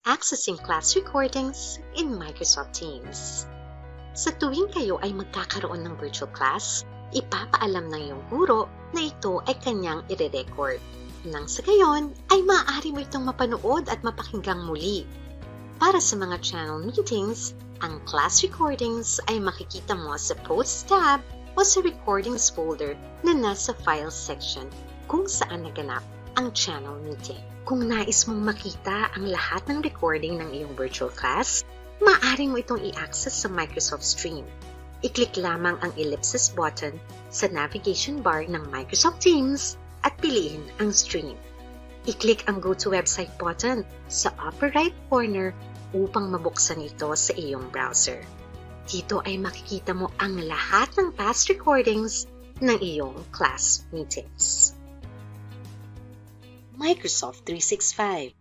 Accessing class recordings in Microsoft Teams. Sa tuwing kayo ay magkakaroon ng virtual class, ipapaalam ng iyong guro na ito ay kanyang ire-record. Nang sa gayon, ay maaari mo itong mapanood at mapakinggang muli. Para sa mga channel meetings, ang class recordings ay makikita mo sa Posts tab o sa Recordings folder na nasa Files section kung saan naganap ang channel meeting. Kung nais mong makita ang lahat ng recording ng iyong virtual class, maaari mo itong i-access sa Microsoft Stream. I-click lamang ang ellipsis button sa navigation bar ng Microsoft Teams at piliin ang Stream. I-click ang Go to Website button sa upper right corner upang mabuksan ito sa iyong browser. Dito ay makikita mo ang lahat ng past recordings ng iyong class meetings. Microsoft 365.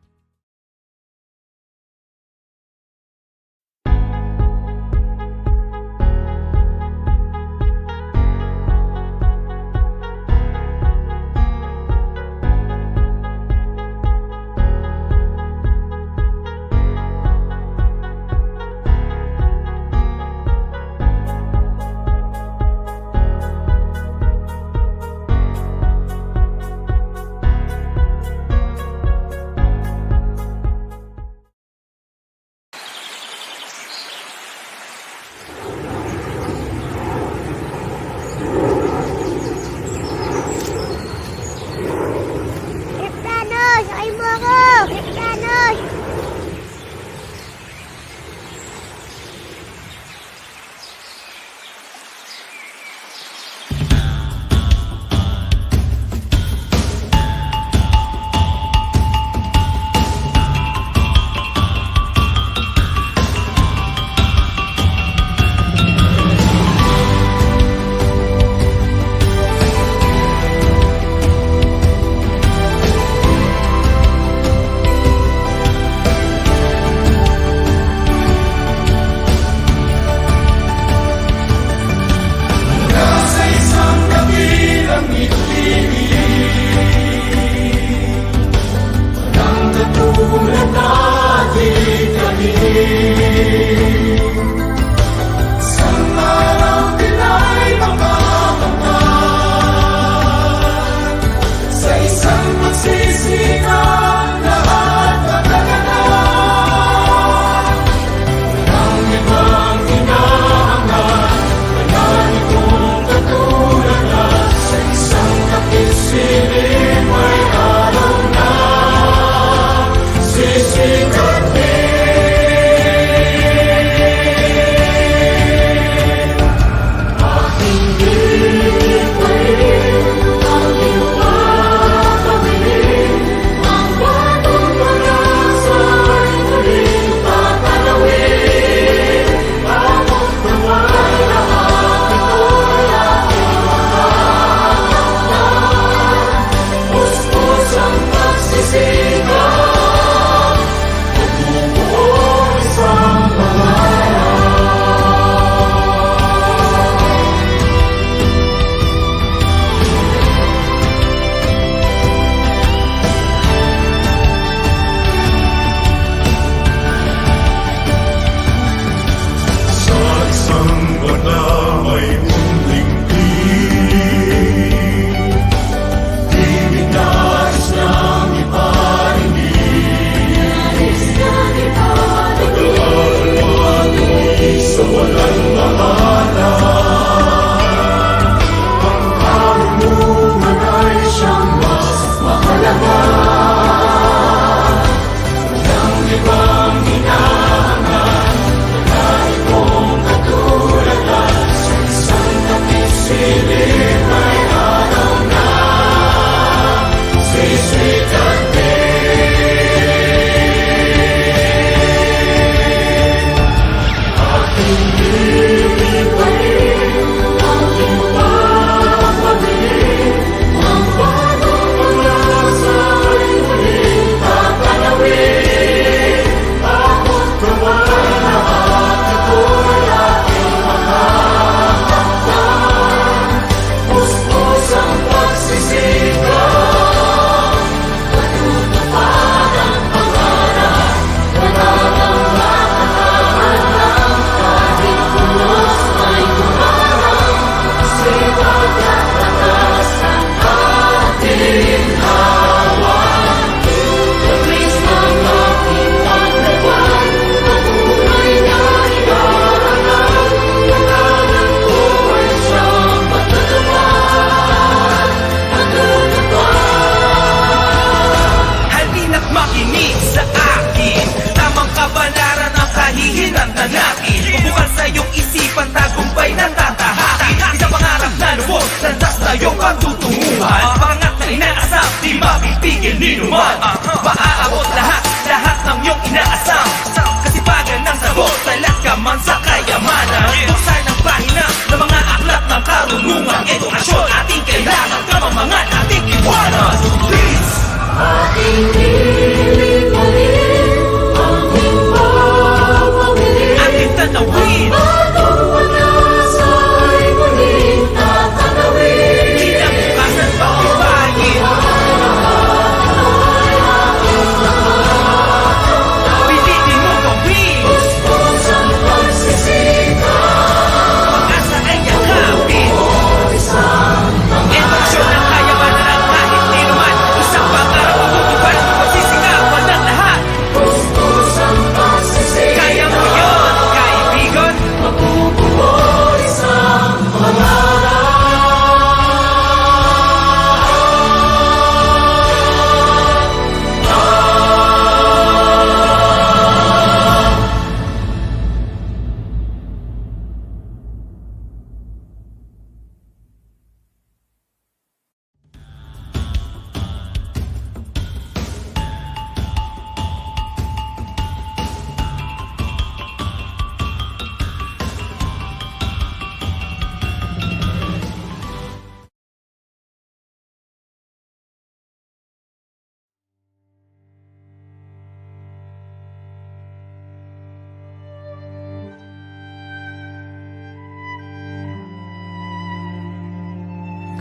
pagtutunguhan, pangat na inaasam, di mapipigil ni numan. Maaabot lahat ng iyong inaasam, kasipagan ng sagot, talat ka man sa kayamanan. Buksan ang pahina ng mga aklat ng karunungan, edukasyon ating kailangan, kamamangan ating iwanan. Please! Ating lilipalin, ating papawin, ating tatawin, atong panasa ay muling tatanawin. Kinabukasan pag-ibayin, pilitin mo gawin. Gusto ang pagsisikap, pag-asa ay yakapin. Edukasyon ang kayamanan at kahit di naman, isang pangarap ang tutupad, pagsisikapan ng lahat. Gusto ang pagsisikap, kaya mo yun, kaibigan. Mabubuo isang pangarap.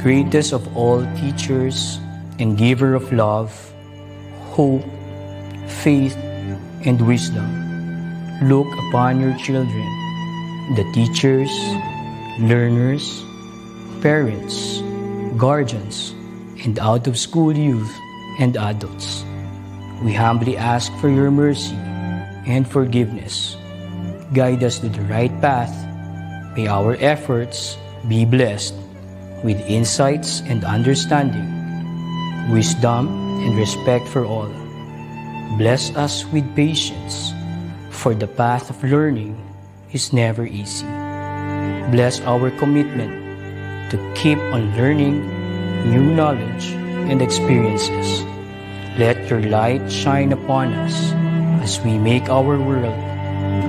Greatest of all teachers and giver of love, hope, faith, and wisdom, look upon your children, the teachers, learners, parents, guardians, and out-of-school youth and adults. We humbly ask for your mercy and forgiveness. Guide us to the right path. May our efforts be blessed with insights and understanding, wisdom and respect for all. Bless us with patience, for the path of learning is never easy. Bless our commitment to keep on learning new knowledge and experiences. Let your light shine upon us as we make our world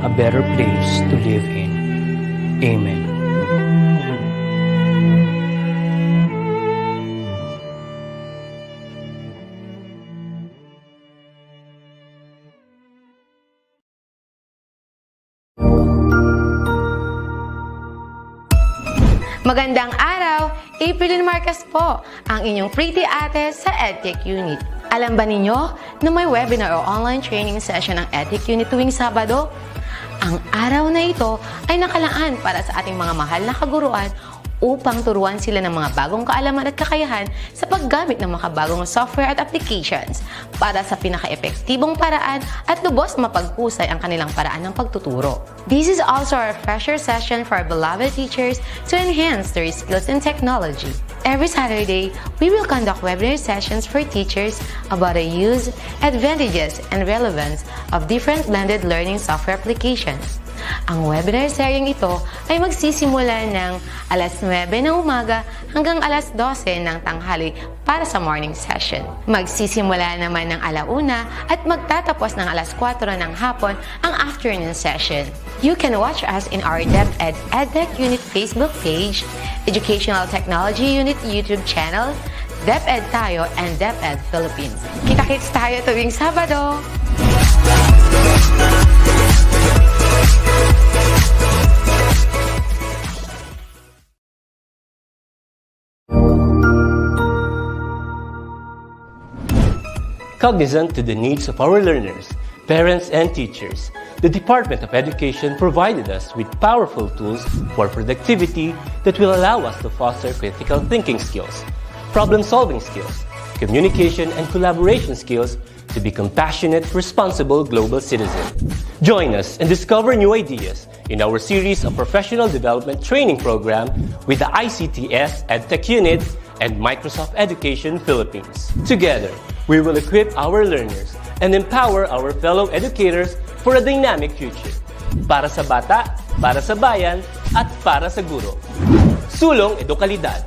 a better place to live in. Amen. Magandang araw! April Marcas po, ang inyong pretty ate sa EdTech Unit. Alam ba ninyo na may webinar o online training session ng EdTech Unit tuwing Sabado? Ang araw na ito ay nakalaan para sa ating mga mahal na kaguruan upang turuan sila ng mga bagong kaalaman at kakayahan sa paggamit ng makabagong software at applications para sa pinaka-epektibong paraan at lubos mapagpusay ang kanilang paraan ng pagtuturo. This is also our refresher session for our beloved teachers to enhance their skills in technology. Every Saturday, we will conduct webinar sessions for teachers about the use, advantages, and relevance of different blended learning software applications. Ang webinar seryeng ito ay magsisimula ng alas 9 ng umaga hanggang alas 12 ng tanghali para sa morning session. Magsisimula naman ng 1:00 at magtatapos ng alas 4 ng hapon ang afternoon session. You can watch us in our DepEd-EdTech Unit Facebook page, Educational Technology Unit YouTube channel, DepEd Tayo, and DepEd Philippines. Kita-kits tayo tuwing Sabado! Cognizant to the needs of our learners, parents, and teachers, the Department of Education provided us with powerful tools for productivity that will allow us to foster critical thinking skills, problem-solving skills, communication and collaboration skills to be compassionate, responsible global citizens. Join us and discover new ideas in our series of professional development training program with the ICTS-EdTech Unit and Microsoft Education Philippines. Together, we will equip our learners and empower our fellow educators for a dynamic future. Para sa bata, para sa bayan, at para sa guro. Sulong Edukalidad.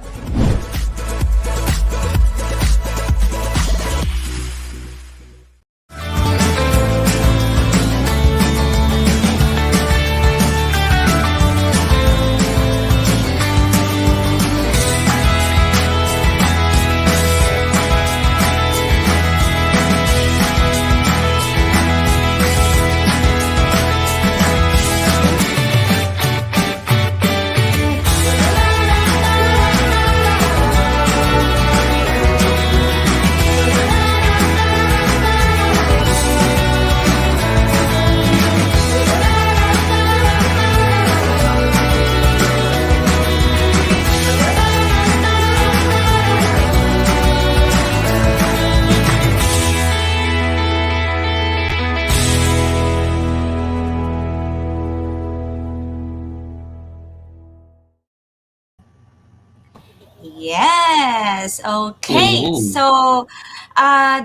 Yes, okay. Ayan. So,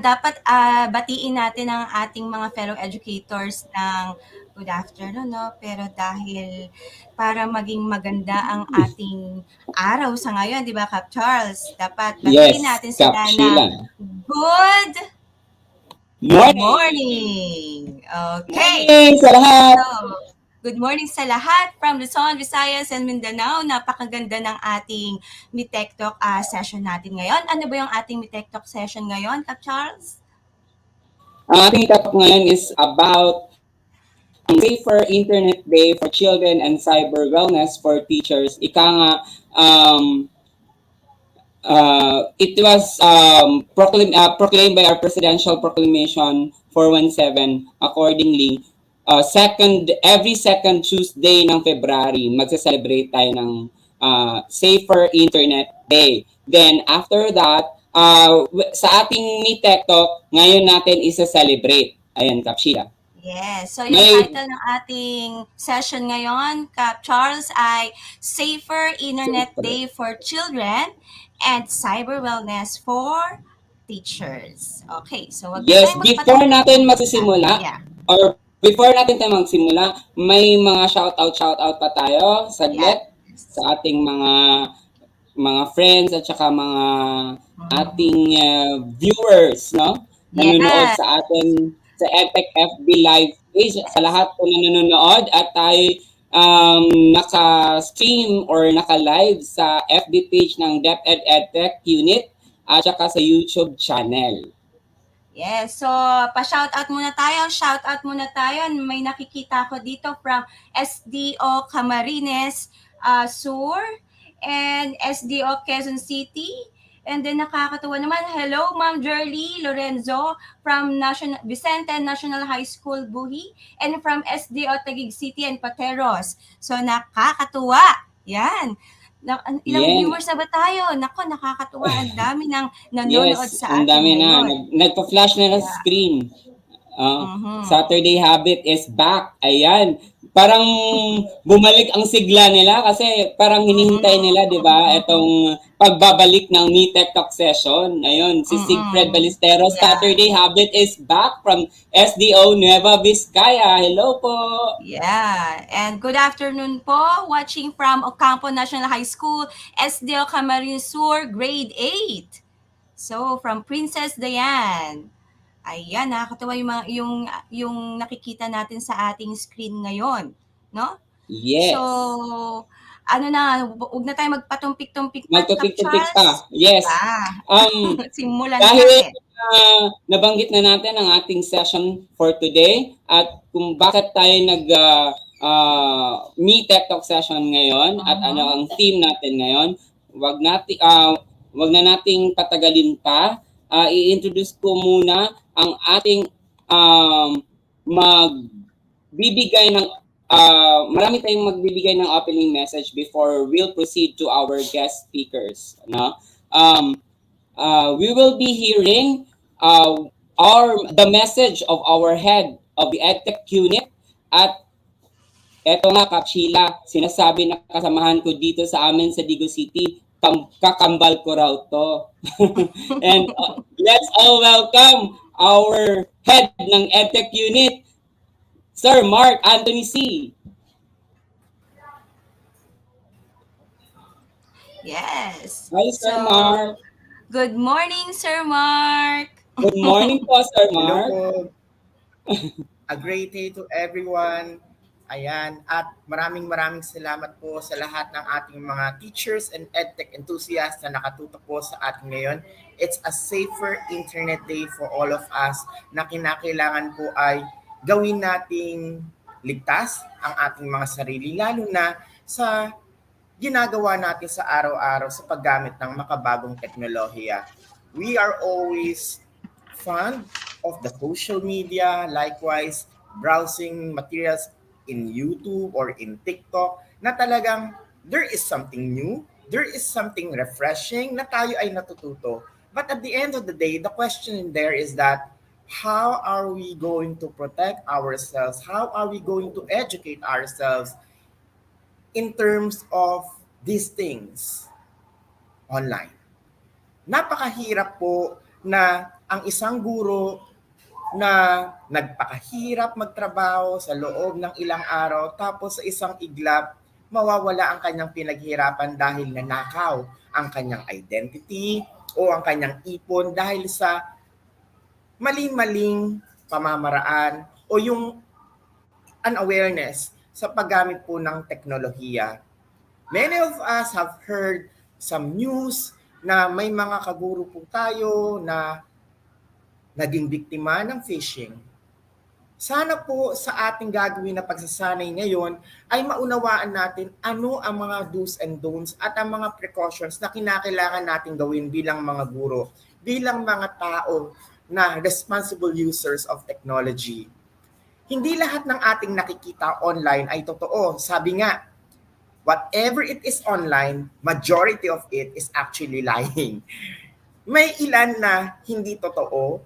dapat batiin natin ang ating mga fellow educators ng good afternoon, no? Pero dahil para maging maganda ang ating araw sa ngayon, di ba, Kap Charles? Dapat batiin Yes, natin Kap sila ng Sheila. good Morning! morning. Okay. Morning sa lahat! So, good morning sa lahat from Luzon, Visayas, and Mindanao. Napakaganda ng ating Tech Talk session natin ngayon. Ano ba yung ating Tech Talk session ngayon, Kap Charles? Ang ating topic ngayon is about Safer Internet Day for Children and Cyberwellness for Teachers. Ika nga, it was proclaimed by our Presidential Proclamation 417. Accordingly, every second Tuesday ng February, magsa-celebrate tayo ng Safer Internet Day. Then after that, sa ating Tech Talk, ngayon natin isa-celebrate. Ayan, Kapshida. Yes. So, yung title ng ating session ngayon, Kap Charles, ay Safer Internet Day for Children and Cyber Wellness for Teachers. Okay. So, wag Yes, tayong before natin magsisimula, Yeah. or before natin tayo magsimula, may mga shoutout pa tayo saglit sa ating mga friends at saka mga ating viewers, no? Nanonood sa atin sa EdTech FB Live page. Sa lahat po na nanonood at tayo naka-stream or naka-live sa FB page ng DepEd EdTech Unit at saka sa YouTube channel. Yes, so pa-shoutout muna tayo. Shoutout muna tayo. May nakikita ko dito from SDO Camarines Sur and SDO Quezon City. And then nakakatuwa naman, hello Ma'am Jerly Lorenzo from Vicente National High School, Buhi, and from SDO Taguig City and Pateros. So nakakatuwa. Yan. Ilang viewers na ba tayo? Nako, nakakatuwa. Ang dami nang nanonood sa atin. Ang dami na. Nagpa-flash na ng screen. Saturday Habit is back. Ayan. Parang bumalik ang sigla nila kasi parang hinihintay nila, di ba? Itong pagbabalik ng Tech Talk session. Ayun, si Sigfred Ballesteros. Saturday Habit is back from SDO Nueva Vizcaya. Hello po. Yeah. And good afternoon po. Watching from Ocampo National High School, SDO Camarines Sur, grade 8. So, from Princess Diane. Ayan, nakakatawa yung nakikita natin sa ating screen ngayon, no? Yes. So, ano na, huwag na tayo magpatumpik-tumpik pa, Magtumpik-tumpik pa. Yes. Simulan dahil natin. Nabanggit na natin ang ating session for today at kung bakit tayo Tech Talk session ngayon at ano ang theme natin ngayon, wag na nating patagalin pa. I-introduce ko muna ang ating magbibigay ng marami tayong magbibigay ng opening message before we'll proceed to our guest speakers, no? We will be hearing the message of our head of the EdTech unit at eto nga, Kap Sheila, sinasabi na kasamahan ko dito sa amin sa Digo City, kakambal ko raw to. And let's all welcome our head ng EdTech unit, Sir Mark Anthony C. Yes. Hi, Sir Mark. Good morning, Sir Mark. Good morning po, Sir Mark. Hello po. A great day to everyone. Ayan, at maraming salamat po sa lahat ng ating mga teachers and EdTech enthusiasts na nakatutok po sa atin ngayon. It's a safer internet day for all of us na kinakailangan po ay gawin nating ligtas ang ating mga sarili, lalo na sa ginagawa natin sa araw-araw sa paggamit ng makabagong teknolohiya. We are always fond of the social media, likewise browsing materials in YouTube or in TikTok na talagang there is something new, there is something refreshing na tayo ay natututo. But at the end of the day, the question there is that how are we going to protect ourselves? How are we going to educate ourselves in terms of these things online? Napakahirap po na ang isang guro na nagpakahirap magtrabaho sa loob ng ilang araw tapos sa isang iglap, mawawala ang kanyang pinaghirapan dahil nanakaw ang kanyang identity o ang kanyang ipon dahil sa maling-maling pamamaraan o yung unawareness sa paggamit po ng teknolohiya. Many of us have heard some news na may mga kaguro po tayo na naging biktima ng phishing. Sana po sa ating gagawin na pagsasanay ngayon ay maunawaan natin ano ang mga do's and don'ts at ang mga precautions na kinakailangan natin gawin bilang mga guro, bilang mga tao na responsible users of technology. Hindi lahat ng ating nakikita online ay totoo. Sabi nga, whatever it is online, majority of it is actually lying. May ilan na hindi totoo,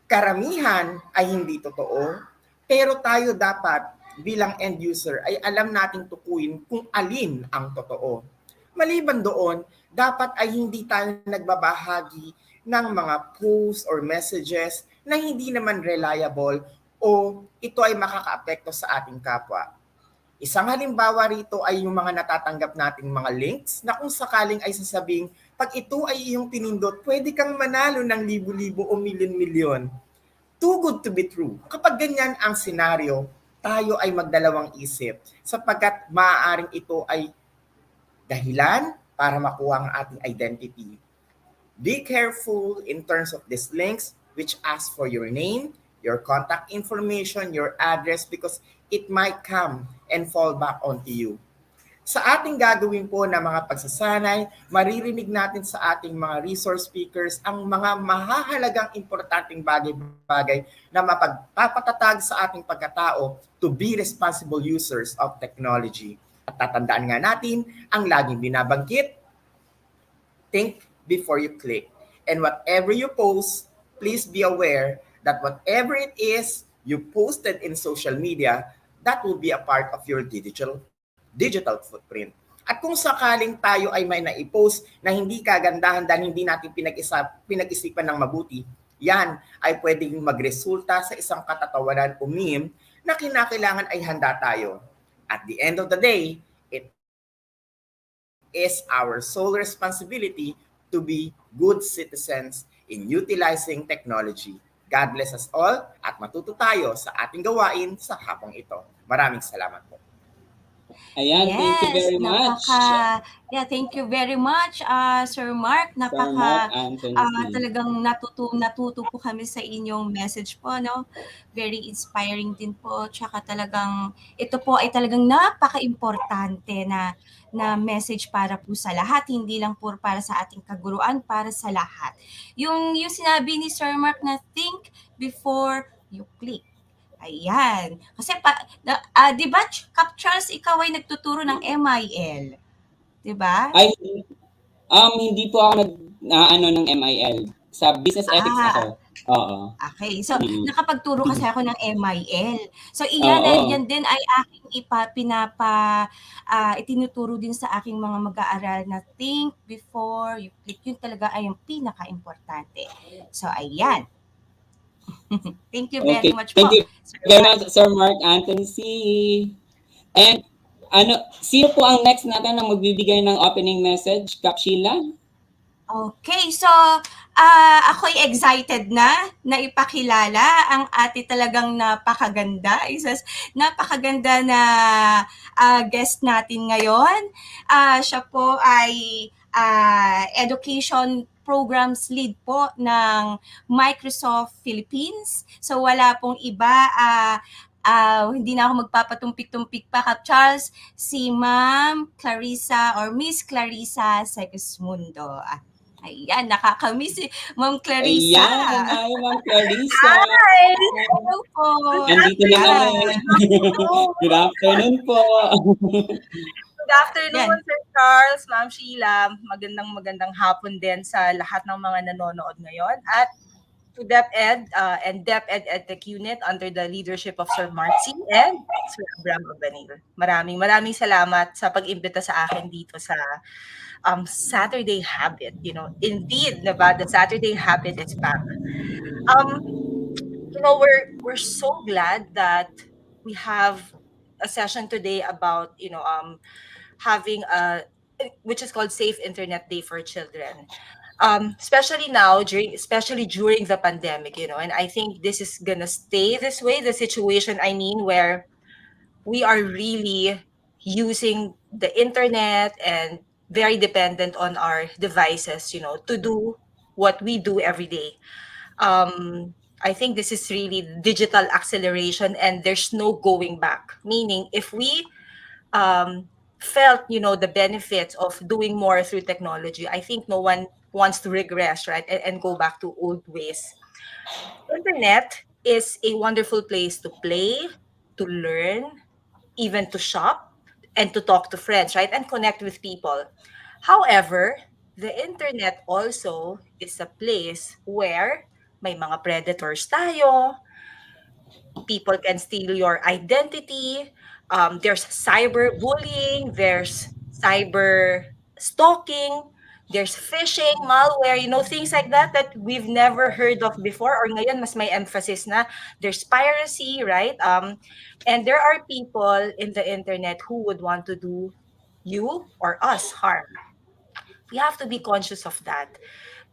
karamihan ay hindi totoo, pero tayo dapat bilang end user ay alam nating tukuyin kung alin ang totoo. Maliban doon, dapat ay hindi tayo nagbabahagi ng mga posts or messages na hindi naman reliable o ito ay makakaapekto sa ating kapwa. Isang halimbawa rito ay yung mga natatanggap nating mga links na kung sakaling ay sasabing pag ito ay iyong pinindot, pwede kang manalo ng libo-libo o milyon-milyon. Too good to be true. Kapag ganyan ang senaryo, tayo ay magdalawang isip sapagkat maaaring ito ay dahilan para makuha ang ating identity. Be careful in terms of these links which ask for your name, your contact information, your address because it might come and fall back onto you. Sa ating gagawin po na mga pagsasanay, maririnig natin sa ating mga resource speakers ang mga mahahalagang importanteng bagay-bagay na mapagpapatatag sa ating pagkatao to be responsible users of technology. At tatandaan nga natin ang laging binabanggit, think before you click. And whatever you post, please be aware that whatever it is you posted in social media, that will be a part of your digital footprint. At kung sakaling tayo ay may na-post na hindi kagandahan dahil hindi natin pinag-isipan ng mabuti, yan ay pwedeng magresulta sa isang katatawanan o meme na kinakailangan ay handa tayo. At the end of the day, it is our sole responsibility to be good citizens in utilizing technology. God bless us all at matuto tayo sa ating gawain sa hapong ito. Maraming salamat po. Ayan, thank you very much. Thank you very much, Sir Mark. Sir Mark Anthony. Talagang natuto po kami sa inyong message po, no? Very inspiring din po. Tsaka talagang, ito po ay talagang napaka-importante na message para po sa lahat. Hindi lang po para sa ating kaguruan, para sa lahat. Yung sinabi ni Sir Mark na think before you click. Ayan. Kasi di ba, Cap Charles, ikaw ay nagtuturo ng MIL? Di ba? Ay, hindi po ako ng MIL. Sa business ethics ako. Oo. Okay. So, nakapagturo kasi ako ng MIL. So, yan din ay aking itinuturo din sa aking mga mag-aaral na think before you click. Yun talaga ay ang pinaka-importante. So, ayan. Thank you very much po. Thank you very much, Sir Mark Anthony C. And sino po ang next natin na magbibigay ng opening message? Kap Sheila? Okay, so ako'y excited na ipakilala ang ate talagang napakaganda. Napakaganda na guest natin ngayon. Siya po ay education programs lead po ng Microsoft Philippines. So wala pong iba, hindi na ako magpapatumpik-tumpik pa, Kap Charles, si Ma'am Clarissa or Miss Clarissa Segismundo. Ayan, nakakamiss si Ma'am Clarissa. Ayan, hi Ma'am Clarissa. Hi! Hello po. Nandito na kami. Good afternoon po. Good afternoon, Sir Charles, Ma'am Sheila. Magandang hapon din sa lahat ng mga nanonood ngayon. At to DepEd and DepEd EdTech Unit under the leadership of Sir Mark C. and Sir Abraham Abanil. Maraming salamat sa pag-imbita sa akin dito sa Saturday habit. Indeed, diba, the Saturday habit is back. Um, we're so glad that we have a session today about having a which is called Safe Internet Day for Children. Especially now, especially during the pandemic, and I think this is gonna stay this way. The situation, I mean, where we are really using the internet and very dependent on our devices, to do what we do every day. I think this is really digital acceleration, and there's no going back. Meaning, if we felt, the benefits of doing more through technology, I think no one wants to regress, right, and go back to old ways. Internet is a wonderful place to play, to learn, even to shop, and to talk to friends, right, and connect with people. However, the internet also is a place where may mga predators tayo, people can steal your identity. There's cyberbullying, there's cyber stalking, there's phishing, malware, things like that we've never heard of before, or ngayon mas may emphasis na. There's piracy, right? And there are people in the internet who would want to do you or us harm. We have to be conscious of that,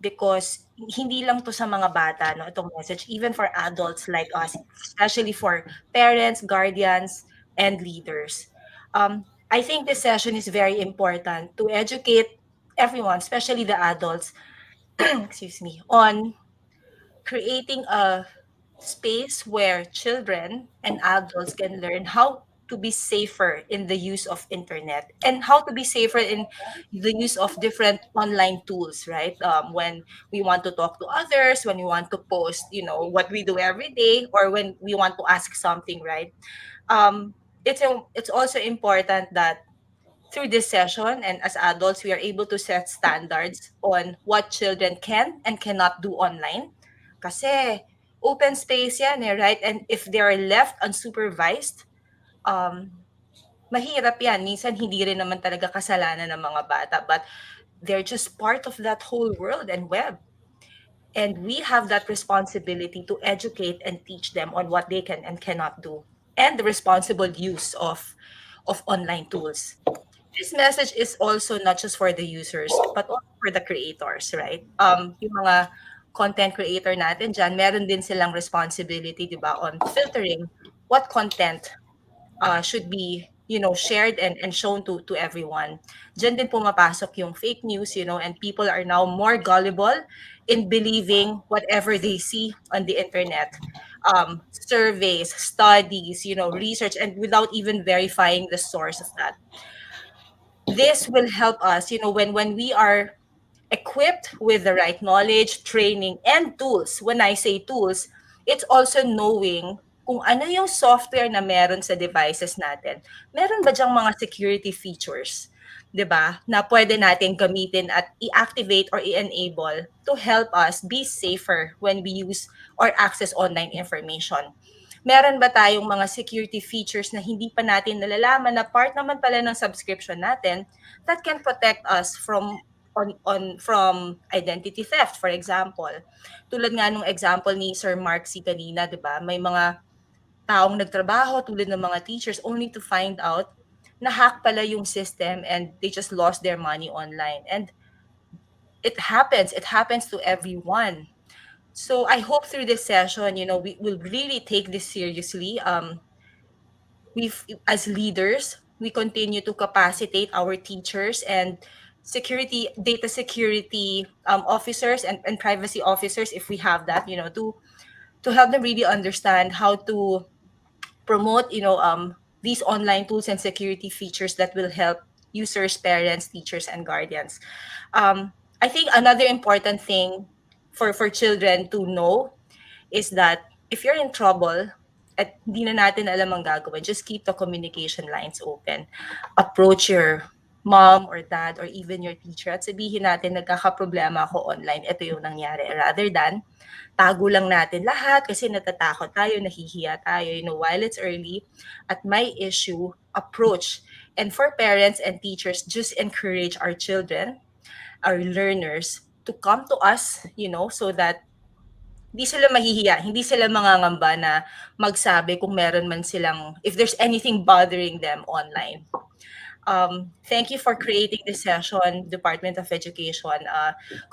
because hindi lang to sa mga bata, no, itong message, even for adults like us, especially for parents, guardians, and leaders. I think this session is very important to educate everyone, especially the adults, excuse me, on creating a space where children and adults can learn how to be safer in the use of internet, and how to be safer in the use of different online tools, right? When we want to talk to others, when we want to post, what we do every day, or when we want to ask something, right? It's also important that through this session, and as adults, we are able to set standards on what children can and cannot do online. Kasi open space yan, right? And if they are left unsupervised, mahirap yan. Minsan hindi rin naman talaga kasalanan ng mga bata, but they're just part of that whole world and web. And we have that responsibility to educate and teach them on what they can and cannot do, and the responsible use of online tools. This message is also not just for the users, but also for the creators, right? Yung mga content creator natin dyan, meron din silang responsibility, di ba, on filtering what content should be, shared and shown to everyone. Diyan din pumapasok yung fake news, and people are now more gullible in believing whatever they see on the internet. Surveys, studies, research, and without even verifying the source of that. This will help us, when we are equipped with the right knowledge, training, and tools. When I say tools, it's also knowing kung ano yung software na meron sa devices natin. Meron ba diyang mga security features, 'di ba, na pwede natin gamitin at i-activate or i-enable to help us be safer when we use or access online information. Meron ba tayong mga security features na hindi pa natin nalalaman na part naman pala ng subscription natin that can protect us from identity theft, for example. Tulad nga nung example ni Sir Mark C kanina, 'di ba? May mga taong nagtrabaho tulad ng mga teachers only to find out na hack pala yung system and they just lost their money online. And it happens to everyone. So I hope through this session, we will really take this seriously. As leaders, we continue to capacitate our teachers and data security officers and privacy officers, if we have that, to help them really understand how to promote, these online tools and security features that will help users, parents, teachers, and guardians. I think another important thing for children to know is that if you're in trouble at hindi na natin alam ang gagawin, just keep the communication lines open. Approach your mom or dad or even your teacher at sabihin natin, nagkakaproblema ako online, ito yung nangyari. Rather than tago lang natin lahat kasi natatakot tayo, nahihiya tayo, while it's early at may issue, approach. And for parents and teachers, just encourage our children, our learners, to come to us, so that hindi sila mahihiya, hindi sila mangangamba na magsabi kung meron man silang, if there's anything bothering them online. Thank you for creating this session, Department of Education.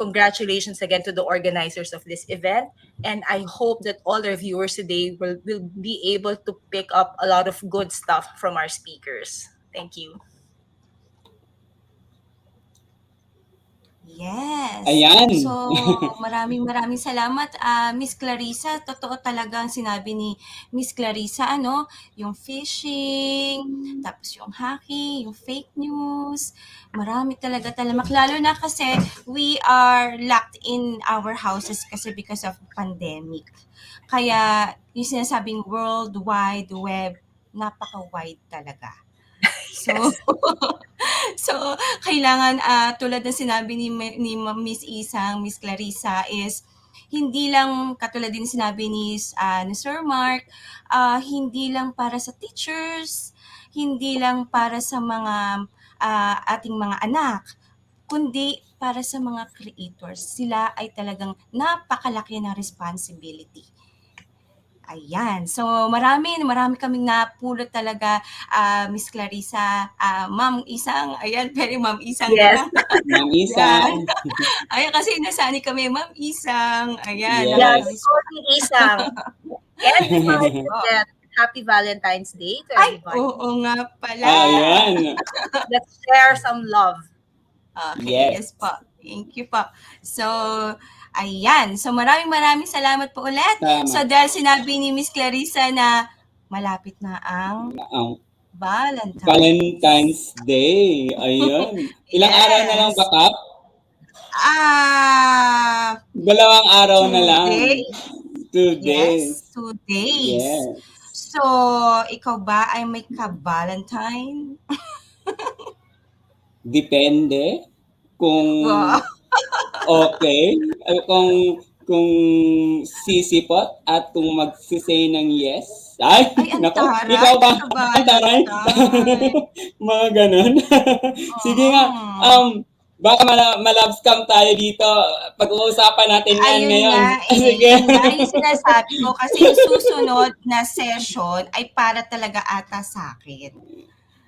Congratulations again to the organizers of this event. And I hope that all our viewers today will be able to pick up a lot of good stuff from our speakers. Thank you. Yes. Ayan. So, maraming salamat, Miss Clarissa. Totoo talaga ang sinabi ni Miss Clarissa, yung phishing, tapos yung hacking, yung fake news. Marami talaga talamak. Lalo na kasi we are locked in our houses kasi because of pandemic. Kaya yung sinasabing World Wide Web, napaka-wide talaga. So kailangan tulad ng sinabi ni Miss Isang, Miss Clarissa is hindi lang katulad din sinabi ni Sir Mark, hindi lang para sa teachers, hindi lang para sa mga ating mga anak, kundi para sa mga creators. Sila ay talagang napakalaki na responsibility. Ayan. So, marami kaming napulot talaga, Miss Clarissa, Ma'am Isang. Ayan, pero Ma'am Isang Yes. na. Ma'am Isang. Ayan, kasi nasani kami, Ma'am Isang. Ayan. Yes. Yes, sorry, Isang. And before I forget, Happy Valentine's Day to Ay, everybody. oo nga pala. Ayan. Let's share some love. Okay, Yes. yes po. Thank you po. So, ayan. So, maraming salamat po ulit. Salamat. So, dahil sinabi ni Miss Clarissa na malapit na ang Valentine's Day. Ayun. Ilang Yes. araw na lang ba, Kap? 2 araw na lang. 2 days. Yes, 2 days. Yes. So, ikaw ba ay may ka-Valentine? Depende kung Wow. okay, kung sisipot at kung magsisay ng yes. Ay, Ang nako, taray, ikaw ba? ka-Valentine. Ang taray. Mga ganun. Sige nga, baka malove scam tayo dito. Pag-uusapan natin yan Ayun ngayon. nga, Sige. yun nga yung sinasabi ko kasi yung susunod na session ay para talaga ata sa akin.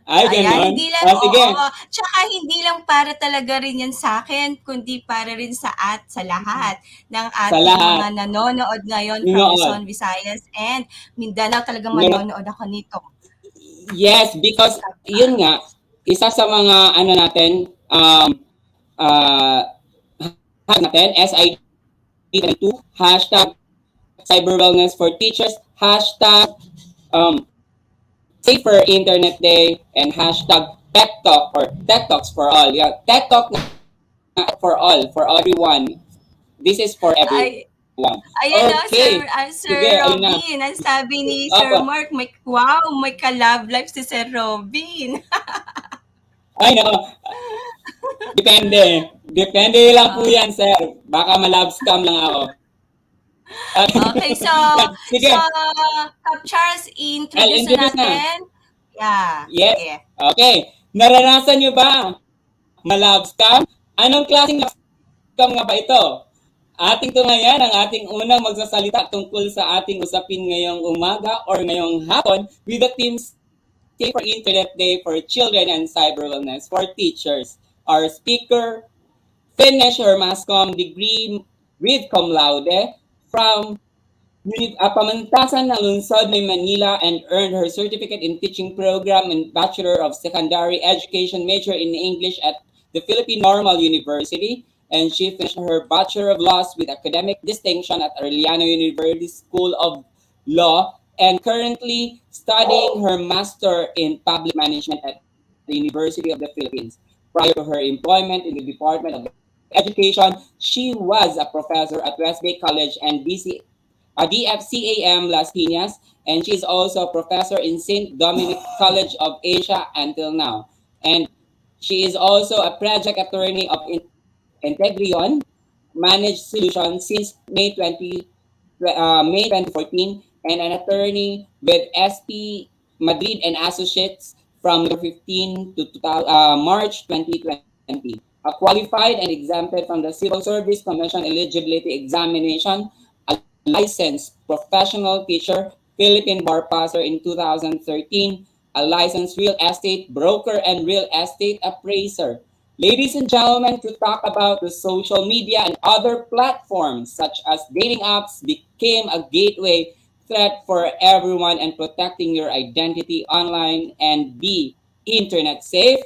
Ay, Ayan, ganun. hindi lang, Sige. oo. Tsaka hindi lang para talaga rin yan sa akin, kundi para rin sa lahat ng ating mga nanonood ngayon from Luzon, Visayas, and Mindanao. Talagang manonood ako nito. Yes, because yun nga, isa sa mga natin, SID22, hashtag Cyberwellness for Teachers, hashtag Safer Internet Day, and hashtag TechTalk or TechTalks for all. Yeah, TechTalk for all, for everyone. This is for everyone. Ayan Okay. Sir Sige, ayun na. Robin. Ang sabi ni Sir Mark, may ka-love life si Sir Robin. Ay, no. Depende lang po yan, sir. Baka ma-love scam lang ako. Okay, so Sige. Kap Charles, introduce natin. Yeah. Yes. Sige. Okay. Naranasan nyo ba ma-love scam? Anong klaseng love scam nga ba ito? Ating tungayan ang ating unang magsasalita tungkol sa ating usapin ngayong umaga or ngayong hapon with the team's Safer Internet Day for Children and Cyberwellness for Teachers. Our speaker finished her mass comm degree with cum laude from Pamantasan ng Lungsod ng Manila and earned her certificate in teaching program and Bachelor of Secondary Education major in English at the Philippine Normal University. And she finished her Bachelor of Laws with academic distinction at Arellano University School of Law and currently studying her Master in Public Management at the University of the Philippines. Prior to her employment in the Department of Education, she was a professor at West Bay College and DFCAM Las Piñas, and she is also a professor in St. Dominic College of Asia until now. And she is also a project attorney of Integrion Managed Solutions since May 2014, and an attorney with SP Madrid and Associates from November 15 to March 2020. Qualified and exempted from the Civil Service Commission Eligibility Examination, a licensed professional teacher, Philippine Bar Passer in 2013, a licensed real estate broker and real estate appraiser. Ladies and gentlemen, to talk about the social media and other platforms such as dating apps became a gateway threat for everyone and protecting your identity online and be internet safe.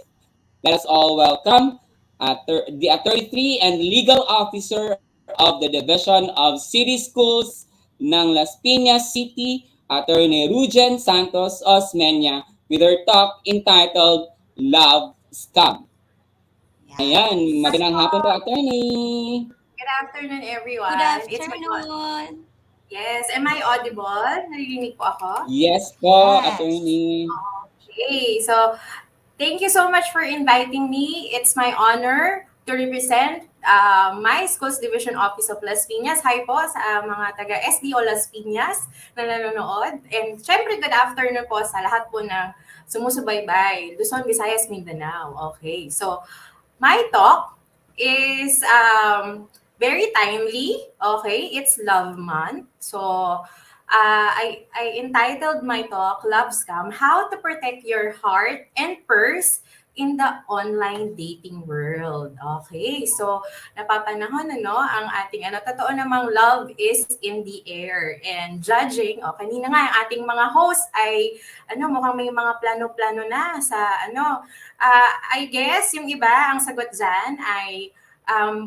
Let us all welcome the 33 and legal officer of the Division of City Schools ng Las Piñas City, Attorney Rujen Santos Osmeña, with her talk entitled Love Scam. Ayan, magandang hapon po, Attorney. Good afternoon, everyone. Good It's my afternoon. Yes, am I audible? Naririnig po ako? Yes po, Yes. Attorney. Okay, so thank you so much for inviting me. It's my honor to represent my Schools Division Office of Las Piñas. Hi po sa mga taga-SDO Las Piñas na nanonood. And syempre, good afternoon po sa lahat po ng sumusubaybay. Luzon, Visayas, Mindanao. Okay, so my talk is very timely. Okay, it's Love Month. So I entitled my talk Love Scam: How to Protect Your Heart and Purse in the Online Dating World. Okay, so napapanahon ang ating totoo namang love is in the air, and judging kanina nga ang ating mga host ay mukhang may mga plano-plano na sa I guess yung iba ang sagot dyan ay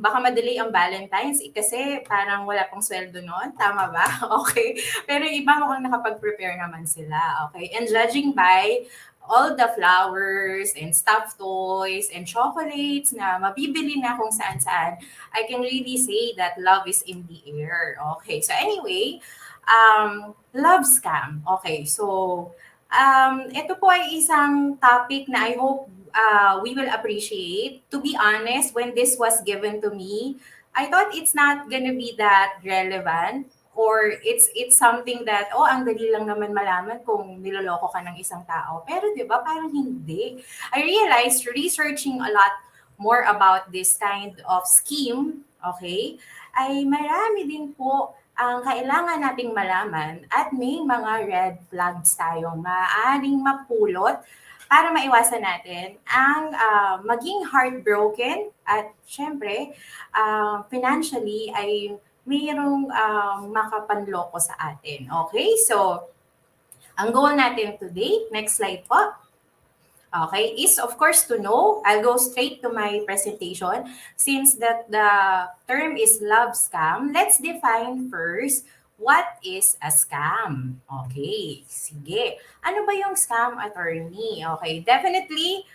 baka madelay ang Valentine's kasi parang wala pang sweldo noon. Tama ba? Okay. Pero yung iba mukhang nakapag-prepare naman sila. Okay. And judging by all the flowers and stuffed toys and chocolates na mabibili na kung saan-saan, I can really say that love is in the air. Okay. So anyway, love scam. Okay. So ito po ay isang topic na I hope we will appreciate. To be honest, when this was given to me, I thought it's not gonna be that relevant, or it's something that, ang dali lang naman malaman kung niloloko ka ng isang tao. Pero di ba, parang hindi. I realized researching a lot more about this kind of scheme, okay, ay marami din po ang kailangan nating malaman at may mga red flags tayong maaaring mapulot para maiwasan natin ang maging heartbroken at syempre financially ay mayroong makapanloko sa atin. Okay, so ang goal natin today, next slide po. Okay, is of course to know. I'll go straight to my presentation. Since that the term is love scam, let's define first what is a scam. Okay, sige. Ano ba yung scam, attorney? Okay, definitely,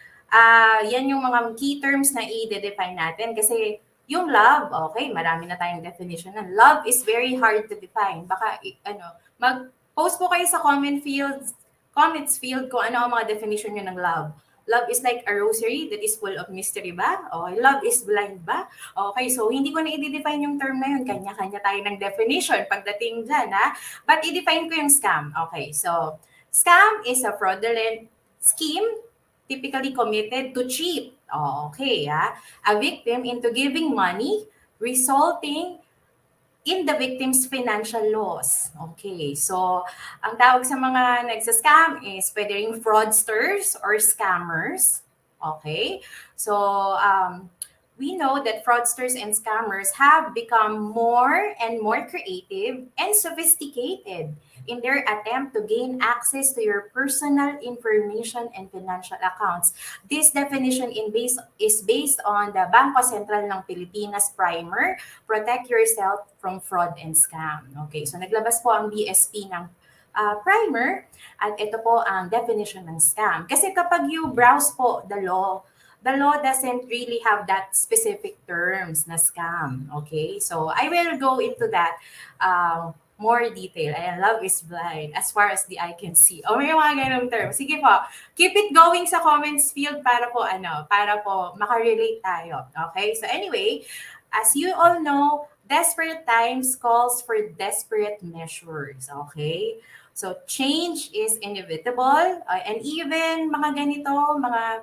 yan yung mga key terms na i-define natin kasi yung love, okay, marami na tayong definition ng love is very hard to define. Baka, mag-post po kayo sa comments field kung ano ang mga definition nyo ng love. Love is like a rosary that is full of mystery ba? Okay, love is blind ba? Okay, so hindi ko na i-define yung term na yun. Kanya-kanya tayo ng definition pagdating dyan, ha? But i-define ko yung scam. Okay, so scam is a fraudulent scheme typically committed to cheat. Okay, ha? A victim into giving money resulting in the victim's financial loss. Okay, so ang tawag sa mga nagsascam is pwede ring fraudsters or scammers. Okay, so we know that fraudsters and scammers have become more and more creative and sophisticated in their attempt to gain access to your personal information and financial accounts. This definition is based on the Bangko Sentral ng Pilipinas Primer, Protect Yourself from Fraud and Scam. Okay, so naglabas po ang BSP ng primer at ito po ang definition ng scam. Kasi kapag you browse po the law doesn't really have that specific terms na scam. Okay, so I will go into that more detail. Ayan, love is blind as far as the eye can see. May mga ganong term. Sige po, keep it going sa comments field para po makarelate tayo. Okay, so anyway, as you all know, desperate times calls for desperate measures. Okay, So change is inevitable, and even mga ganito, mga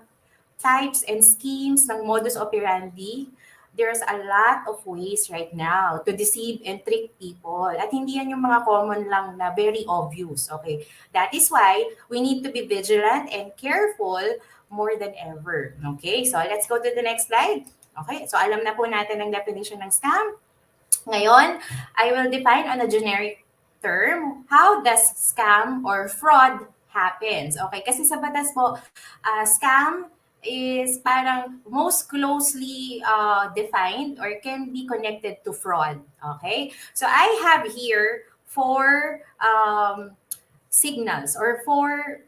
types and schemes ng modus operandi, there's a lot of ways right now to deceive and trick people. At hindi yan yung mga common lang na very obvious, okay? That is why we need to be vigilant and careful more than ever, okay? So let's go to the next slide. Okay, so alam na po natin ang definition ng scam. Ngayon, I will define on a generic term, how does scam or fraud happens? Okay, kasi sa batas po, scam is parang most closely defined or can be connected to fraud. Okay, so I have here four signals or four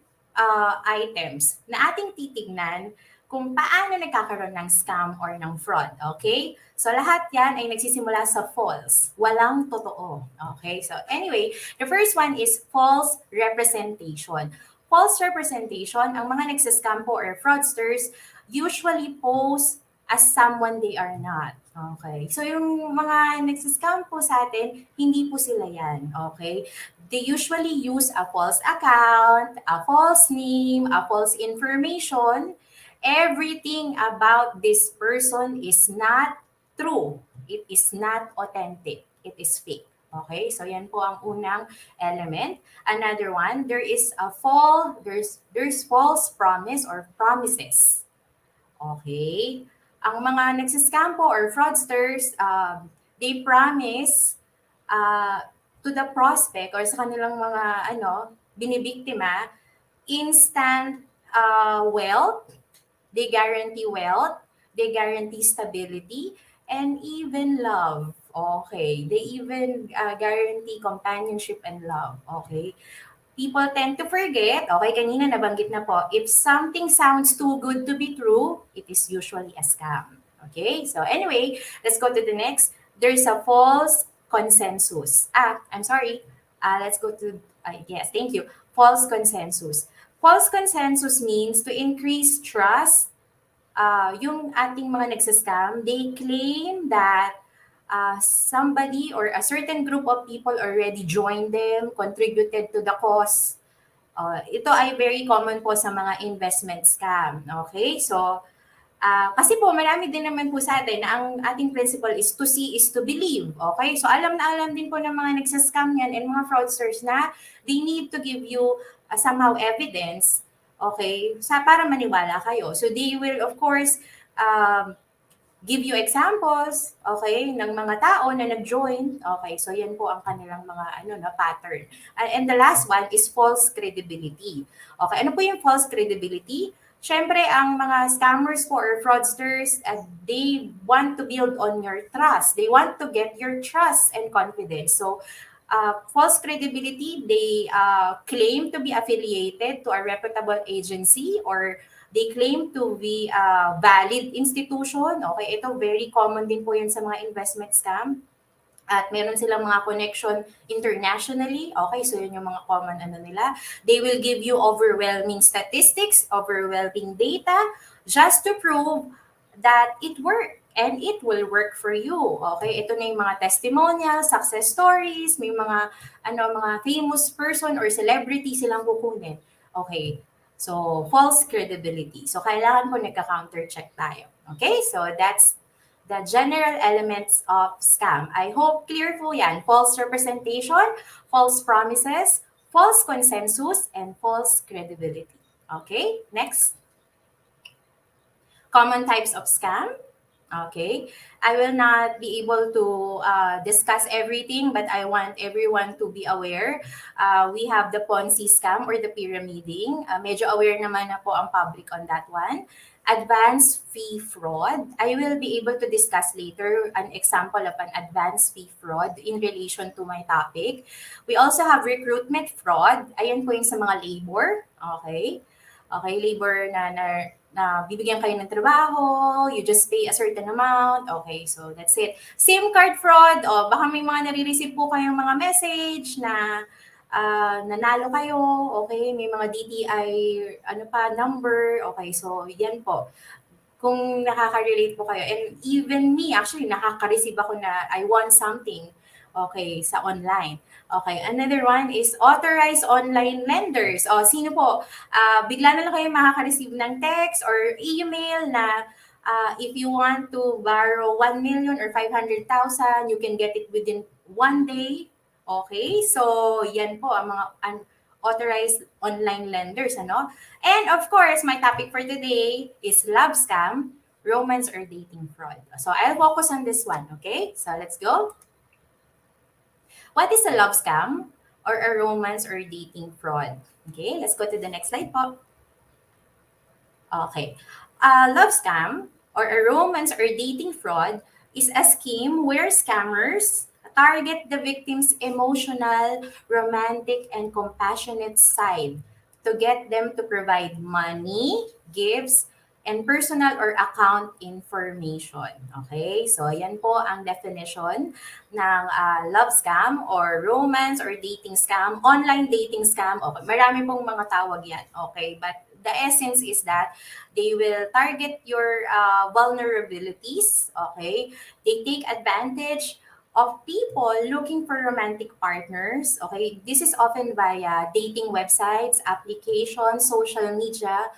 items na ating titignan kung paano nagkakaroon ng scam or ng fraud, okay? So lahat yan ay nagsisimula sa false, walang totoo, okay? So anyway, the first one is false representation. False representation, ang mga nagsascam po or fraudsters usually pose as someone they are not. Okay. So yung mga nagsascam po sa atin, hindi po sila yan. Okay. They usually use a false account, a false name, a false information. Everything about this person is not true. It is not authentic. It is fake. Okay, so yan po ang unang element. Another one, there's false promise or promises. Okay, ang mga nagsiscam po or fraudsters, they promise to the prospect or sa kanilang mga binibiktima instant wealth. They guarantee wealth, they guarantee stability, and even love. Okay. They even guarantee companionship and love. Okay. People tend to forget, okay, kanina nabanggit na po, if something sounds too good to be true, it is usually a scam. Okay. So anyway, let's go to the next. There's a false consensus. I'm sorry. Let's go to, yes, thank you. False consensus. False consensus means to increase trust. Yung ating mga nagsascam, they claim that somebody or a certain group of people already joined them, contributed to the cause. Ito ay very common po sa mga investment scam. Okay? So, kasi po marami din naman po sa atin na ang ating principle is to see is to believe. Okay? So, alam na alam din po ng mga nagsascam yan and mga fraudsters na they need to give you somehow evidence, okay, para maniwala kayo. So they will of course give you examples, okay, ng mga tao na nag-join. Okay, so yan po ang kanilang mga pattern. And the last one is false credibility. Okay, ano po yung false credibility? Siyempre, ang mga scammers po or fraudsters, they want to build on your trust. They want to get your trust and confidence. So false credibility, they claim to be affiliated to a reputable agency or they claim to be a valid institution. Okay, ito very common din po yun sa mga investment scam. At meron silang mga connection internationally. Okay, so yun yung mga common nila. They will give you overwhelming statistics, overwhelming data just to prove that it worked. And it will work for you. Okay, ito na yung mga testimonials, success stories, may mga mga famous person or celebrity silang kukunin. Okay, so false credibility. So kailangan po nagka-counter check tayo. Okay, so that's the general elements of scam. I hope clear po yan. False representation, false promises, false consensus, and false credibility. Okay, next. Common types of scam. Okay, I will not be able to discuss everything, but I want everyone to be aware. We have the Ponzi scam or the pyramiding. Medyo aware naman na po ang public on that one. Advance fee fraud. I will be able to discuss later an example of an advance fee fraud in relation to my topic. We also have recruitment fraud. Ayan po yung sa mga labor. Okay. Okay, labor na bibigyan kayo ng trabaho, you just pay a certain amount. Okay, so that's it. SIM card fraud, baka may mga nare-receive po kayong mga message na nanalo kayo, okay, may mga DTI, number, okay, so yan po. Kung nakaka-relate po kayo, and even me, actually, nakaka-receive ako na I want something, Okay, sa online. Okay, another one is authorized online lenders. O, sino po? Bigla na lang kayo makaka-receive ng text or email na if you want to borrow 1 million or 500,000, you can get it within 1 day. Okay, so yan po ang mga authorized online lenders, ano? And of course, my topic for today is love scam, romance or dating fraud. So I'll focus on this one, okay? So let's go. What is a love scam or a romance or dating fraud? Okay, let's go to the next slide po. Okay. A love scam or a romance or dating fraud is a scheme where scammers target the victim's emotional, romantic, and compassionate side to get them to provide money, gifts, and personal or account information. Okay? So, yan po ang definition ng love scam or romance or dating scam, online dating scam. Okay, marami pong mga tawag yan. Okay? But the essence is that they will target your vulnerabilities. Okay? They take advantage of people looking for romantic partners. Okay? This is often via dating websites, applications, social media,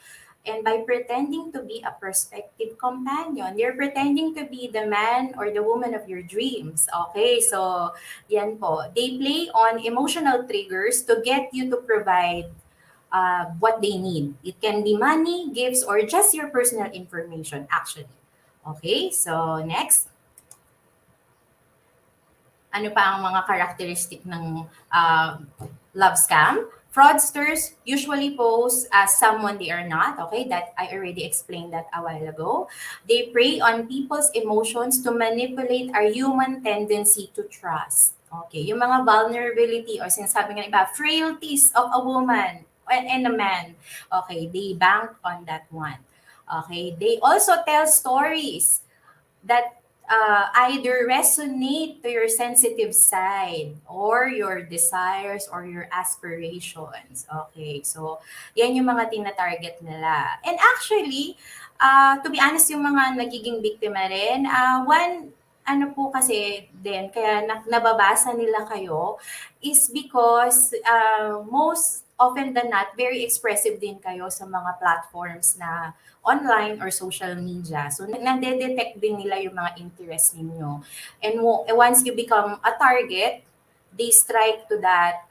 and by pretending to be a prospective companion. They're pretending to be the man or the woman of your dreams. Okay, so yan po. They play on emotional triggers to get you to provide what they need. It can be money, gifts, or just your personal information, actually. Okay, so next. Ano pa ang mga characteristic ng love scam? Fraudsters usually pose as someone they are not, okay? That I already explained that a while ago. They prey on people's emotions to manipulate our human tendency to trust. Okay, yung mga vulnerability or sinasabi nga iba, frailties of a woman and a man. Okay, they bank on that one. Okay, they also tell stories that either resonate to your sensitive side or your desires or your aspirations. Okay, so yan yung mga tina-target nila. And actually, to be honest, yung mga nagiging biktima rin, one ano po kasi din, kaya nababasa nila kayo is because most often than not, very expressive din kayo sa mga platforms na online or social media. So, nade-detect din nila yung mga interest ninyo. And once you become a target, they strike to that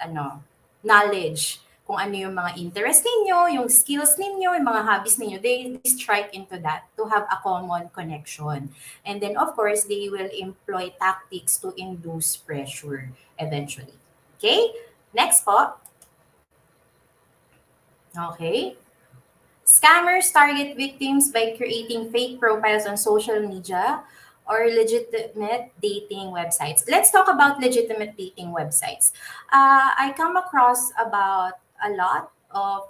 knowledge. Kung ano yung mga interest ninyo, yung skills ninyo, yung mga hobbies ninyo, they strike into that to have a common connection. And then, of course, they will employ tactics to induce pressure eventually. Okay? Next po. Okay. Scammers target victims by creating fake profiles on social media or legitimate dating websites. Let's talk about legitimate dating websites. I come across about a lot of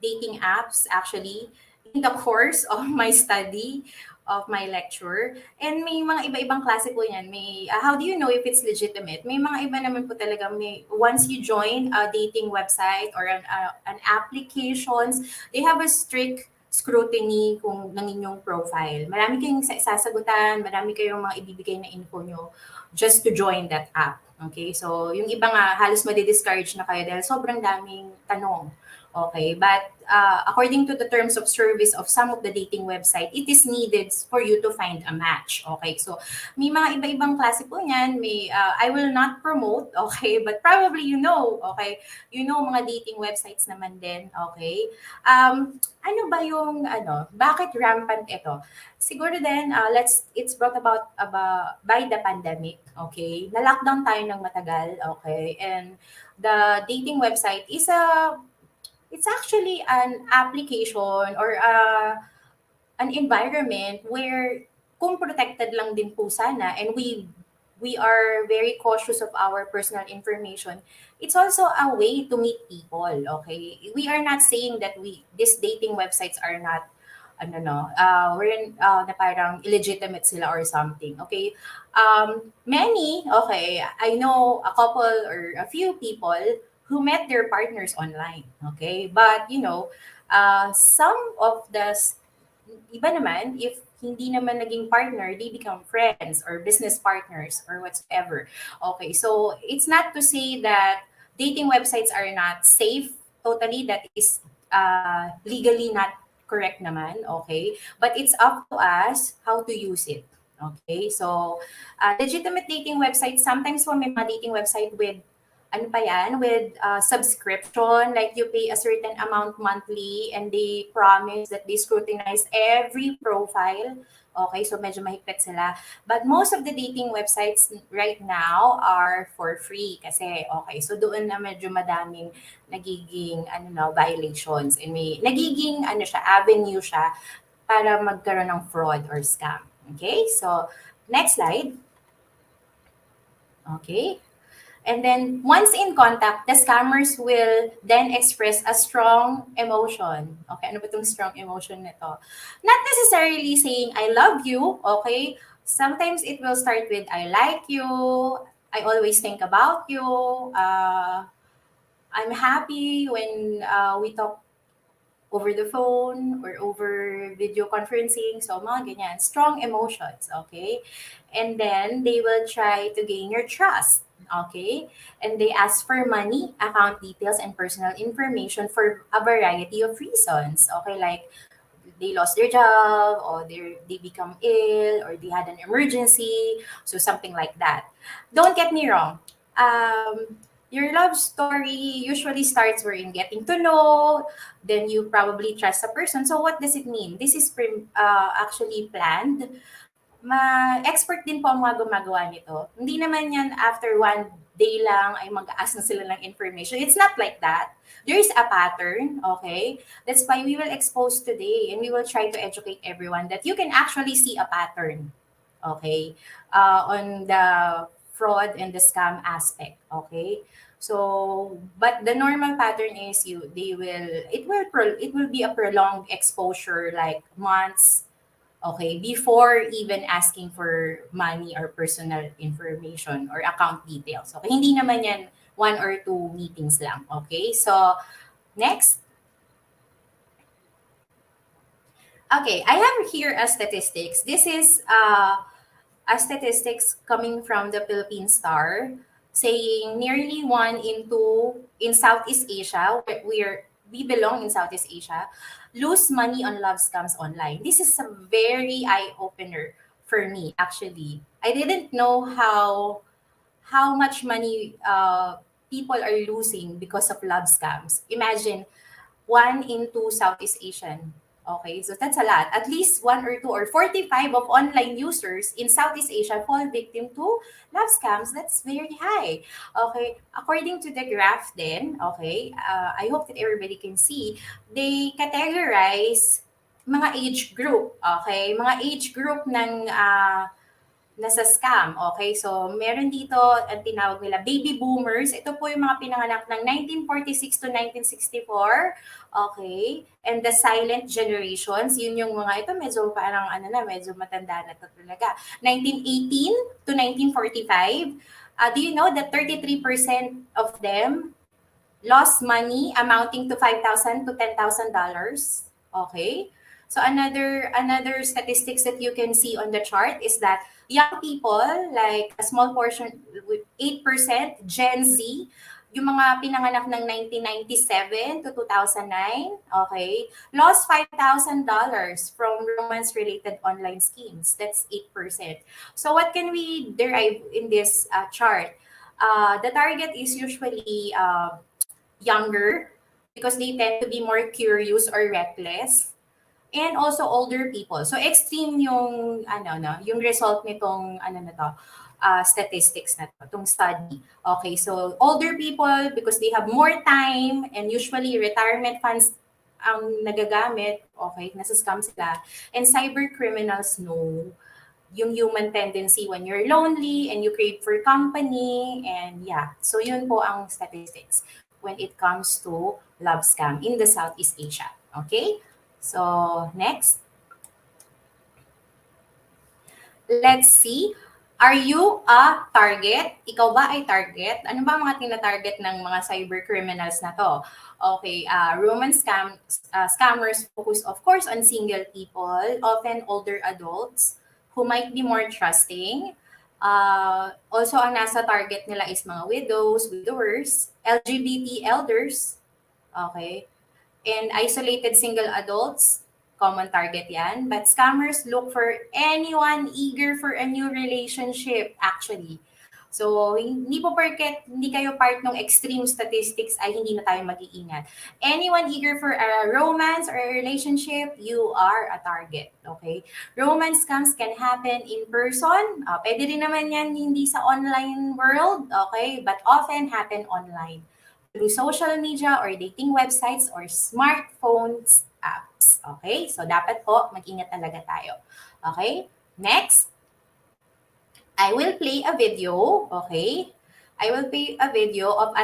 dating apps actually in the course of my study of my lecture. And may mga iba-ibang klase po yan. May, how do you know if it's legitimate? May mga iba naman po talaga, once you join a dating website or an applications, they have a strict scrutiny kung ng inyong profile. Marami kayong sasagutan, marami kayong mga ibibigay na info nyo just to join that app. Okay? So, yung iba nga, halos madi-discourage na kayo dahil sobrang daming tanong. Okay, but according to the terms of service of some of the dating website, it is needed for you to find a match. Okay, so may mga iba-ibang klase po niyan. May, I will not promote, okay, but probably you know, okay, you know mga dating websites naman din, okay. Ano ba yung, bakit rampant ito? Siguro din, it's brought about by the pandemic, okay. Na-lockdown tayo ng matagal, okay, and the dating website is it's actually an application or an environment where kung protected lang din po sana and we are very cautious of our personal information, it's also a way to meet people, okay? We are not saying that these dating websites are not na parang illegitimate sila or something, okay? Many, okay, I know a couple or a few people who met their partners online, okay? But, some of the, iba naman, if hindi naman naging partner, they become friends or business partners or whatsoever. Okay, so it's not to say that dating websites are not safe totally. That is legally not correct naman, okay? But it's up to us how to use it. Okay, so legitimate dating websites, sometimes po may mga dating website with ano pa yan, with subscription, like you pay a certain amount monthly and they promise that they scrutinize every profile. Okay, so medyo mahigpit sila. But most of the dating websites right now are for free kasi, okay, so doon na medyo madaming nagiging violations and may nagiging avenue siya para magkaroon ng fraud or scam. Okay, so next slide. Okay. And then once in contact, the scammers will then express a strong emotion. Okay, ano ba itong strong emotion nito? Not necessarily saying, I love you, okay? Sometimes it will start with, I like you, I always think about you, I'm happy when we talk over the phone or over video conferencing. So mga ganyan, strong emotions, okay? And then they will try to gain your trust. Okay, and they ask for money, account details, and personal information for a variety of reasons. Okay, like they lost their job, or they become ill, or they had an emergency, so something like that. Don't get me wrong. Your love story usually starts where in getting to know, then you probably trust a person. So what does it mean? This is actually planned. Ma-expert din po ang mga gumagawa nito. Hindi naman yan after one day lang ay mag-ask na sila ng information. It's not like that. There is a pattern, okay? That's why we will expose today and we will try to educate everyone that you can actually see a pattern, okay? On the fraud and the scam aspect, okay? So, but the normal pattern is it will be a prolonged exposure, like months, okay, before even asking for money or personal information or account details. Okay, hindi naman yan 1 or 2 meetings lang. Okay, so next. Okay, I have here a statistics. This is a statistics coming from the Philippine Star saying nearly 1 in 2 in Southeast Asia, we belong in Southeast Asia, lose money on love scams online. This is a very eye-opener for me, actually. I didn't know how much money people are losing because of love scams. Imagine 1 in 2 Southeast Asian. Okay, so that's a lot. At least 1 or 2 or 45 of online users in Southeast Asia fall victim to love scams. That's very high. Okay, according to the graph then, okay, I hope that everybody can see, they categorize mga age group. Okay, mga age group ng nasa scam. Okay, so meron dito ang tinawag nila baby boomers. Ito po yung mga pinanganak ng 1946 to 1964. Okay, and the silent generations, yun yung mga ito medyo parang medyo matanda na to talaga. 1918 to 1945. Do you know that 33% of them lost money amounting to $5,000 to $10,000? Okay. So another statistics that you can see on the chart is that young people, like a small portion, 8%, Gen Z, yung mga pinanganak ng 1997 to 2009, okay, lost $5,000 from romance-related online schemes. That's 8%. So what can we derive in this chart? The target is usually younger because they tend to be more curious or reckless. And also older people. So extreme yung yung result nitong statistics na to, itong study. Okay, so older people because they have more time and usually retirement funds ang nagagamit, okay, nasa scam sila. And cyber criminals know yung human tendency when you're lonely and you crave for company, and yeah. So yun po ang statistics when it comes to love scam in the Southeast Asia. Okay? So, next. Let's see. Are you a target? Ikaw ba ay target? Ano ba ang mga tina-target ng mga cyber criminals na to? Okay, scammers focus of course on single people, often older adults who might be more trusting. Also, ang nasa target nila is mga widows, widowers, LGBT elders, okay, and isolated single adults, common target yan. But scammers look for anyone eager for a new relationship, actually. So, hindi po porket hindi kayo part ng extreme statistics ay hindi na tayo mag-iingat. Anyone eager for a romance or a relationship, you are a target. Okay? Romance scams can happen in person. Pwede rin naman yan hindi sa online world. Okay? But often happen online through social media or dating websites or smartphones apps. Okay? So, dapat po mag-ingat talaga tayo. Okay? Next, I will play a video, okay? I will play a video of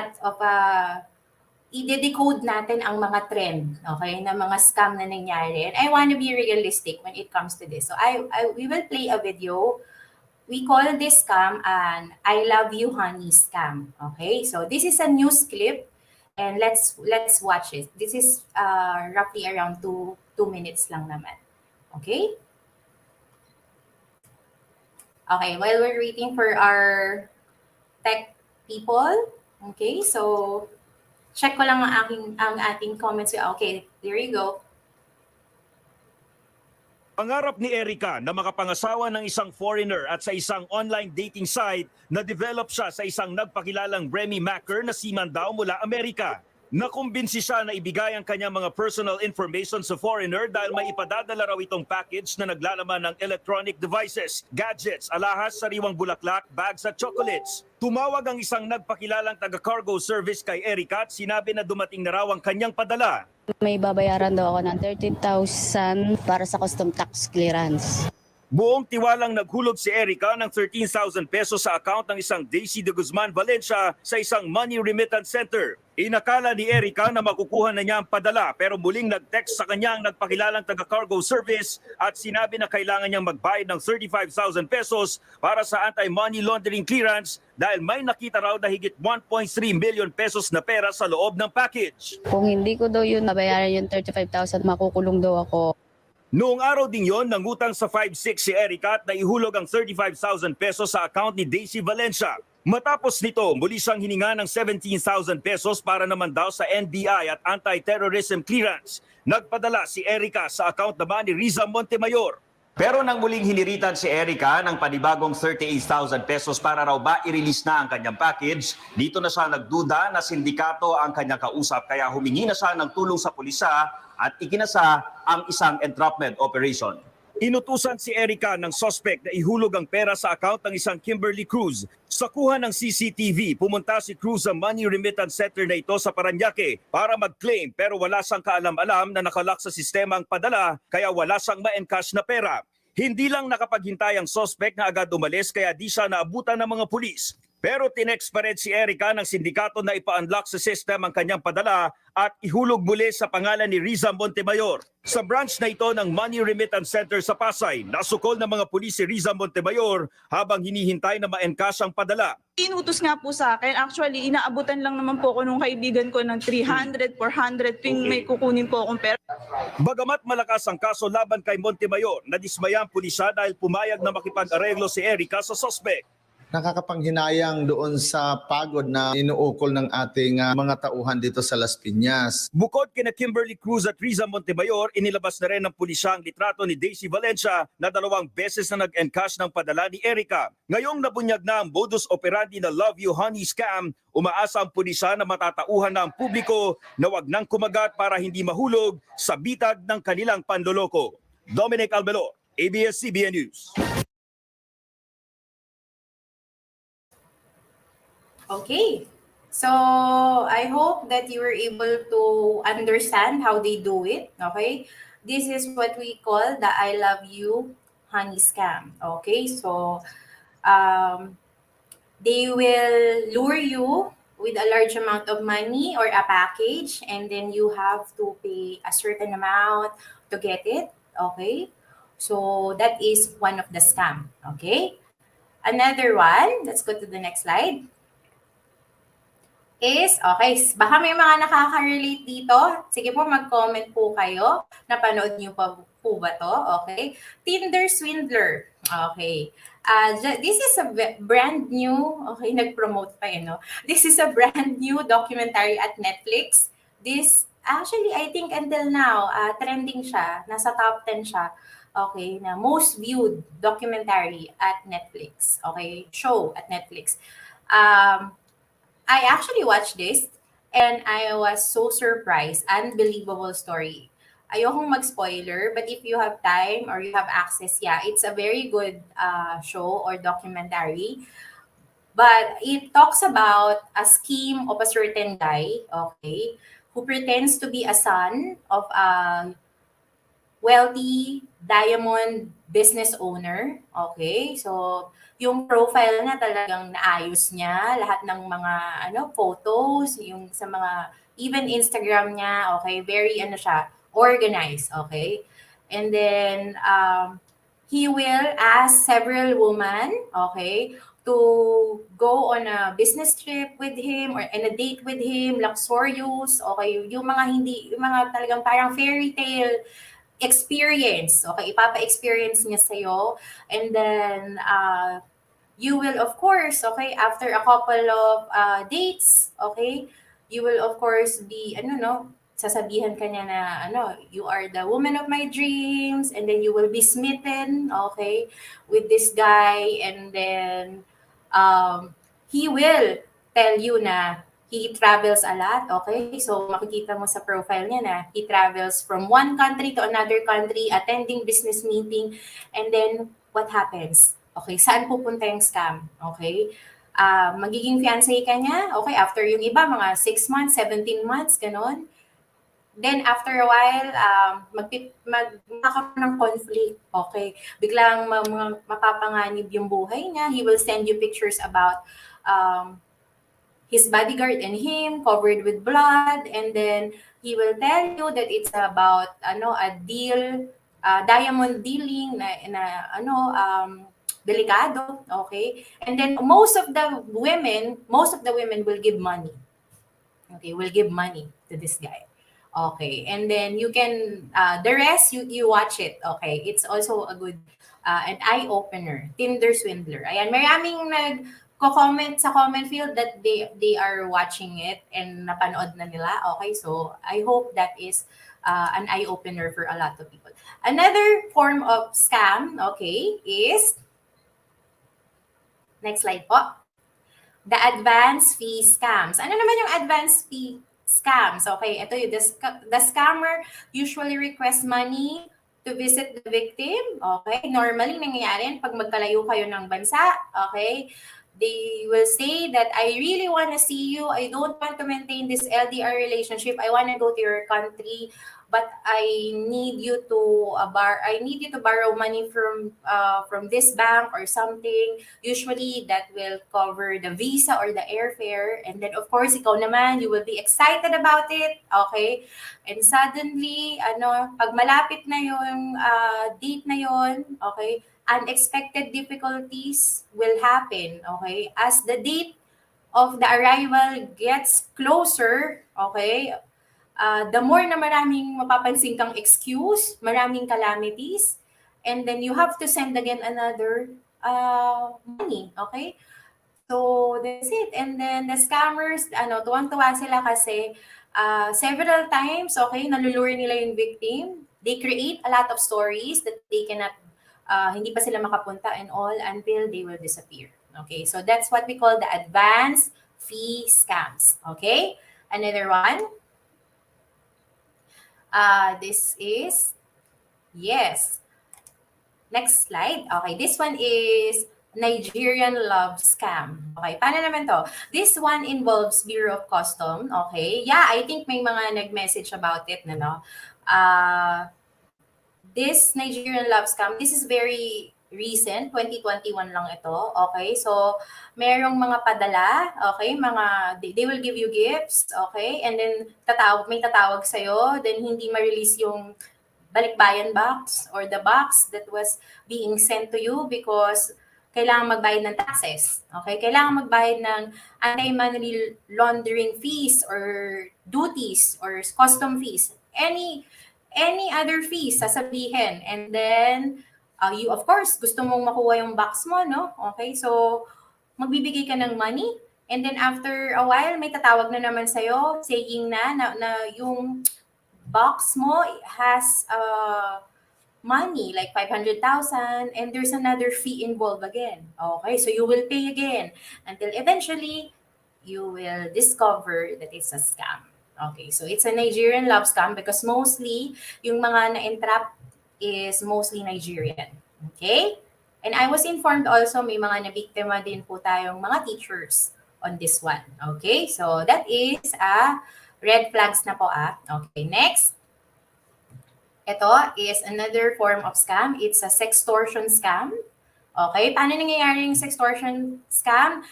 i-decode natin ang mga trend, okay, na mga scam na nangyari. And I want to be realistic when it comes to this. So we will play a video. We call this scam an I love you honey scam, okay? So this is a news clip and let's watch it. This is roughly around 2 minutes lang naman. Okay? Okay, while we're waiting for our tech people, okay, so check ko lang ang ating comments. Okay, there you go. Pangarap ni Erica na makapangasawa ng isang foreigner at sa isang online dating site na develop siya sa isang nagpakilalang Remy Macker na seaman daw mula Amerika. Nakumbinsi siya na ibigay ang kanyang mga personal information sa foreigner dahil may ipadadala raw itong package na naglalaman ng electronic devices, gadgets, alahas, sariwang bulaklak, bags at chocolates. Tumawag ang isang nagpakilalang taga-cargo service kay Erica at sinabi na dumating na raw ang kanyang padala. May babayaran daw ako ng 13,000 para sa custom tax clearance. Buong tiwalang naghulog si Erica ng 13,000 pesos sa account ng isang Daisy de Guzman Valencia sa isang money remittance center. Inakala ni Erica na makukuha na niya ang padala pero muling nag-text sa kanyang nagpakilalang taga-cargo service at sinabi na kailangan niyang magbayad ng 35,000 pesos para sa anti-money laundering clearance dahil may nakita raw na higit 1.3 million pesos na pera sa loob ng package. Kung hindi ko daw yun nabayaran yung 35,000, makukulong daw ako. Noong araw ding yon, nangutang sa 5-6 si Erica at naihulog ang 35,000 pesos sa account ni Daisy Valencia. Matapos nito, muli siyang hininga ng 17,000 pesos para naman daw sa NBI at anti-terrorism clearance. Nagpadala si Erica sa account naman ni Riza Montemayor. Pero nang muling hiniritan si Erica ng panibagong 38,000 pesos para raw ba i-release na ang kanyang package, dito na siya nagduda na sindikato ang kanyang kausap kaya humingi na siya ng tulong sa pulisya at ikinasa ang isang entrapment operation. Inutusan si Erica ng suspect na ihulog ang pera sa account ng isang Kimberly Cruz. Sa kuha ng CCTV, pumunta si Cruz sa money remittance center na ito sa Parañaque para mag-claim pero wala siyang kaalam-alam na nakalock sa sistema ang padala kaya wala siyang ma-encash na pera. Hindi lang nakapaghintay ang suspect na agad umalis kaya di siya naabutan ng mga pulis. Pero tinext pa rin si Erica ng sindikato na ipa-unlock sa system ang kanyang padala at ihulog muli sa pangalan ni Riza Montemayor. Sa branch na ito ng Money Remittance Center sa Pasay, nasukol ng mga pulis si Riza Montemayor habang hinihintay na ma-encash ang padala. Inutos nga po sa akin, actually inaabutan lang naman po ako nung kaibigan ko ng 300, 400 tuwing may kukunin po akong pera. Bagamat malakas ang kaso laban kay Montemayor, nadismaya ang pulisya dahil pumayag na makipag-areglo si Erica sa suspect. Nakakapanghinayang doon sa pagod na inuukol ng ating mga tauhan dito sa Las Piñas. Bukod kina Kimberly Cruz at Riza Montemayor, inilabas na rin ng pulisya ang litrato ni Daisy Valencia na 2 beses na nag-encash ng padala ni Erica. Ngayong nabunyag na ang modus operandi na Love You Honey scam, umaasa ang pulisya na matatauhan na ang publiko na wag nang kumagat para hindi mahulog sa bitag ng kanilang panloloko. Dominic Albelor, ABS-CBN News. Okay, so I hope that you were able to understand how they do it, okay? This is what we call the I love you honey scam, okay? So they will lure you with a large amount of money or a package and then you have to pay a certain amount to get it, okay? So that is one of the scam, okay? Another one, let's go to the next slide, is, okay, baka may mga nakaka-relate dito. Sige po, mag-comment po kayo. Napanood niyo pa po ba to? Okay. Tinder Swindler. Okay. This is a brand new, okay, nag-promote pa no? This is a brand new documentary at Netflix. This, actually, I think until now, trending siya. Nasa top 10 siya. Okay, na most viewed documentary at Netflix. Okay, show at Netflix. I actually watched this and I was so surprised. Unbelievable story. Ayokong mag-spoiler, but if you have time or you have access, yeah, it's a very good show or documentary. But it talks about a scheme of a certain guy, okay, who pretends to be a son of a wealthy diamond business owner. Okay, so yung profile na talagang naayos niya, lahat ng mga photos, yung sa mga even Instagram niya, okay, very siya, organized, okay? And then he will ask several women, okay, to go on a business trip with him or on a date with him, luxurious, okay, yung mga talagang parang fairy tale experience. Okay, ipapa-experience niya sa'yo. And then, you will, of course, okay, after a couple of dates, okay, you will, of course, be, sasabihan ka niya na, you are the woman of my dreams, and then you will be smitten, okay, with this guy, and then, he will tell you na he travels a lot, okay? So, makikita mo sa profile niya na he travels from one country to another country, attending business meeting, and then, what happens? Okay, saan pupunta yung scam? Okay? Magiging fiancé ka niya, okay, after yung iba, mga 6 months, 17 months, ganon. Then, after a while, magkakaroon ng conflict, okay? Biglang mapapanganib yung buhay niya. He will send you pictures about his bodyguard and him covered with blood, and then he will tell you that it's about a deal, diamond dealing na delikado, okay? And then most of the women will give money. Okay, will give money to this guy. Okay, and then you can the rest you watch it. Okay, it's also a good an eye opener. Tinder Swindler. Ayan, maraming comment sa comment field that they are watching it and napanood na nila. Okay, so I hope that is an eye-opener for a lot of people. Another form of scam, okay, is, next slide po, the advance fee scams. Ano naman yung advance fee scams? Okay, ito yung the scammer usually requests money to visit the victim. Okay, normally nangyayari pag magkalayo kayo ng bansa. Okay, they will say that I really want to see you. I don't want to maintain this LDR relationship. I want to go to your country, but I need you to borrow money from this bank or something. Usually that will cover the visa or the airfare, and then of course ikaw naman, you will be excited about it. Okay, and suddenly pag malapit na yung date na yon, okay, unexpected difficulties will happen, okay? As the date of the arrival gets closer, okay, the more na maraming mapapansin kang excuse, maraming calamities, and then you have to send again another money, okay? So, that's it. And then the scammers, tuwang-tuwa sila kasi several times, okay, nalulure nila yung victim. They create a lot of stories that they cannot hindi pa sila makapunta and all until they will disappear. Okay, so that's what we call the advance fee scams. Okay, another one. This is, yes. Next slide. Okay, this one is Nigerian love scam. Okay, paano naman to? This one involves Bureau of Custom. Okay, yeah, I think may mga nag-message about it, no? This Nigerian love scam, this is very recent, 2021 lang ito. Okay, so merong mga padala, okay, they will give you gifts, okay, and then may tatawag sa'yo, then hindi ma-release yung balikbayan box or the box that was being sent to you because kailangan magbayad ng taxes. Okay? Kailangan magbayad ng anti-money laundering fees or duties or custom fees. Any other fees sasabihin. And then, you of course, gusto mong makuha yung box mo, no? Okay? So, magbibigay ka ng money. And then after a while, may tatawag na naman sa'yo saying na yung box mo has money like 500,000 and there's another fee involved again. Okay, so you will pay again until eventually you will discover that it's a scam. Okay, so it's a Nigerian love scam because mostly yung mga na-entrap is mostly Nigerian. Okay? And I was informed also may mga nabiktima din po tayong mga teachers on this one. Okay? So that is red flags na po . Okay, next. Ito is another form of scam. It's a sextortion scam. Okay, paano nangyayari yung sextortion scam?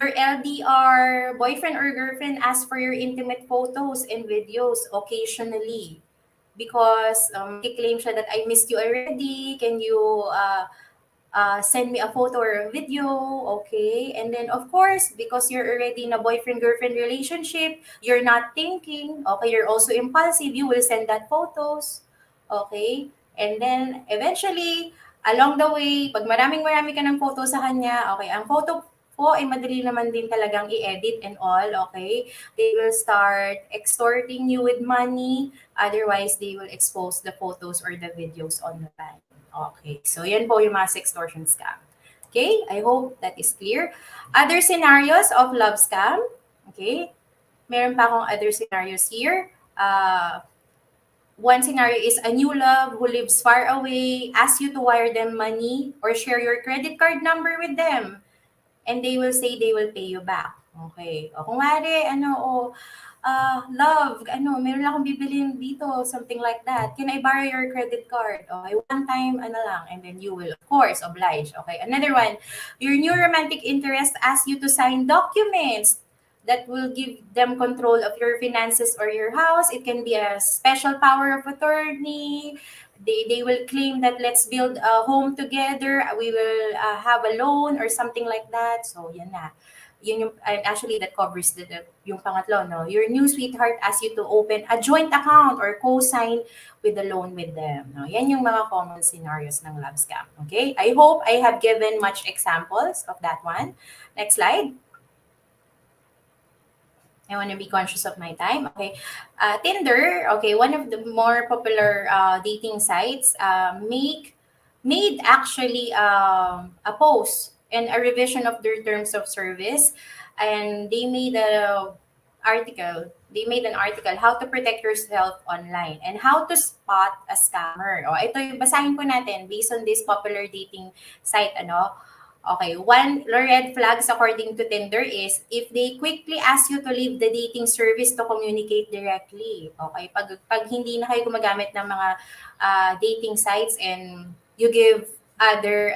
Your LDR boyfriend or girlfriend asks for your intimate photos and videos occasionally because claim siya that I missed you already. Can you send me a photo or a video? Okay, and then of course, because you're already in a boyfriend-girlfriend relationship, you're not thinking. Okay, you're also impulsive. You will send that photos. Okay? And then, eventually, along the way, pag marami ka ng photo sa kanya, okay, ang photo po ay madali naman din talagang i-edit and all, okay? They will start extorting you with money. Otherwise, they will expose the photos or the videos online. Okay, so yan po yung mga sextortion scam. Okay, I hope that is clear. Other scenarios of love scam. Okay, meron pa akong other scenarios here. One scenario is a new love who lives far away, asks you to wire them money or share your credit card number with them. And they will say they will pay you back. Okay. O kung wari, love, meron akong bibilin dito, something like that. Can I borrow your credit card? Okay, one time, lang. And then you will, of course, oblige. Okay. Another one, your new romantic interest asks you to sign documents that will give them control of your finances or your house. It can be a special power of attorney. They will claim that let's build a home together. We will have a loan or something like that. So, yan na. And actually, that covers yung pangatlo, no? Your new sweetheart asks you to open a joint account or co-sign with the loan with them. No? Yan yung mga common scenarios ng love scam. Okay? I hope I have given much examples of that one. Next slide. I want to be conscious of my time. Okay. Tinder, okay, one of the more popular dating sites, made actually a post and a revision of their terms of service. And they made an article how to protect yourself online and how to spot a scammer. O, ito yung basahin po natin based on this popular dating site, Okay, one red flags according to Tinder is if they quickly ask you to leave the dating service to communicate directly. Okay, pag hindi na kayo gumagamit ng mga dating sites and you give other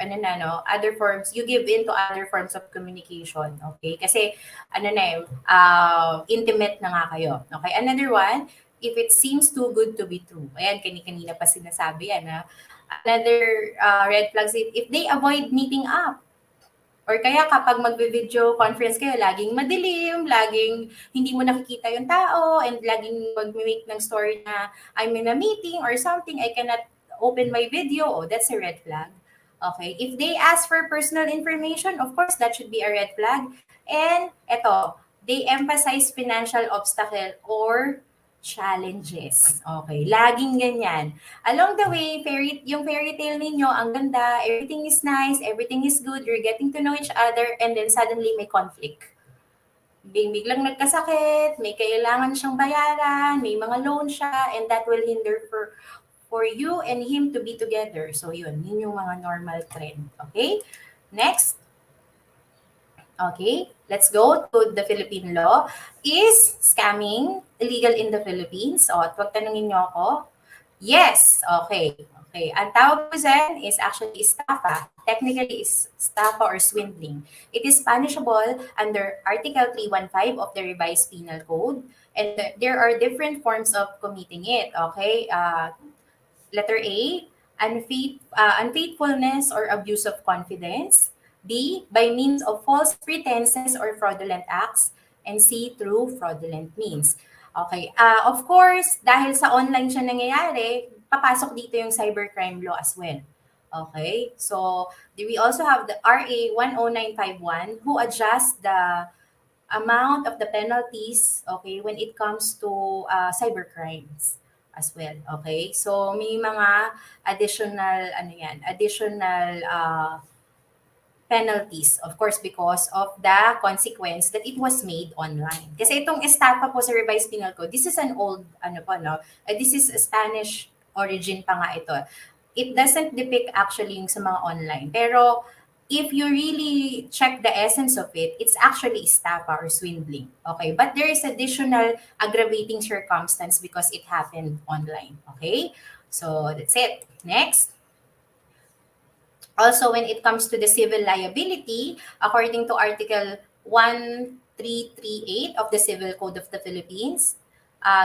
forms, you give into other forms of communication. Okay, kasi intimate na nga kayo. Okay, another one, if it seems too good to be true. Ayan, kanina pa sinasabi yan. Another red flags if they avoid meeting up. Or kaya kapag magbe-video conference kayo, laging madilim, laging hindi mo nakikita yung tao, and laging mag-make ng story na I'm in a meeting or something, I cannot open my video. Oh, that's a red flag. Okay. If they ask for personal information, of course, that should be a red flag. And eto, they emphasize financial obstacle or challenges. Okay, laging ganyan. Along the way, yung fairy tale ninyo, ang ganda, everything is nice, everything is good, you're getting to know each other, and then suddenly may conflict. Biglang nagkasakit, may kailangan siyang bayaran, may mga loan siya, and that will hinder for you and him to be together. So yun yung mga normal trend. Okay? Next. Okay, let's go to the Philippine law. Is scamming illegal in the Philippines? O, at wag tanungin niyo ako. Yes, okay. Okay, ang tawag po dyan is actually estafa. Technically is estafa or swindling. It is punishable under Article 315 of the Revised Penal Code. And there are different forms of committing it. Okay, letter A, unfaithfulness or abuse of confidence. B, by means of false pretenses or fraudulent acts. And C, through fraudulent means. Okay. Of course, dahil sa online siya nangyayari, papasok dito yung cybercrime law as well. Okay. So, we also have the RA 10951 who adjusts the amount of the penalties, okay, when it comes to cybercrimes as well. Okay. So, may mga additional, penalties, of course, because of the consequence that it was made online. Kasi itong estafa po sa revised penal code, this is an old, this is a Spanish origin pa nga ito. It doesn't depict actually yung sa mga online. Pero if you really check the essence of it, it's actually estafa or swindling. Okay, but there is additional aggravating circumstance because it happened online. Okay, so that's it. Next. Also, when it comes to the civil liability, according to Article 1338 of the Civil Code of the Philippines,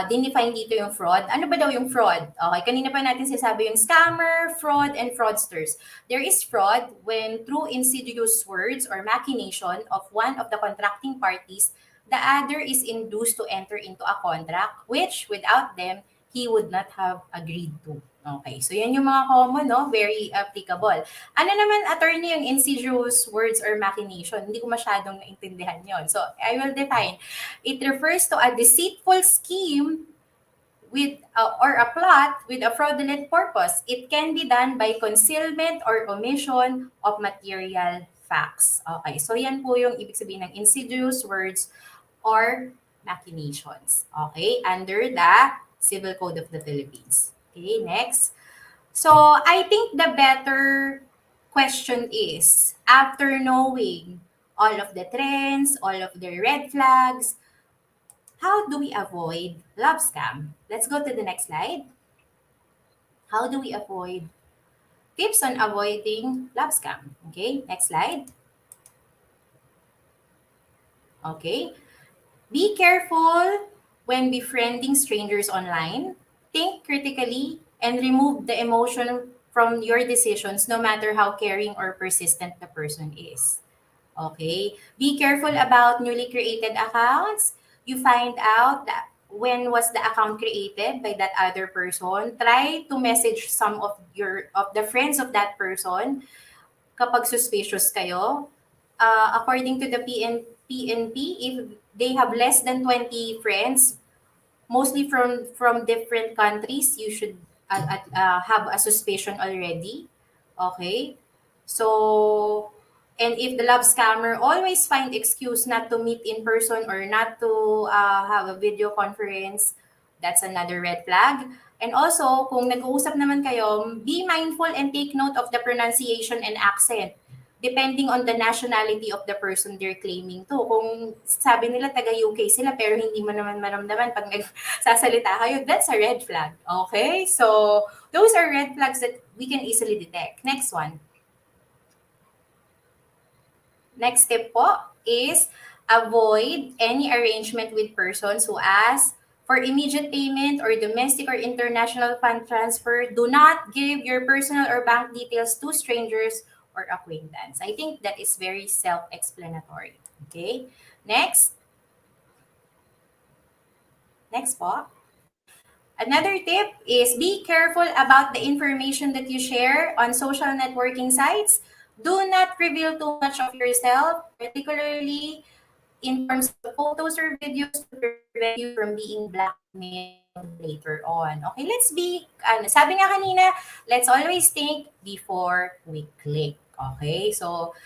dinefine dito yung fraud. Ano ba daw yung fraud? Okay, kanina pa natin sinasabi yung scammer, fraud, and fraudsters. There is fraud when through insidious words or machination of one of the contracting parties, the other is induced to enter into a contract which without them, he would not have agreed to. Okay, so yan yung mga common, no? Very applicable. Ano naman, attorney, yung insidious words or machination? Hindi ko masyadong naintindihan yon. So, I will define. It refers to a deceitful scheme with or a plot with a fraudulent purpose. It can be done by concealment or omission of material facts. Okay, so yan po yung ibig sabihin ng insidious words or machinations. Okay, under the Civil Code of the Philippines. Okay, next. So, I think the better question is, after knowing all of the trends, all of the red flags, how do we avoid love scam? Let's go to the next slide. How do we avoid tips on avoiding love scam? Okay, next slide. Okay. Be careful when befriending strangers online. Think critically and remove the emotion from your decisions no matter how caring or persistent the person is. Okay? Be careful about newly created accounts. You find out that when was the account created by that other person. Try to message some of the friends of that person kapag suspicious kayo. According to the PNP, if they have less than 20 friends, mostly from different countries, you should have a suspicion already. Okay? So, and if the love scammer always find excuse not to meet in person or not to have a video conference, that's another red flag. And also, kung nag-uusap naman kayo, be mindful and take note of the pronunciation and accent depending on the nationality of the person they're claiming to. Kung sabi nila taga-UK sila pero hindi mo naman maramdaman pag nagsasalita kayo, that's a red flag. Okay? So, those are red flags that we can easily detect. Next one. Next step po is avoid any arrangement with persons who ask for immediate payment or domestic or international fund transfer. Do not give your personal or bank details to strangers or acquaintance. I think that is very self-explanatory. Okay? Next. Next po. Another tip is be careful about the information that you share on social networking sites. Do not reveal too much of yourself, particularly in terms of photos or videos to prevent you from being blackmailed later on. Okay, let's be, sabi nga kanina, let's always think before we click. Okay, so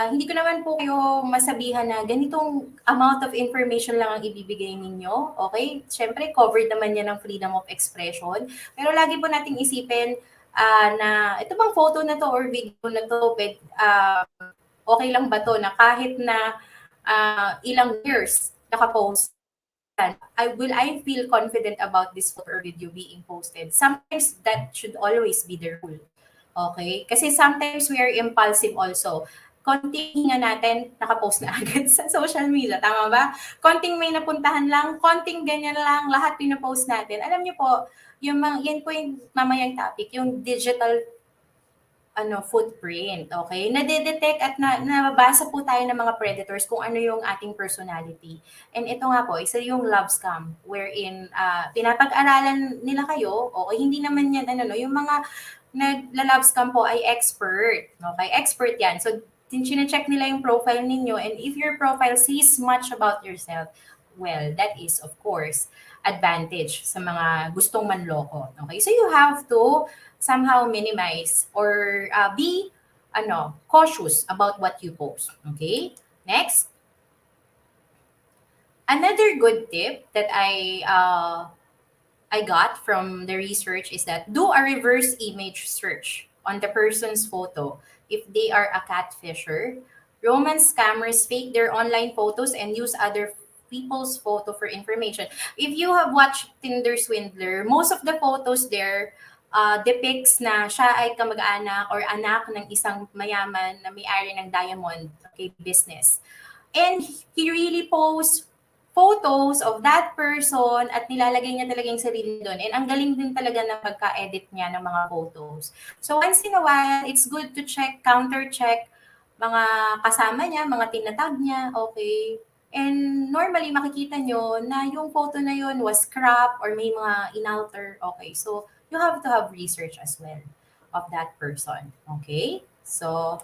hindi ko naman po kayo masabihan na ganitong amount of information lang ang ibibigay ninyo. Okay, syempre covered naman yan ng freedom of expression. Pero lagi po nating isipin na ito bang photo na to or video na to, okay lang ba to na kahit na ilang years nakapost, I feel confident about this photo or video being posted. Sometimes that should always be the rule. Okay? Kasi sometimes we are impulsive also. Konting hinga natin, nakapost na agad sa social media. Tama ba? Konting may napuntahan lang, konting ganyan lang, lahat pinapost natin. Alam niyo po, yan po yung mamayang topic, yung digital footprint, okay? Nade-detect at nababasa po tayo ng mga predators kung ano yung ating personality. And ito nga po, isa yung love scam wherein pinapag-aralan nila kayo, o hindi naman yan, yung mga nagla-love scam po ay expert, okay? Expert yan. So, chine-check nila yung profile ninyo, and if your profile says much about yourself, well, that is, of course, advantage sa mga gustong manloko. Okay? So, you have to somehow minimize or be cautious about what you post. Okay? Next. Another good tip that I got from the research is that do a reverse image search on the person's photo if they are a catfisher. Romance scammers fake their online photos and use other people's photo for information. If you have watched Tinder Swindler, most of the photos there depicts na siya ay kamag-anak or anak ng isang mayaman na may-ari ng diamond business. And he really posts photos of that person at nilalagay niya talaga yung sarili doon. And ang galing din talaga na pagka-edit niya ng mga photos. So once in a while, it's good to counter-check mga kasama niya, mga tinatag niya, okay? And normally, makikita nyo na yung photo na yun was crop or may mga inalter, okay? So, you have to have research as well of that person, okay? So,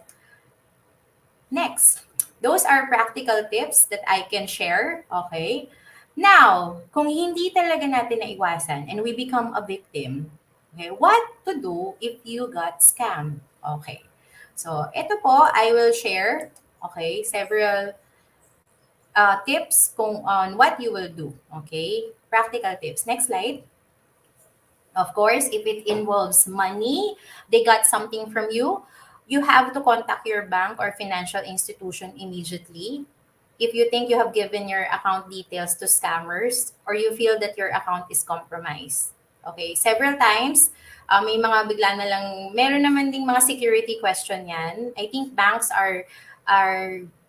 next. Those are practical tips that I can share, okay? Now, kung hindi talaga natin naiwasan and we become a victim, okay, what to do if you got scammed? Okay. So, ito po, I will share, okay, several tips on what you will do, okay? Practical tips. Next slide. Of course, if it involves money, they got something from you, you have to contact your bank or financial institution immediately. If you think you have given your account details to scammers or you feel that your account is compromised. Okay, several times, may mga bigla na lang, meron naman ding mga security question yan. I think banks are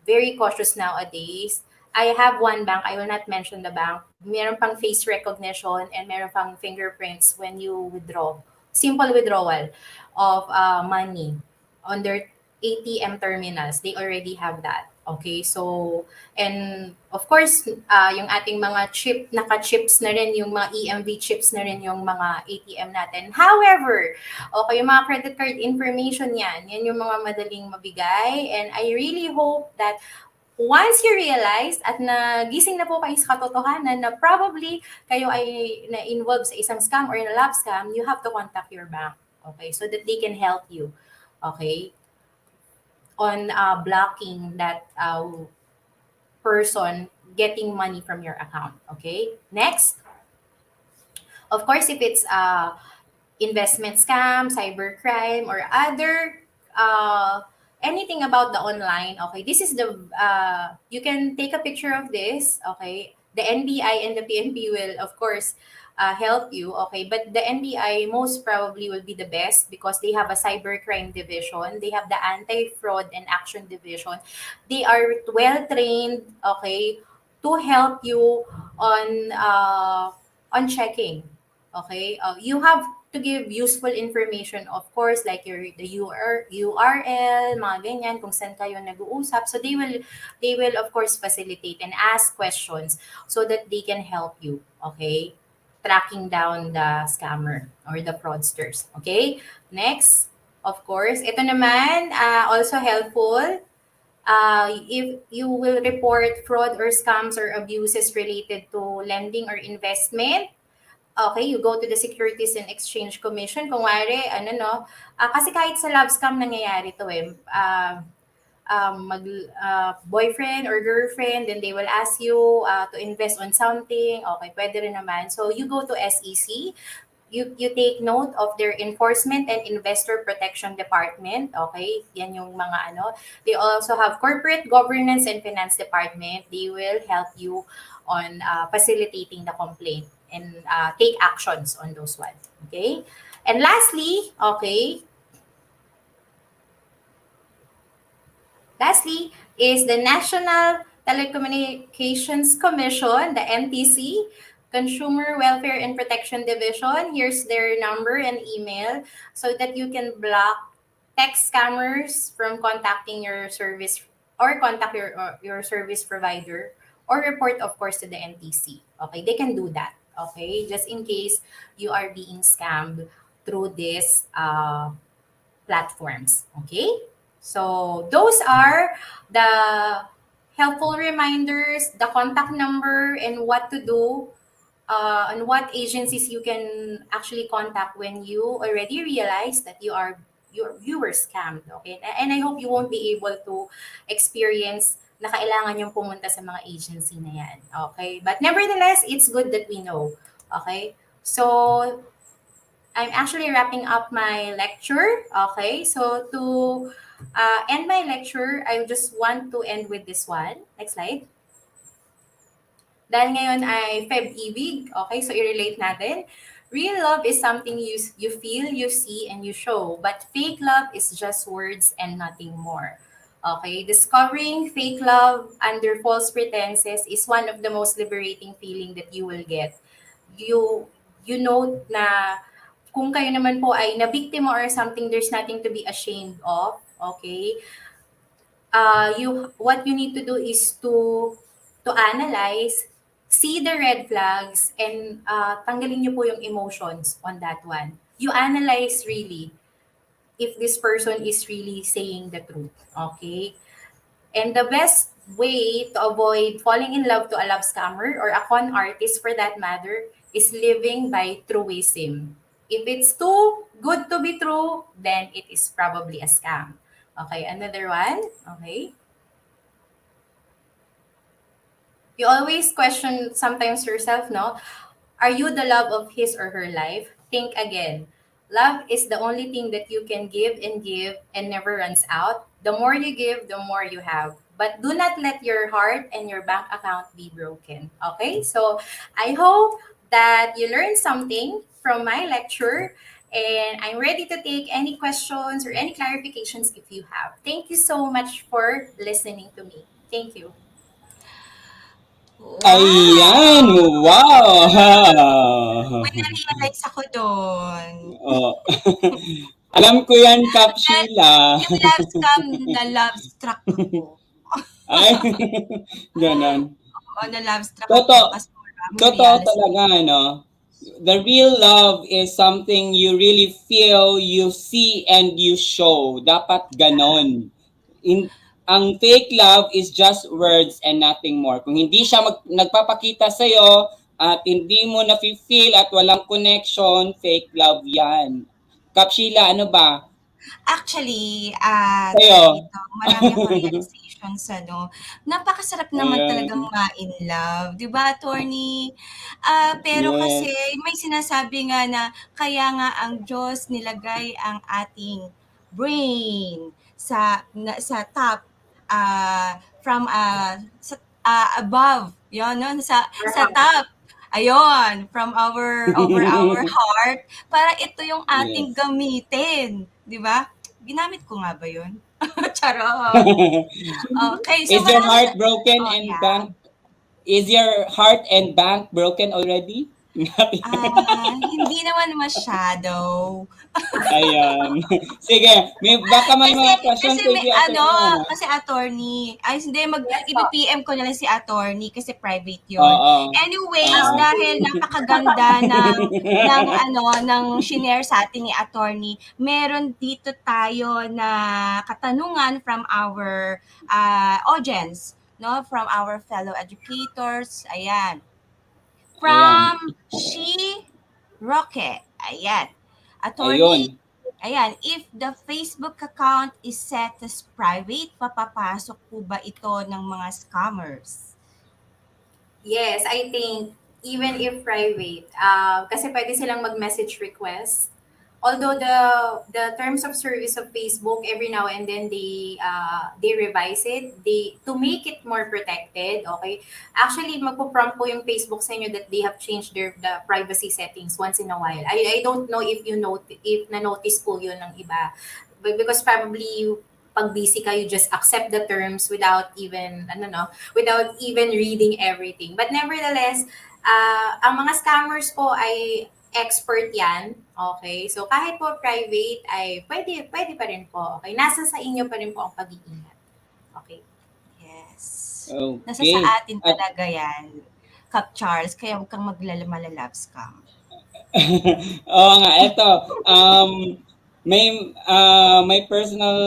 very cautious nowadays. I have one bank, I will not mention the bank. Meron pang face recognition and meron pang fingerprints when you withdraw. Simple withdrawal of money on their ATM terminals. They already have that. Okay, so, and of course, yung ating mga naka-chips na rin, yung mga EMV chips na rin yung mga ATM natin. However, okay, yung mga credit card information yan yung mga madaling mabigay. And I really hope that once you realize at nagising na po kayo sa katotohanan na probably kayo ay na-involved sa isang scam or in a love scam, you have to contact your bank, okay, so that they can help you, okay, on blocking that person getting money from your account, okay? Next. Of course, if it's investment scam, cybercrime, or other anything about the online, okay, this is the, you can take a picture of this, okay? The NBI and the PNP will, of course, help you, okay? But the NBI most probably will be the best because they have a cybercrime division. They have the anti-fraud and action division. They are well-trained, okay, to help you on checking, okay? You have to give useful information, of course, like the URL, mga ganyan, kung saan kayo nag-uusap. So they will of course facilitate and ask questions so that they can help you, okay, tracking down the scammer or the fraudsters. Okay, next, of course, ito naman also helpful. If you will report fraud or scams or abuses related to lending or investment, okay, you go to the Securities and Exchange Commission. Kung wari, kasi kahit sa love scam nangyayari to boyfriend or girlfriend, then they will ask you to invest on something. Okay, pwede rin naman. So you go to SEC, you take note of their Enforcement and Investor Protection Department. Okay, yan yung mga They also have Corporate Governance and Finance Department. They will help you on facilitating the complaint and take actions on those ones. Okay, and lastly, is the National Telecommunications Commission, the NTC, Consumer Welfare and Protection Division. Here's their number and email so that you can block text scammers from contacting your service or contact your service provider or report, of course, to the NTC. Okay, they can do that. Okay, just in case you are being scammed through these platforms. Okay, so those are the helpful reminders, the contact number, and what to do, and what agencies you can actually contact when you already realize that you were scammed. Okay, and I hope you won't be able to experience na kailangan yung pumunta sa mga agency na yan. Okay, but nevertheless, it's good that we know. Okay, so I'm actually wrapping up my lecture. Okay, so to end my lecture, I just want to end with this one. Next slide. Dahil ngayon ay Feb-ibig, okay, so i-relate natin. Real love is something you feel, you see, and you show. But fake love is just words and nothing more. Okay, discovering fake love under false pretenses is one of the most liberating feeling that you will get. You know na kung kayo naman po ay nabiktima or something, there's nothing to be ashamed of. Okay, what you need to do is to analyze, see the red flags, and tanggalin niyo po yung emotions on that one. You analyze really if this person is really saying the truth. Okay, and the best way to avoid falling in love to a love scammer or a con artist for that matter is living by truism. If it's too good to be true, then it is probably a scam. Okay, another one. Okay. You always question sometimes yourself, no? Are you the love of his or her life? Think again. Love is the only thing that you can give and never runs out. The more you give, the more you have. But do not let your heart and your bank account be broken. Okay? So I hope that you learned something from my lecture, and I'm ready to take any questions or any clarifications if you have. Thank you so much for listening to me. Thank you. Ayan, wow! May na-realize ako doon. Oh. Alam ko yan, Kap Sheila. Yung love scam na love struck ako. Ay, ganon. Oo, na love struck Totoo, ako. Kasi totoo talaga, no? The real love is something you really feel, you see, and you show. Dapat ganon. Ang fake love is just words and nothing more. Kung hindi siya nagpapakita sa'yo at hindi mo na-feel at walang connection, fake love yan. Kap Sheila, ano ba? Actually, Sa'yo? dito, marami akong realizations, napakasarap naman Ayan. talagang ma-in love. Di ba, attorney? Pero Yes. kasi may sinasabi nga na kaya nga ang Diyos nilagay ang ating brain sa top, from above, yon, no? Sa top. Ayun, from over our heart, para ito yung ating Yes. gamitin, 'di ba? Ginamit ko nga ba 'yun? Charot. Okay, so Is your marami heart broken oh, and yeah. bank? Is your heart and bank broken already? Hindi naman masyado. Ayan. Sige, baka may mga questions Kasi may si Atty. kasi attorney. Ay, hindi, i-PM ko na lang si attorney kasi private 'yon. Oo. Anyways, Oo. dahil napakaganda ng shinare sa atin ni attorney, meron dito tayo na katanungan from our audience, no? From our fellow educators. Ayan. From She Roque. Ayan. Attorney, ayan, if the Facebook account is set as private, papapasok po ba ito ng mga scammers? Yes, I think even if private, kasi pwede silang mag-message request. Although the terms of service of Facebook every now and then they revise it, to make it more protected. Okay, actually magpo-prompt po yung Facebook sa inyo that they have changed the privacy settings once in a while. I don't know if na-notice po yun ng iba, but because probably pag busy ka, you just accept the terms without even reading everything. But nevertheless, ang mga scammers po ay expert yan. Okay? So, kahit po private ay pwede pa rin po. Okay? Nasa sa inyo pa rin po ang pag-iingat. Okay? Yes. Nasa Okay. sa atin talaga yan, Kap Charles, kaya huwag kang maglalamala scam. Oo nga, eto. May personal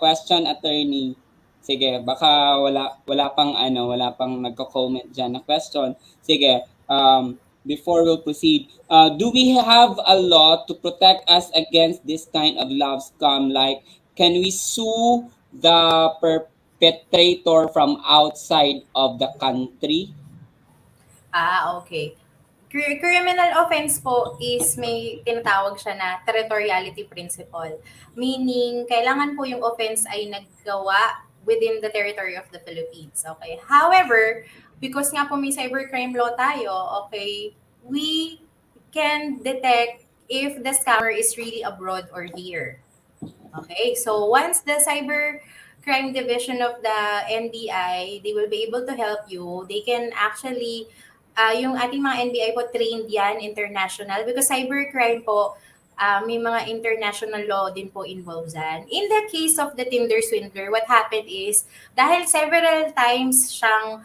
question, attorney. Sige, baka wala pang nagko-comment diyan na question. Sige, before we'll proceed, do we have a law to protect us against this kind of love scam? Like, can we sue the perpetrator from outside of the country? Okay. Criminal offense po is may tinatawag siya na territoriality principle. Meaning, kailangan po yung offense ay naggawa within the territory of the Philippines. Okay? However, because nga po may cybercrime law tayo, okay, we can detect if the scammer is really abroad or here. Okay? So, once the cyber crime division of the NBI, they will be able to help you. They can actually yung ating mga NBI po trained yan international because cybercrime po may mga international law din po involved dyan. In the case of the Tinder swindler, what happened is dahil several times siyang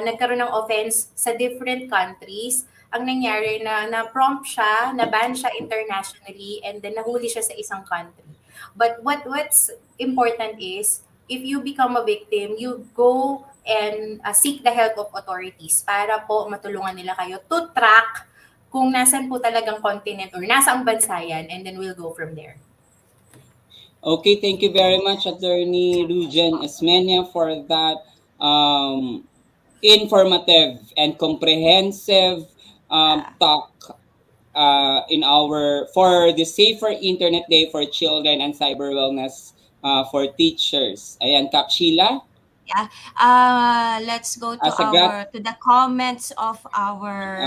nagkaroon ng offense sa different countries, ang nangyari na-prompt siya, na-ban siya internationally, and then nahuli siya sa isang country. But what's important is if you become a victim, you go and seek the help of authorities para po matulungan nila kayo to track kung nasan po talagang continent or nasaang bansa yan, and then we'll go from there. Okay, thank you very much, Attorney Rujen Esmenia, for that informative and comprehensive talk for the Safer Internet Day for Children and Cyber Wellness for Teachers. Ayan, Kap Sheila. Yeah. Let's go to the comments of our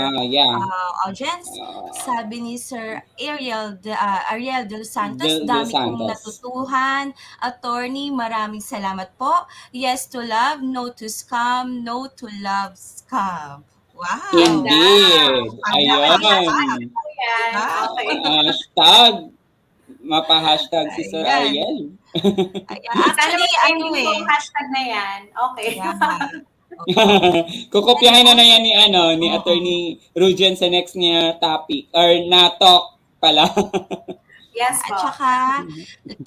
audience. Sabi ni Sir Ariel Del Santos, dami kong natutuhan. Attorney, maraming salamat po. Yes to love, no to scam, no to love scam. Wow. Indeed. Ayun. Hashtag. Mapa-hashtag si Sir Ariel. Actually, yung hashtag na yan. Okay. Kukopyahin na yan ni Attorney Rujen sa next niya topic or na talk pala. Yes, at saka,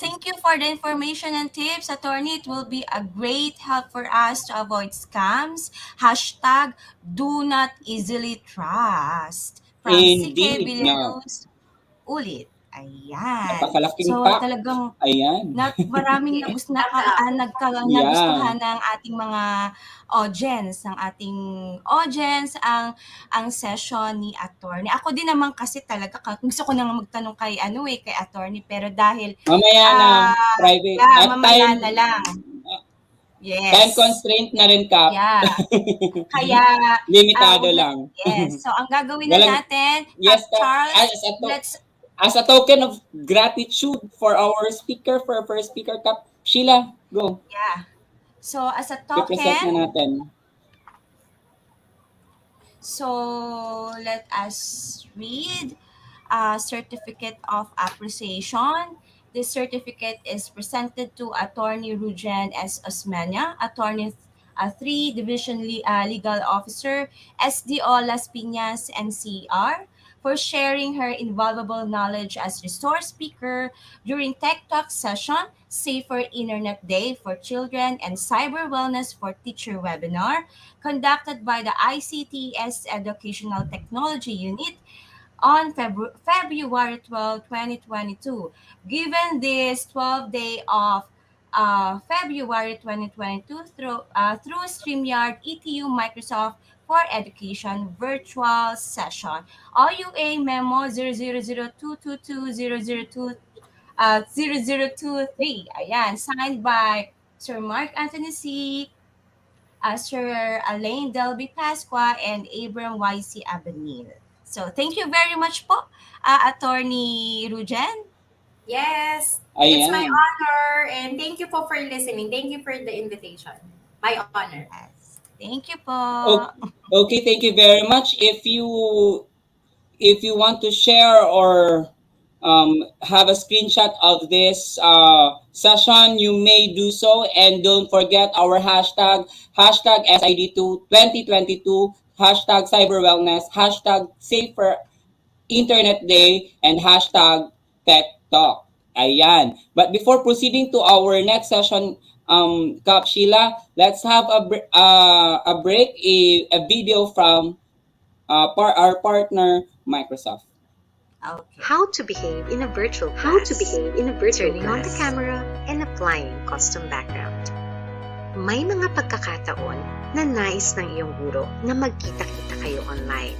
thank you for the information and tips, Attorney. It will be a great help for us to avoid scams. Hashtag, do not easily trust. From CK Villaluz, ulit. Ayan. So talagang maraming nagustuhan ng ating mga audience, ang session ni Attorney. Ako din naman kasi talaga gusto ko nang magtanong kay Attorney, pero dahil mamaya na private mamaya na lang. Yes. Time constraint na rin, Kap. Yeah. Kaya limitado lang. Yes. So ang gagawin na natin, Charles, as a token of gratitude for our speaker, for our first speaker, Kap Sheila, go. Yeah. So, as a token, na natin. So, let us read a certificate of appreciation. This certificate is presented to Attorney Rujen S. Osmeña, Attorney 3 Division Legal Officer, SDO Las Piñas, NCR, for sharing her invaluable knowledge as resource speaker during TechTalks session, Safer Internet Day for Children and Cyber Wellness for Teacher webinar conducted by the ICTS-Educational Technology Unit on February 12, 2022. Given this 12-day of February 2022 through StreamYard ETU Microsoft for Education virtual session. OUA Memo 0002220023. Ayan, signed by Sir Mark Anthony C., Sir Alain Delby Pasqua, and Abram YC Abenil. So, thank you very much po, Attorney Rujen. Yes, it's my honor, and thank you po for listening. Thank you for the invitation. My honor. Thank you po. Okay, thank you very much. If you if you want to share or have a screenshot of this session, you may do so. And don't forget our hashtag SID2 2022, hashtag Cyberwellness, hashtag Safer Internet Day, and hashtag TechTalk. Ayan. But before proceeding to our next session, Kap Sheila, let's have a break, a video from our partner, Microsoft. Okay. How to behave in a virtual class. Turning on the camera and applying custom background. May mga pagkakataon na nais ng iyong guro na magkita-kita kayo online.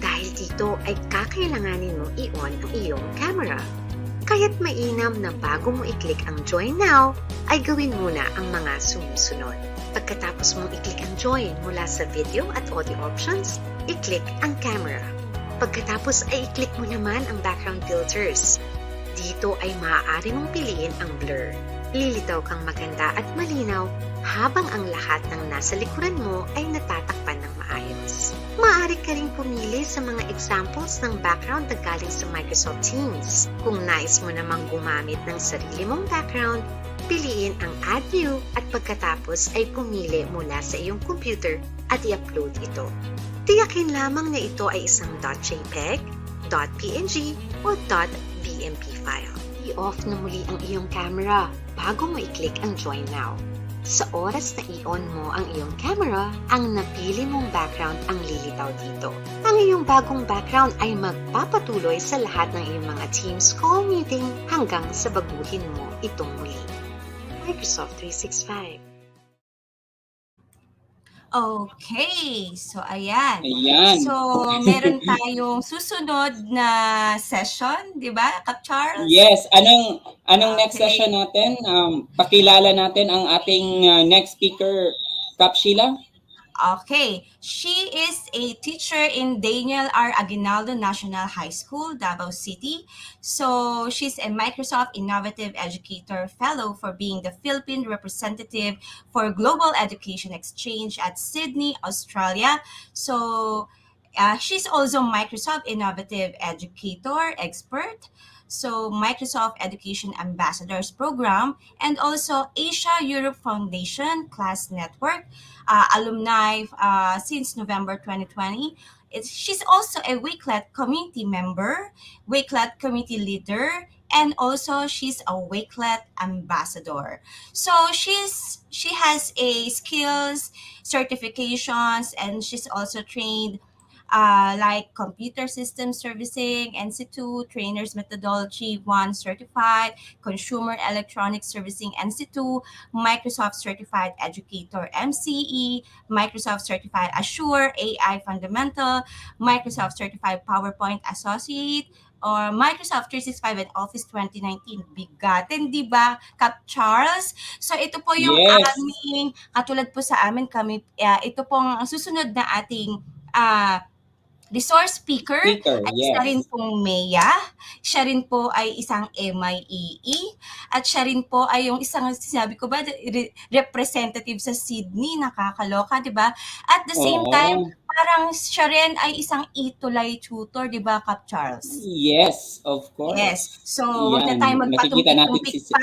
Dahil dito ay kakailanganin mong i-on ang iyong camera. Kaya't mainam na bago mo i-click ang Join Now, ay gawin muna ang mga sumusunod. Pagkatapos mong i-click ang Join mula sa video at audio options, i-click ang camera. Pagkatapos ay i-click mo naman ang background filters. Dito ay maaari mong piliin ang blur. Lilitaw kang maganda at malinaw habang ang lahat ng nasa likuran mo ay natatakpan ng maayos. Maaari ka ring pumili sa mga examples ng background na galing sa Microsoft Teams. Kung nais mo namang gumamit ng sarili mong background, piliin ang Add New at pagkatapos ay pumili mula sa iyong computer at i-upload ito. Tiyakin lamang na ito ay isang .jpeg, .png, o .bmp file. I-off na muli ang iyong camera bago mo i-click ang Join Now. Sa oras na i-on mo ang iyong camera, ang napili mong background ang lilitaw dito. Ang iyong bagong background ay magpapatuloy sa lahat ng iyong mga Teams call meeting hanggang sa baguhin mo itong muli. Microsoft 365. Okay, so ayan. Ayan. So meron tayong susunod na session, di ba, Kap Charles? Yes, anong next session natin? Pakilala natin ang ating next speaker, Kap Sheila. Okay, she is a teacher in Daniel R. Aguinaldo National High School, Davao City. So she's a Microsoft Innovative Educator Fellow for being the Philippine representative for Global Education Exchange at Sydney, Australia. So she's also Microsoft Innovative Educator Expert. So Microsoft Education Ambassadors Program, and also Asia-Europe Foundation Class Network alumni since November 2020. She's also a Wakelet community member, Wakelet community leader, and also she's a Wakelet ambassador. So she has a skills, certifications, and she's also trained like Computer System Servicing, NC2, Trainers Methodology 1 Certified, Consumer Electronics Servicing NC2, Microsoft Certified Educator MCE, Microsoft Certified Azure AI Fundamental, Microsoft Certified PowerPoint Associate, or Microsoft 365 and Office 2019. Bigatin, di ba, Kap Charles? So ito po yung aming, katulad po sa amin, kami, ito pong susunod na ating resource speaker ay isa rin pong MEA. Siya rin po ay isang MIEE. At siya rin po ay yung isang, sinabi ko ba, representative sa Sydney. Nakakaloka, di ba? At the same time, parang siya rin ay isang itulay tutor, di ba, Kap Charles? Yes, of course. Yes. So, huwag na tayo magpatumpik-tumpik pa.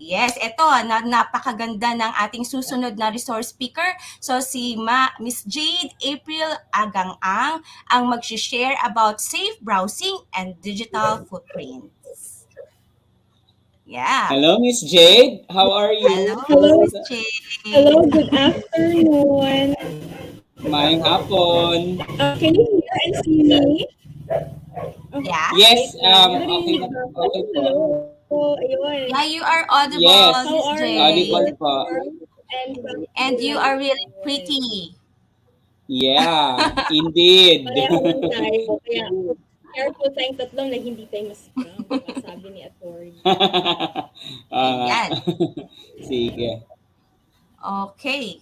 Yes, ito, napakaganda ng ating susunod na resource speaker. So, si Miss Jade April Agang-ang ang mag-share about safe browsing and digital footprints. Yeah. Hello, Miss Jade. How are you? Hello, Miss Jade. Hello, good afternoon. Mayang hapon. Can you hear and see me? Yeah. Yes, okay po. Ayun. Yeah, you are audible, Yes. Miss How are Jade. Audible po. And you are really pretty. Yeah, indeed. Pareho tayo. Kaya careful tayong tatlong na hindi tayo mas-scam. Sabi ni attorney. Yan. Sige. Okay.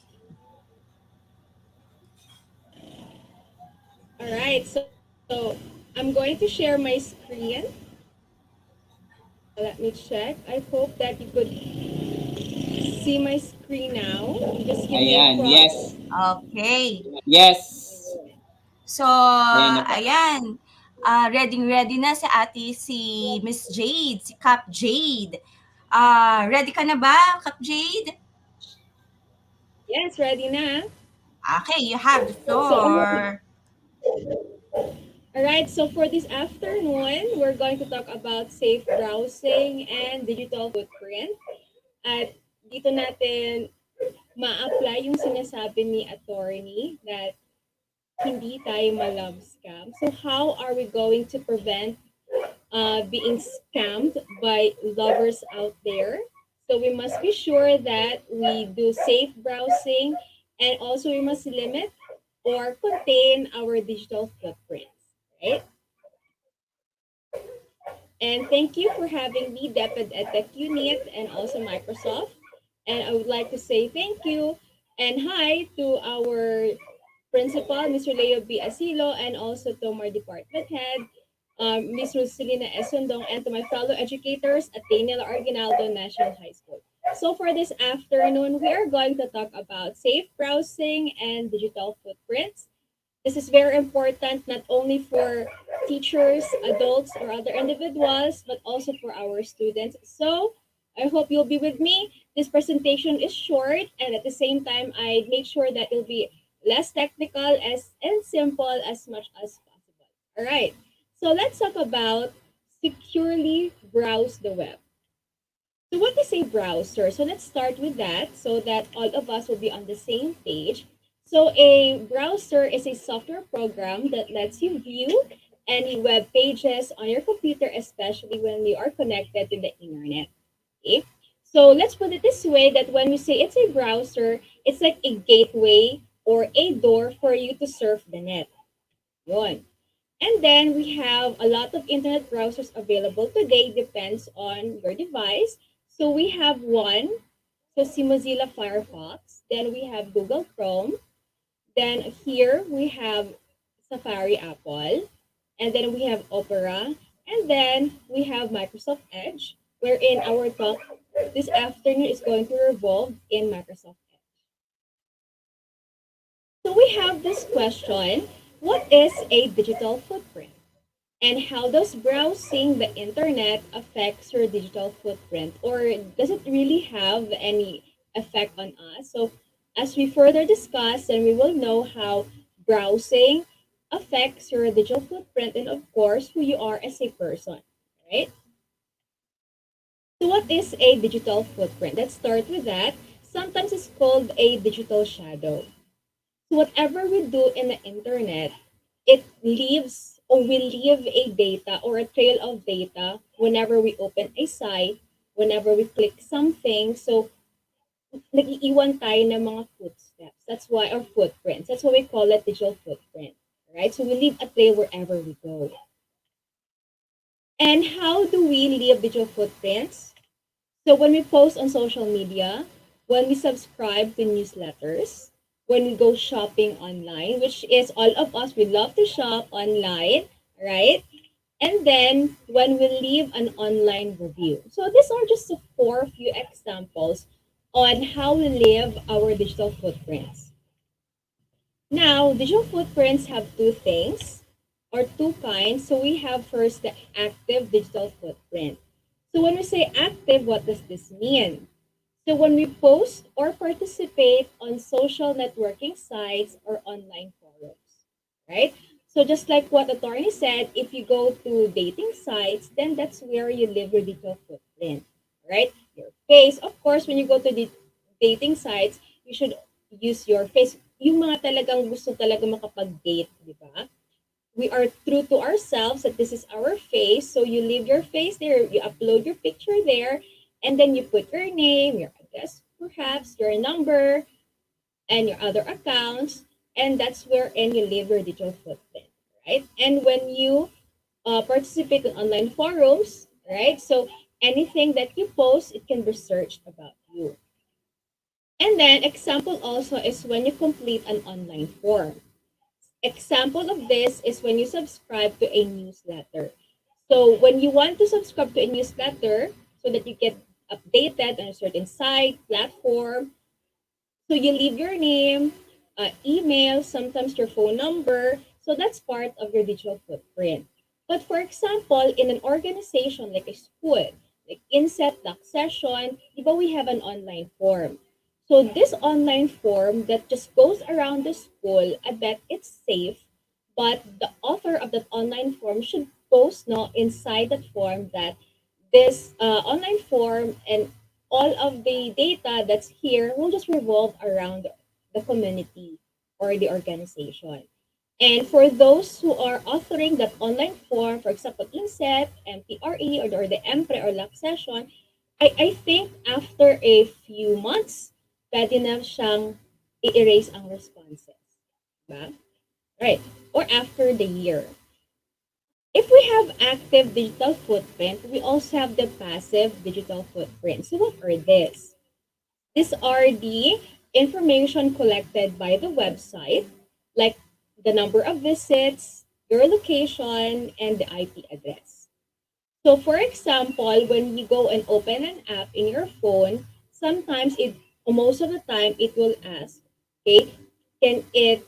Alright, so I'm going to share my screen. Let me check. I hope that you could see my screen now. Just give me a prompt. Yes. Okay. Yes. So, ayan. Ready na si Miss Jade, si Cap Jade. Ready ka na ba, Cap Jade? Yes, ready na. Okay, you have the So, floor. all right, so for this afternoon, we're going to talk about safe browsing and digital footprint. At dito natin ma-apply yung sinasabi ni attorney that hindi tayo ma-love scam. So how are we going to prevent being scammed by lovers out there? So we must be sure that we do safe browsing, and also we must limit or contain our digital footprints, right? And thank you for having me, DepEd EdTech Unit, and also Microsoft. And I would like to say thank you and hi to our principal, Mr. Leo B. Asilo, and also to my department head, Ms. Rosalina Esondong, and to my fellow educators at Daniel Arginaldo National High School. So for this afternoon, we are going to talk about safe browsing and digital footprints. This is very important not only for teachers, adults, or other individuals, but also for our students. So I hope you'll be with me. This presentation is short, and at the same time, I make sure that it'll be less technical and simple as much as possible. All right. So let's talk about securely browse the web. So what is a browser? So let's start with that so that all of us will be on the same page. So a browser is a software program that lets you view any web pages on your computer, especially when you are connected to the internet. Okay? So let's put it this way that when we say it's a browser, it's like a gateway or a door for you to surf the net. Yun. And then we have a lot of internet browsers available today, depends on your device. So we have one, so si Mozilla Firefox. Then we have Google Chrome. Then here we have Safari Apple. And then we have Opera. And then we have Microsoft Edge, wherein our talk this afternoon is going to revolve in Microsoft Edge. So we have this question, what is a digital footprint? And how does browsing the internet affects your digital footprint? Or does it really have any effect on us? So as we further discuss, then we will know how browsing affects your digital footprint and of course who you are as a person, right? So what is a digital footprint? Let's start with that. Sometimes it's called a digital shadow. So whatever we do in the internet, it leaves or will leave a data or a trail of data whenever we open a site, whenever we click something. So nag-iiwan tayo ng mga footsteps. That's why, or footprints. That's why we call it digital footprint. Right? So we leave a trail wherever we go. And how do we leave digital footprints? So when we post on social media, when we subscribe to newsletters, when we go shopping online, which is all of us, we love to shop online, right? And then when we leave an online review. So these are just four few examples on how we leave our digital footprints. Now, digital footprints have two things or two kinds. So we have first the active digital footprint. So when we say active, what does this mean? So when we post or participate on social networking sites or online forums, right? So just like what attorney said, if you go to dating sites, then that's where you leave your digital footprint, right? Your face. Of course, when you go to the dating sites, you should use your face. Yung mga talagang gusto talaga makapag-date, di ba? We are true to ourselves that this is our face. So you leave your face there, you upload your picture there, and then you put your name, your address, perhaps your number, and your other accounts, and that's wherein you leave your digital footprint, right? And when you participate in online forums, right? So anything that you post, it can be searched about you. And then example also is when you complete an online form. Example of this is when you subscribe to a newsletter. So when you want to subscribe to a newsletter so that you get updated on a certain site, platform, so you leave your name, email, sometimes your phone number. So that's part of your digital footprint. But for example, in an organization like a school, like inset, doc session, we have an online form. So this online form that just goes around the school, I bet it's safe, but the author of that online form should post no inside that form that this online form and all of the data that's here will just revolve around the community or the organization. And for those who are authoring that online form, for example, INSET, MPRE, or the EMPRE or LAC session, I think after a few months, pwede na siyang i-erase ang responses. Diba? Right. Or after the year. If we have active digital footprint, we also have the passive digital footprint. So what are these? These are the information collected by the website, like the number of visits, your location, and the IP address. So for example, when you go and open an app in your phone, sometimes most of the time it will ask, okay, can it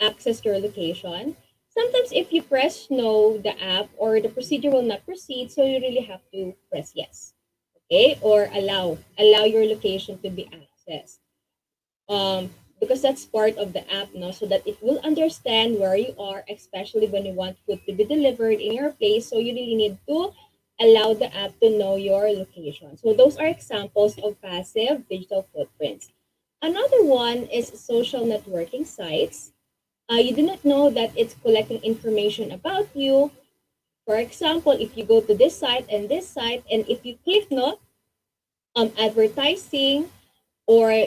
access your location? Sometimes if you press no, the app or the procedure will not proceed, so you really have to press yes, okay, or allow your location to be accessed. Because that's part of the app, no, so that it will understand where you are, especially when you want food to be delivered in your place. So you really need to allow the app to know your location. So those are examples of passive digital footprints. Another one is social networking sites. You do not know that it's collecting information about you. For example, if you go to this site, and if you click no, advertising, or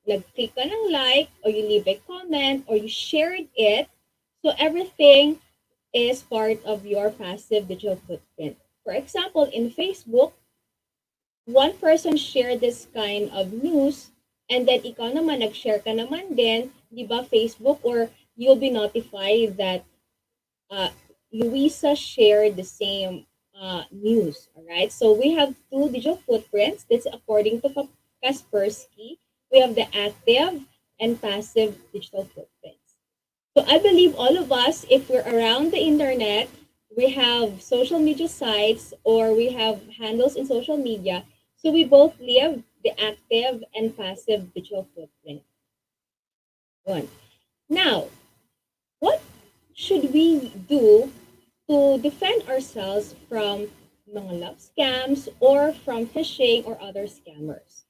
nag-click ka ng like, or you leave a comment, or you shared it, so everything is part of your passive digital footprint. For example, in Facebook, one person shared this kind of news, and then ikaw naman, nag-share ka naman din, di ba, Facebook, or you'll be notified that Luisa shared the same news, all right? So we have two digital footprints. That's according to Kaspersky. We have the active and passive digital footprints. So I believe all of us, if we're around the internet, we have social media sites or we have handles in social media. So we both live the active and passive digital footprint. One. Now, what should we do to defend ourselves from mga love scams or from phishing or other scammers?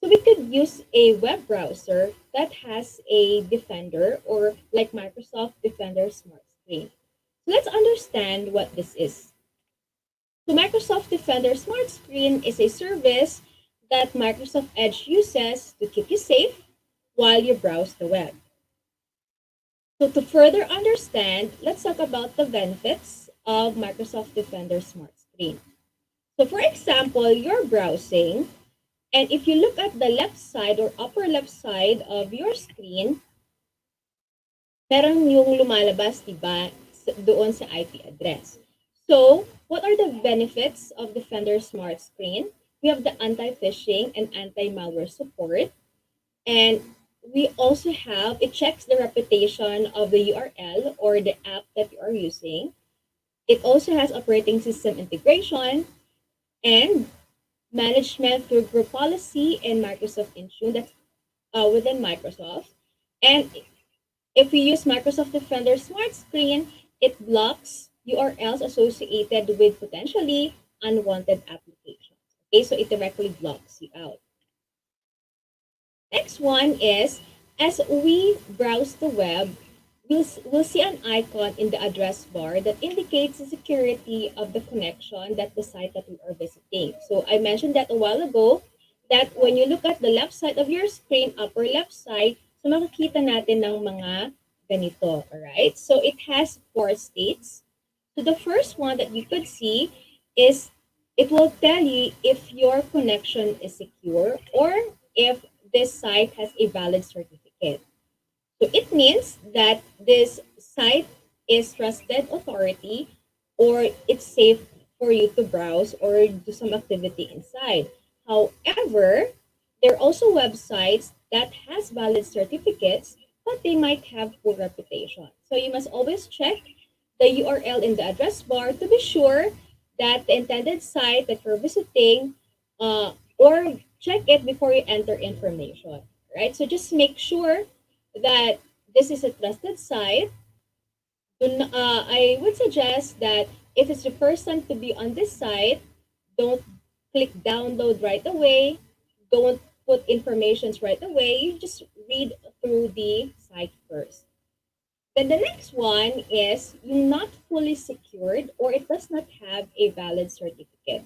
So we could use a web browser that has a Defender or like Microsoft Defender Smart Screen. So let's understand what this is. So Microsoft Defender Smart Screen is a service that Microsoft Edge uses to keep you safe while you browse the web. So to further understand, let's talk about the benefits of Microsoft Defender Smart Screen. So for example, you're browsing, and if you look at the left side or upper left side of your screen, meron yung lumalabas, diba, doon sa IP address. So, what are the benefits of Defender Smart Screen? We have the anti-phishing and anti-malware support. And we also have, it checks the reputation of the URL or the app that you are using. It also has operating system integration and management through group policy and Microsoft Intune, that's within Microsoft. And if we use Microsoft Defender Smart Screen, it blocks URLs associated with potentially unwanted applications. Okay, so it directly blocks you out. Next one is, as we browse the web, we'll see an icon in the address bar that indicates the security of the connection that the site that we are visiting. So I mentioned that a while ago, that when you look at the left side of your screen, upper left side, so makikita natin ng mga ganito, alright? So it has 4 states. So the first one that you could see is, it will tell you if your connection is secure or if this site has a valid certificate. So it means that this site is trusted authority or it's safe for you to browse or do some activity inside. However, there are also websites that has valid certificates, but they might have poor reputation. So you must always check the URL in the address bar to be sure that the intended site that you're visiting, or check it before you enter information, right? So just make sure that this is a trusted site. I would suggest that if it's the first time to be on this site, don't click download right away. Don't put informations right away. You just read through the site first. Then the next one is you're not fully secured or it does not have a valid certificate.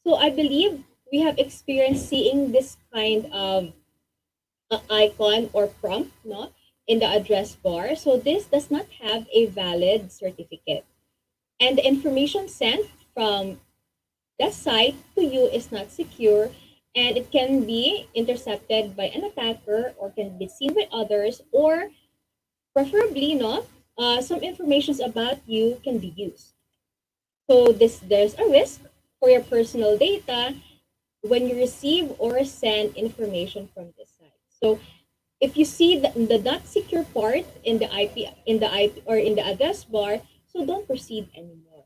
So I believe we have experienced seeing this kind of icon or prompt, no, in the address bar. So this does not have a valid certificate. And the information sent from the site to you is not secure, and it can be intercepted by an attacker or can be seen by others, or preferably not, some information about you can be used. So there's a risk for your personal data when you receive or send information from this site. So if you see the not secure part in the IP or in the address bar, so don't proceed anymore.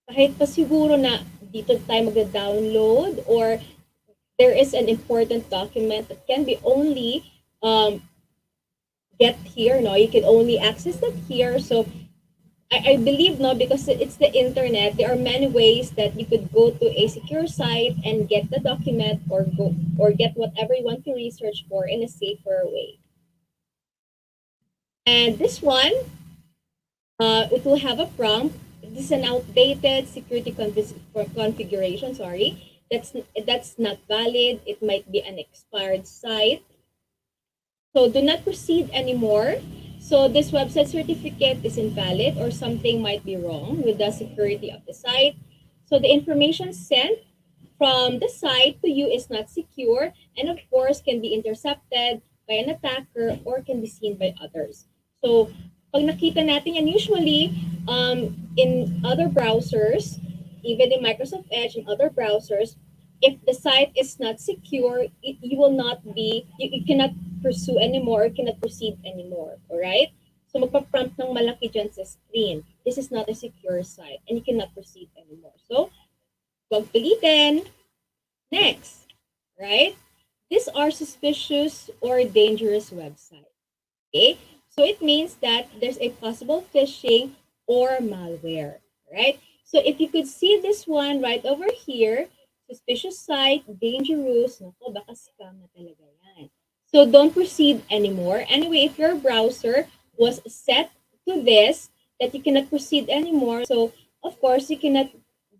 Kahit pa siguro na dito tayo magda-download or there is an important document that can be only get here, no, you can only access that here. So I believe, no, because it's the internet, there are many ways that you could go to a secure site and get the document or go or get whatever you want to research for in a safer way. And this one, it will have a prompt. This is an outdated security configuration. Sorry, that's not valid. It might be an expired site. So do not proceed anymore. So this website certificate is invalid or something might be wrong with the security of the site. So the information sent from the site to you is not secure and of course can be intercepted by an attacker or can be seen by others. So pag nakita natin yan, usually in other browsers, even in Microsoft Edge and other browsers, if the site is not secure, you will not be, you cannot pursue anymore, you cannot proceed anymore, all right? So magpa-prompt ng malaki dyan sa screen. This is not a secure site and you cannot proceed anymore. So, huwag pilitin. Next, right? These are suspicious or dangerous websites. Okay? So it means that there's a possible phishing or malware, right? So if you could see this one right over here, suspicious site, dangerous, naku, baka scam na talaga yan. So don't proceed anymore. Anyway, if your browser was set to this, that you cannot proceed anymore, so of course you cannot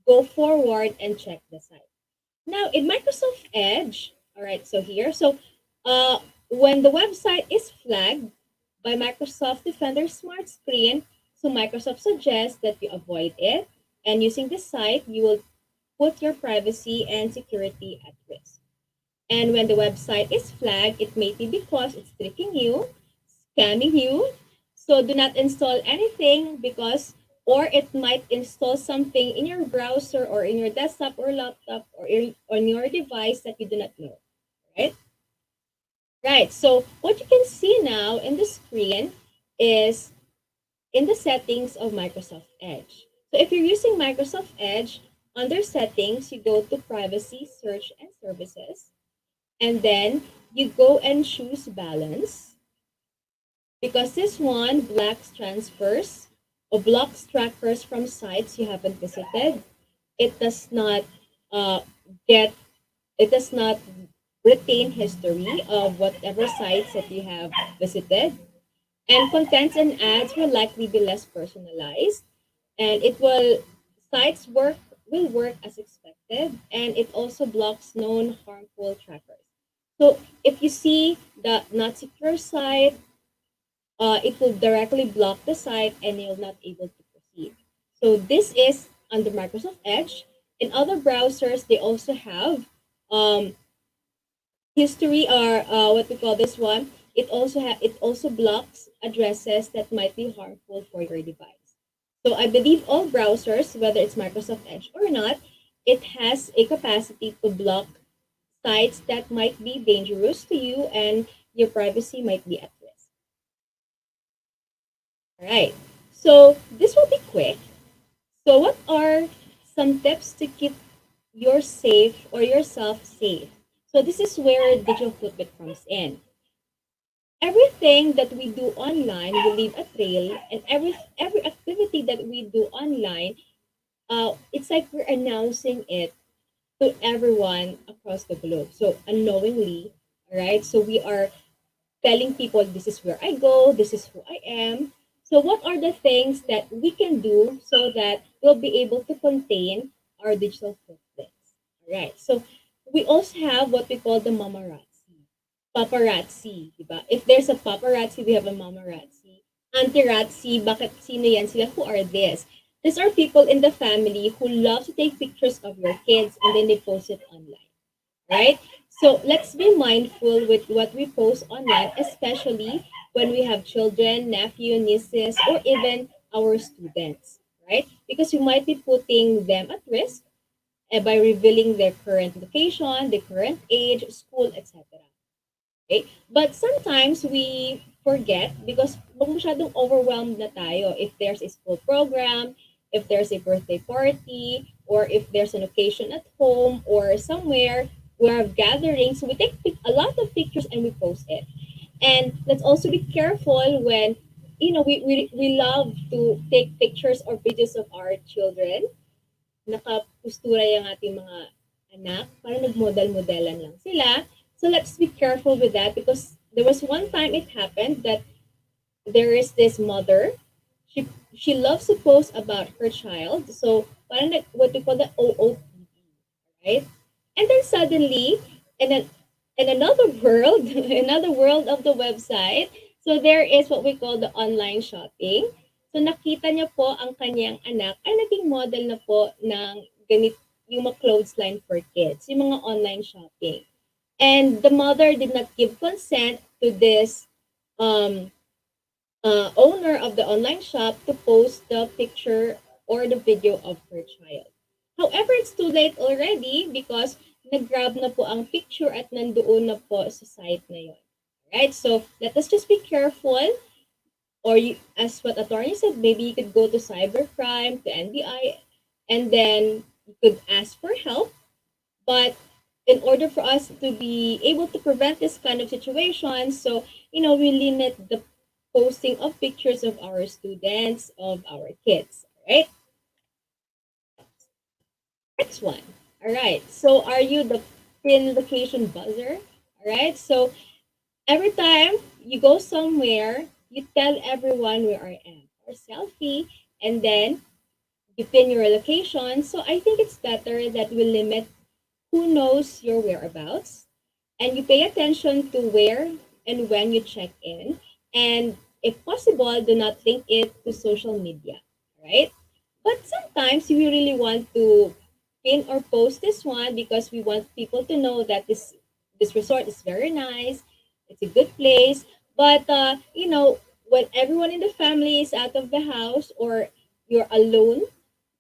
go forward and check the site. Now in Microsoft Edge, all right, so here, so when the website is flagged by Microsoft Defender Smart Screen, so Microsoft suggests that you avoid it, and using the site, you will put your privacy and security at risk. And when the website is flagged, it may be because it's tricking you, scamming you. So do not install anything because, or it might install something in your browser or in your desktop or laptop or on your device that you do not know, right? Right, so what you can see now in the screen is in the settings of Microsoft Edge. So if you're using Microsoft Edge, under settings, you go to privacy, search, and services. And then you go and choose balance. Because this one blocks transfers or blocks trackers from sites you haven't visited. It does not retain history of whatever sites that you have visited. And contents and ads will likely be less personalized. And sites will work as expected, and it also blocks known harmful trackers. So if you see the not secure site, it will directly block the site and you're not able to proceed. So this is under Microsoft Edge. In other browsers, they also have history or what we call this one. It also blocks addresses that might be harmful for your device. So I believe all browsers, whether it's Microsoft Edge or not, it has a capacity to block sites that might be dangerous to you and your privacy might be at risk. All right. So this will be quick. So what are some tips to keep your safe or yourself safe? So this is where digital footprint comes in. Everything that we do online will leave a trail, and every activity that we do online, it's like we're announcing it to everyone across the globe. So unknowingly, all right. So we are telling people this is where I go, this is who I am. So what are the things that we can do so that we'll be able to contain our digital footprints? All right. So we also have what we call the mamarazzi. Paparazzi, di ba? If there's a paparazzi, we have a mamarazzi. Anti-razzi, bakit sino yan sila? Who are this? These are people in the family who love to take pictures of your kids and then they post it online, right? So let's be mindful with what we post online, especially when we have children, nephew, nieces, or even our students, right? Because we might be putting them at risk by revealing their current location, their current age, school, etc. Okay? But sometimes we forget because masyadong overwhelmed na tayo if there's a school program, if there's a birthday party, or if there's an occasion at home or somewhere we have gatherings. So we take a lot of pictures and we post it. And let's also be careful when, we love to take pictures or videos of our children. Nakapustura yung ating mga anak, parang nagmodel-modelan lang sila. So let's be careful with that because there was one time it happened that there is this mother. She loves to post about her child. So parang what we call the OOTD, right? And then suddenly, and then in another world, another world of the website, so there is what we call the online shopping. So nakita niya po ang kanyang anak ay naging model na po ng yung mga clothes line for kids, yung mga online shopping. And the mother did not give consent to this owner of the online shop to post the picture or the video of her child. However, it's too late already because nag-grab na po ang picture at nandoon na po sa site na yun. Right? So, let us just be careful. Or as what attorney said, maybe you could go to cybercrime, to NBI, and then you could ask for help. But in order for us to be able to prevent this kind of situation, so, we limit the posting of pictures of our students, of our kids, right? Next one. All right. So are you the pin location buzzer? All right. So every time you go somewhere, you tell everyone where I am or selfie, and then you pin your location. So I think it's better that we limit who knows your whereabouts, and you pay attention to where and when you check in, and if possible, do not link it to social media, right? But sometimes we really want to pin or post this one because we want people to know that this resort is very nice, it's a good place. But when everyone in the family is out of the house or you're alone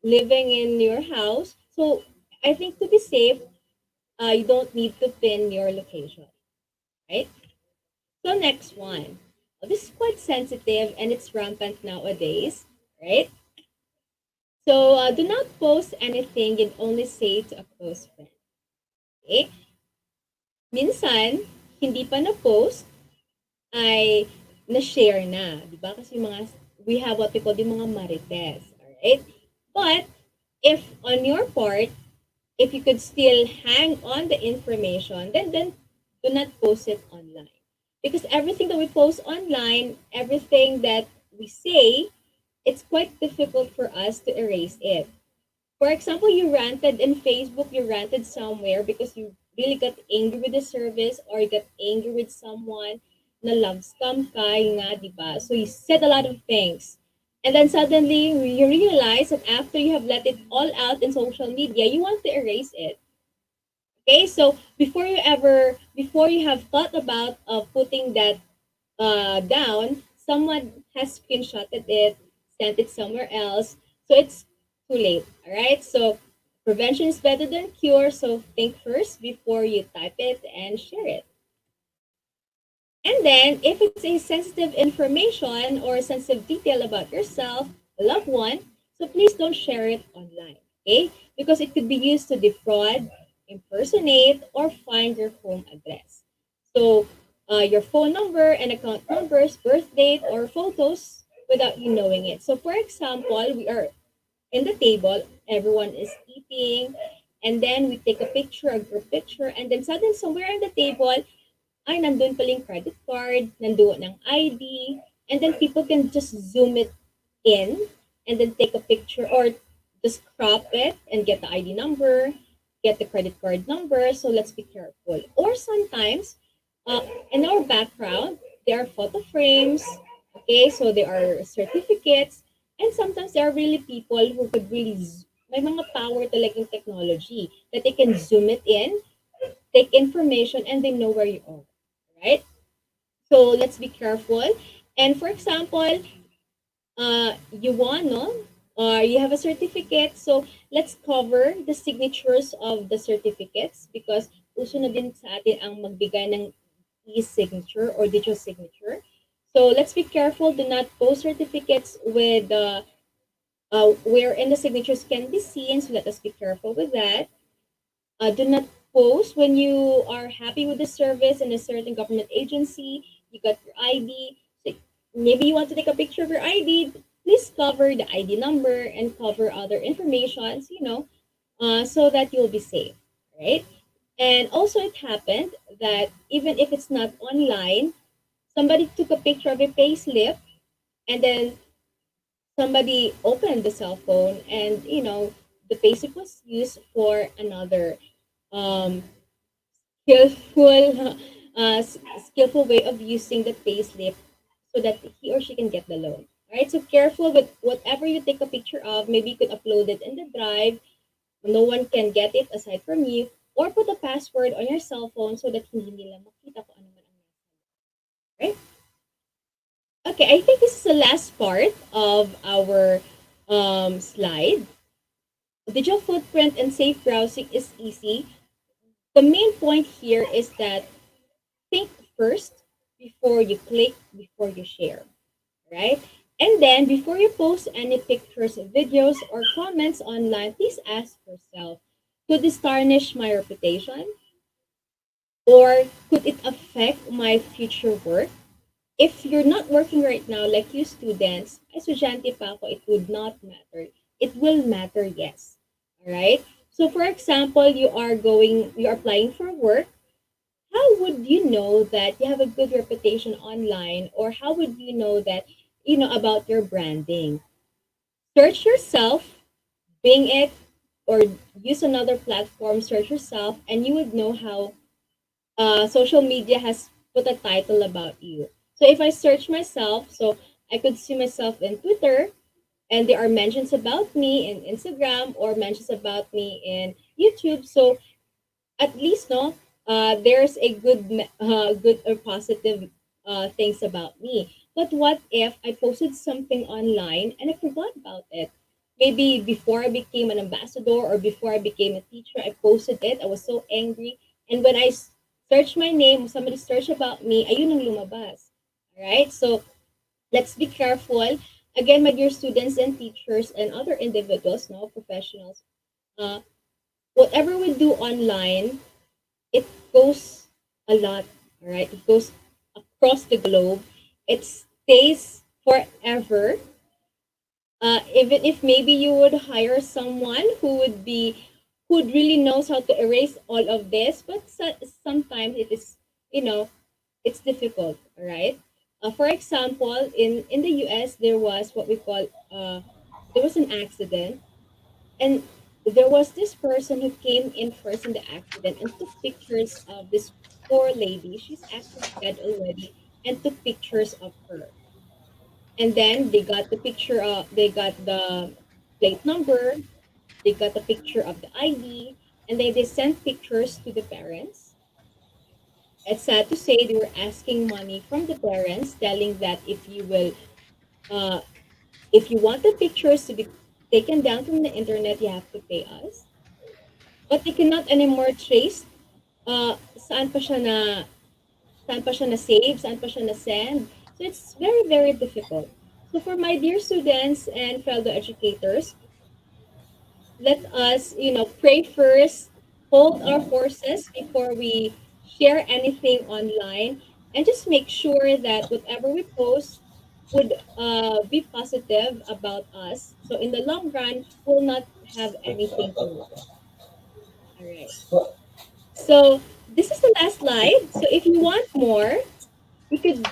living in your house, so I think to be safe, you don't need to pin your location, right? So next one. This is quite sensitive and it's rampant nowadays, right? So do not post anything and only say to a close friend. Okay? Minsan, hindi pa na-post, ay na-share na. Di ba? Kasi we have what we call the mga marites. Alright? But, if on your part, if you could still hang on the information, then do not post it online. Because everything that we post online, everything that we say, it's quite difficult for us to erase it. For example, you ranted in Facebook, you ranted somewhere because you really got angry with the service or you got angry with someone na love scam ka, yun nga, di ba? So you said a lot of things. And then suddenly, you realize that after you have let it all out in social media, you want to erase it. Okay, so before you have thought about putting that down, someone has screenshotted it, sent it somewhere else. So it's too late. All right. So prevention is better than cure. So think first before you type it and share it. And then, if it's a sensitive information or sensitive detail about yourself, a loved one, so please don't share it online, okay? Because it could be used to defraud, impersonate, or find your home address. So, your phone number and account numbers, birth date, or photos without you knowing it. So, for example, we are in the table, everyone is eating, and then we take a picture, a group picture, and then suddenly somewhere on the table, ay, nandun pala yung credit card, nandoon ng ID, and then people can just zoom it in, and then take a picture, or just crop it and get the ID number, get the credit card number, so let's be careful. Or sometimes, in our background, there are photo frames, okay, so there are certificates, and sometimes there are really people who could really, may mga power talagang technology that they can zoom it in, take information, and they know where you are, right? So let's be careful. And for example, you won, no? Or you have a certificate, so let's cover the signatures of the certificates because uso na din sa atin ang magbigay ng e-signature or digital signature. So let's be careful. Do not post certificates with wherein the signatures can be seen. So let us be careful with that. Do not post when you are happy with the service in a certain government agency. You got your ID. So maybe you want to take a picture of your ID. Please cover the ID number and cover other information, so that you'll be safe, right? And also, it happened that even if it's not online, somebody took a picture of a payslip, and then somebody opened the cell phone, and the payslip was used for another um, skillful skillful way of using the payslip so that he or she can get the loan. All right, so careful with whatever you take a picture of. Maybe you could upload it in the drive. No one can get it aside from you. Or put a password on your cell phone so that hindi nila makita kung ano man ang right? Okay, I think this is the last part of our slide. Digital footprint and safe browsing is easy. The main point here is that think first before you click, before you share, right? And then before you post any pictures, videos, or comments online, please ask yourself, could this tarnish my reputation? Or could it affect my future work? If you're not working right now, like you students, estudyante pa ako, it would not matter. It will matter, yes. All right? So for example, you're applying for work. How would you know that you have a good reputation online, or how would you know that about your branding? Search yourself, Bing it, or use another platform, search yourself, and you would know how social media has put a title about you. So if I search myself, so I could see myself in Twitter, and there are mentions about me in Instagram or mentions about me in YouTube. So at least no, there's a good or positive things about me. But what if I posted something online and I forgot about it? Maybe before I became an ambassador or before I became a teacher, I posted it. I was so angry, and when I search my name, somebody search about me, ayun ang lumabas. All right, so let's be careful. Again, my dear students and teachers and other individuals, no professionals, uh, whatever we do online, it goes a lot, all right? It goes across the globe. It stays forever. Even if maybe you would hire someone who would really knows how to erase all of this, but sometimes it is, it's difficult, all right? For example, in the US, there was what we call there was an accident, and there was this person who came in first in the accident and took pictures of this poor lady. She's actually dead already, and took pictures of her. And then they got the plate number, they got a picture of the ID, and they sent pictures to the parents. It's sad to say they were asking money from the parents, telling that uh, if you want the pictures to be taken down from the internet, you have to pay us. But they cannot anymore trace saan pa siya saan pa siya na-save, saan pa siya na-send. So it's very, very difficult. So for my dear students and fellow educators, let us, pray first, hold our horses before we share anything online, and just make sure that whatever we post would be positive about us. So in the long run, we'll not have anything to lose. All right. So this is the last slide. So if you want more, you could,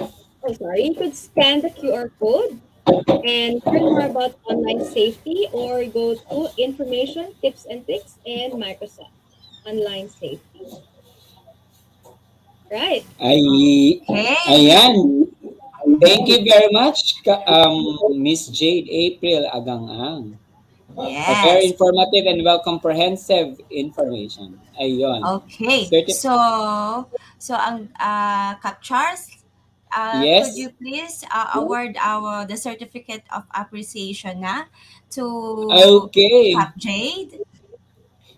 you could scan the QR code and learn more about online safety, or go to information, tips and tricks in Microsoft online safety. Right. Ayan. Thank you very much, Miss Jade April Agangang. A very Yes. informative and well comprehensive information. Ayun. Okay. So ang Kap Charles, could Yes. you please award the certificate of appreciation na to Okay. Kap Jade?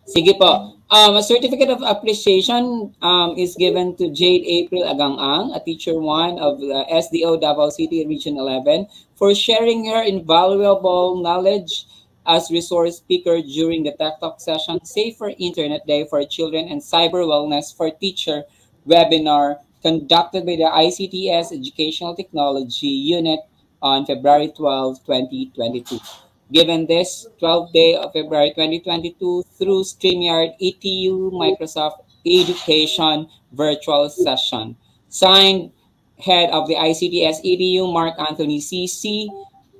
Sige po. A certificate of appreciation is given to Jade April Agangang, a teacher 1 of SDO Davao City Region 11, for sharing her invaluable knowledge as resource speaker during the TechTalks session, Safer Internet Day for Children and Cyberwellness for Teacher webinar conducted by the ICTS-Educational Technology Unit on February 12, 2022. Given this 12th day of February 2022 through StreamYard ETU Microsoft Education virtual session. Signed, Head of the ICTS EDU Mark Anthony CC,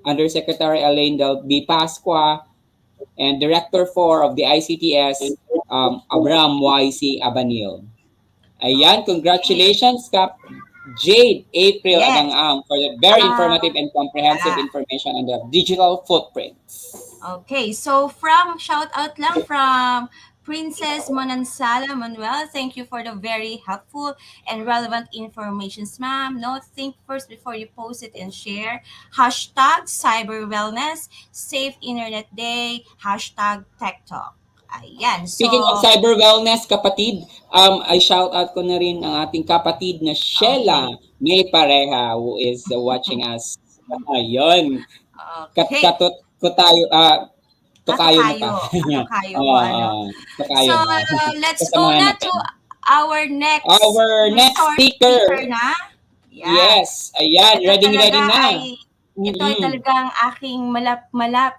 Undersecretary Elaine Del B. Pasqua, and Director 4 of the ICTS, Abram YC Abanil. Ayan, congratulations, Kap Jade April Yes. Agangang, for the very informative and comprehensive Yeah. information on the digital footprints. Okay, so shout out lang from Princess Manansala Manuel. Thank you for the very helpful and relevant informations, ma'am. No, think first before you post it and share. Hashtag Cyberwellness, Safe Internet Day, hashtag TechTalk. Ayan, Speaking of so cyber wellness, kapatid, I shout out ko na rin ang ating kapatid na Sheila Mae A, who is watching us. Ayun. okay. Ko tayo, tukayo mo pa. Tukayo ko, ano. Tukayo So, mo. let's go Kasamahan na natin. to our next Next speaker. na. Yes, ayan, ready na. Ito ay talagang aking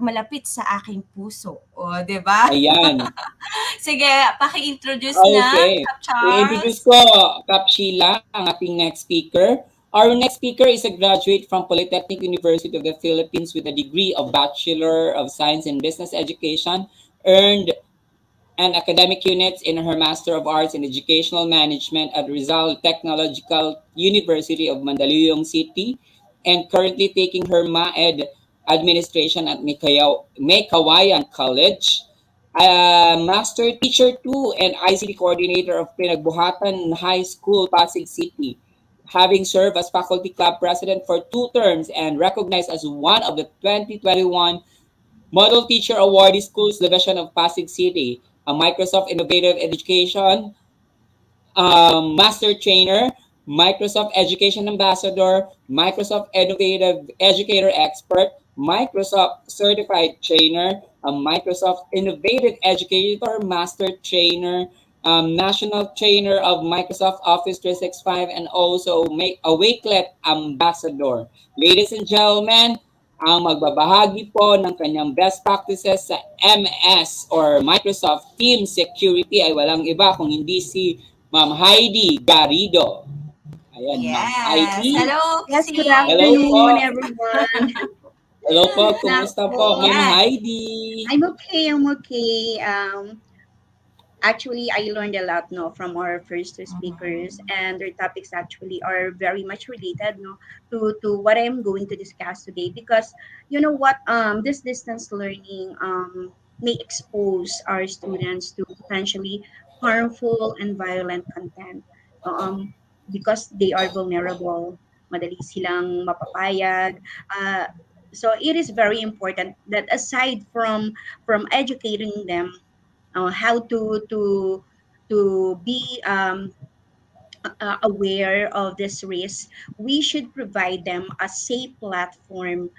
malapit sa aking puso. O, di ba? Ayan. Sige, paki-introduce Okay. na, Kap Charles. I-introduce ko, Kap Sheila, ang ating next speaker. Our next speaker is a graduate from Polytechnic University of the Philippines with a degree of Bachelor of Science in Business Education, earned and academic units in her Master of Arts in Educational Management at Rizal Technological University of Mandaluyong City, and currently taking her MAED Administration at Mekawayan College. Master Teacher 2 and ICT Coordinator of Pinagbuhatan High School, Pasig City, having served as Faculty Club President for 2 terms and recognized as one of the 2021 Model Teacher Awardee Schools Division of Pasig City, a Microsoft Innovative Education Master Trainer, Microsoft Education Ambassador, Microsoft Innovative Educator Expert, Microsoft Certified Trainer, a Microsoft Innovative Educator Master Trainer, National Trainer of Microsoft Office 365, and also a Wakelet Ambassador. Ladies and gentlemen, ang magbabahagi po ng kanyang best practices sa MS or Microsoft Team Security ay walang iba kung hindi si Ma'am Heidi Garrido. Ayan, yes. Ma'am Heidi. Hello, yes, good afternoon, everyone. Hello po, kumusta po, Ma'am Heidi? I'm okay. Actually, I learned a lot from our first 2 speakers, and their topics actually are very much related to what I'm going to discuss today, because you know what, this distance learning may expose our students to potentially harmful and violent content, because they are vulnerable, madali silang mapapayag. So it is very important that aside from educating them how to be aware of this risk, we should provide them a safe platform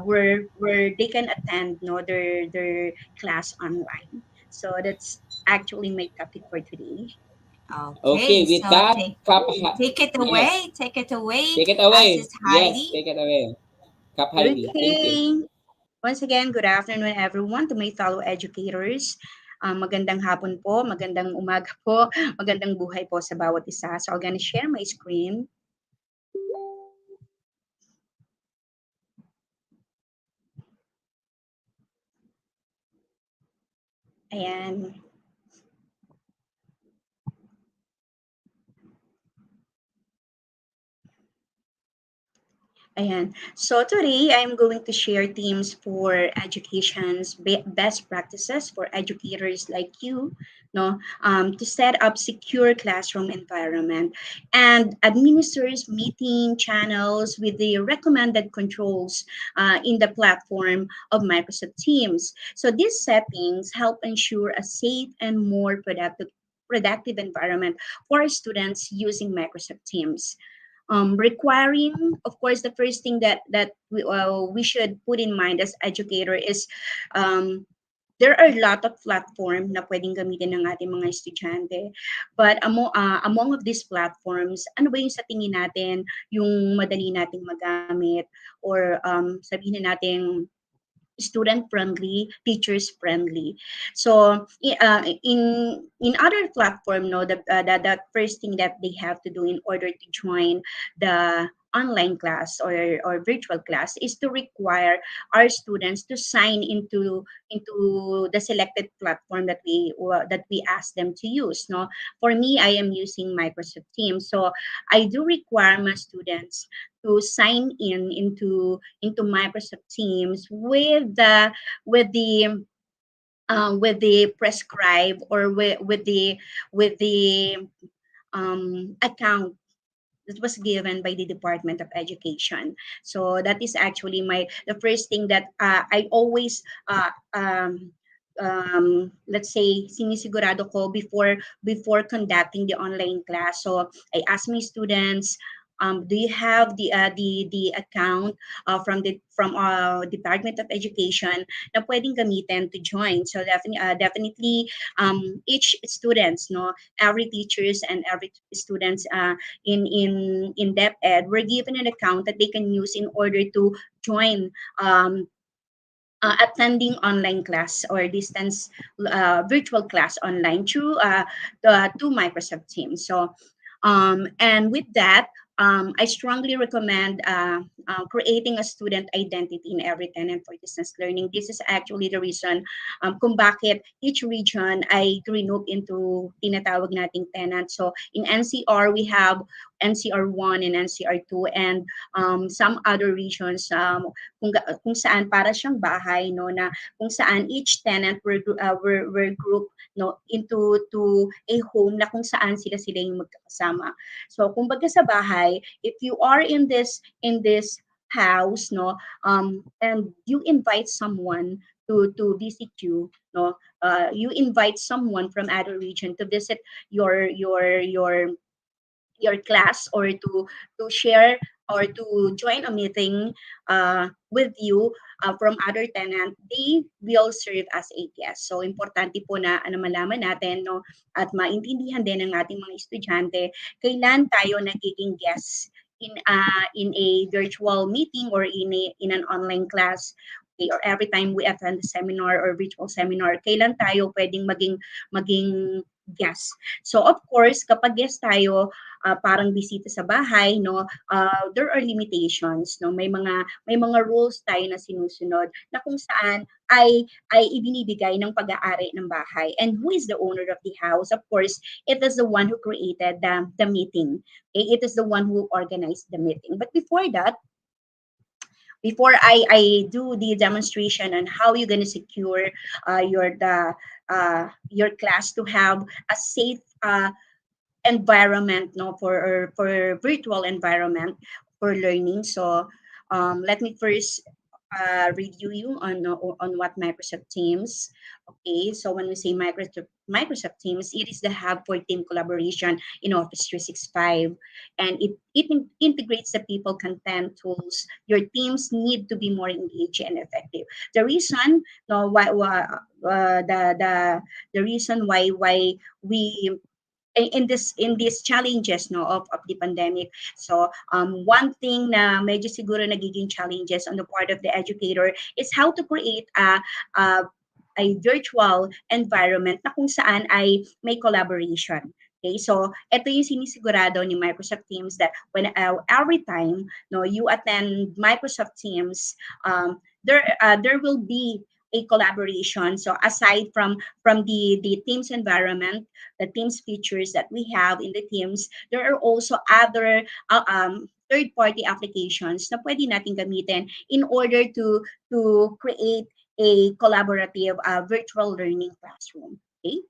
where they can attend their class online. So that's actually my topic for today. Okay, Okay, with so that, take it yes, away. Take it away, take it away. Sis Yes, Heidi. take it away. Kap Heidi, thank you. Okay. Once again, good afternoon everyone to my fellow educators. Magandang hapon po, magandang umaga po, magandang buhay po sa bawat isa. So I'm gonna share my screen. Ayan. Ayan. So today, I'm going to share themes for education's best practices for educators like you, no, to set up secure classroom environment and administers meeting channels with the recommended controls in the platform of Microsoft Teams. So these settings help ensure a safe and more productive environment for students using Microsoft Teams. Requiring, of course, the first thing that we should put in mind as educator is um, there are a lot of platform na pwedeng gamitin ng ating mga estudyante. But among of these platforms, ano ba yung sa tingin natin yung madali nating magamit or sabihin na natin student friendly, teachers friendly. So in other platform, no, the first thing that they have to do in order to join the online class or virtual class is to require our students to sign into the selected platform that we ask them to use. No, for me, I am using Microsoft Teams, so I do require my students to sign into Microsoft Teams with the prescribe or with the account that was given by the Department of Education. So that is actually the first thing that I always let's say sinisigurado ko before conducting the online class. So I ask my students, do you have the account from Department of Education na pwedeng gamitin to join? So definitely each students, no, every teachers and every students in DepEd were given an account that they can use in order to join attending online class or distance virtual class online through to Microsoft Teams. So, and with that, I strongly recommend creating a student identity in every tenant for distance learning. This is actually the reason kung bakit each region ay group into tinatawag nating tenant. So in NCR, we have NCR 1 and NCR 2 and some other regions kung saan para siyang bahay, no, na kung saan each tenant were grouped, no, into a home na kung saan sila yung magkakasama. So kumbaga sa bahay, if you are in this house, no, and you invite someone to visit you, no, you invite someone from other region to visit your class or to share or to join a meeting with you from other tenant, they will serve as a guest. So importante po na malaman natin, no, at maintindihan din ng ating mga estudyante kailan tayo nagiging guest in a virtual meeting or in an online class. Okay, or every time we attend a seminar or virtual seminar, kailan tayo pwedeng maging guest. So of course, kapag guest tayo, parang bisita sa bahay, no, there are limitations, no, may mga rules tayo na sinusunod na kung saan ay ibinibigay ng pag-aari ng bahay. And who is the owner of the house? Of course, it is the one who created the meeting. Okay? It is the one who organized the meeting. But before that, before I do the demonstration on how you're going to secure your class to have a safe environment, no, for virtual environment for learning. So let me first review you on what Microsoft Teams. Okay, so when we say Microsoft Teams, it is the hub for team collaboration in Office 365, and it integrates the people, content, tools. Your teams need to be more engaged and effective. The reason, no, why the reason why we in these challenges no of the pandemic. So one thing na medyo siguro nagiging challenges on the part of the educator is how to create a virtual environment na kung saan ay may collaboration. Okay, so ito yung sinisigurado ni Microsoft Teams that when every time no you attend Microsoft Teams, there will be a collaboration. So aside from the Teams environment, the Teams features that we have in the Teams, there are also other third-party applications na pwede natin gamitin in order to create a collaborative virtual learning classroom. Okay?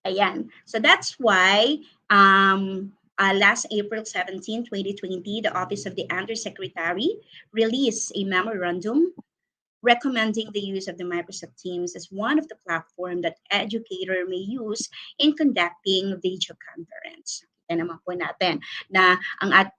Ayan. So that's why last April 17, 2020, the Office of the Undersecretary released a memorandum recommending the use of the Microsoft Teams as one of the platform that educator may use in conducting video conference. Kita naman po natin na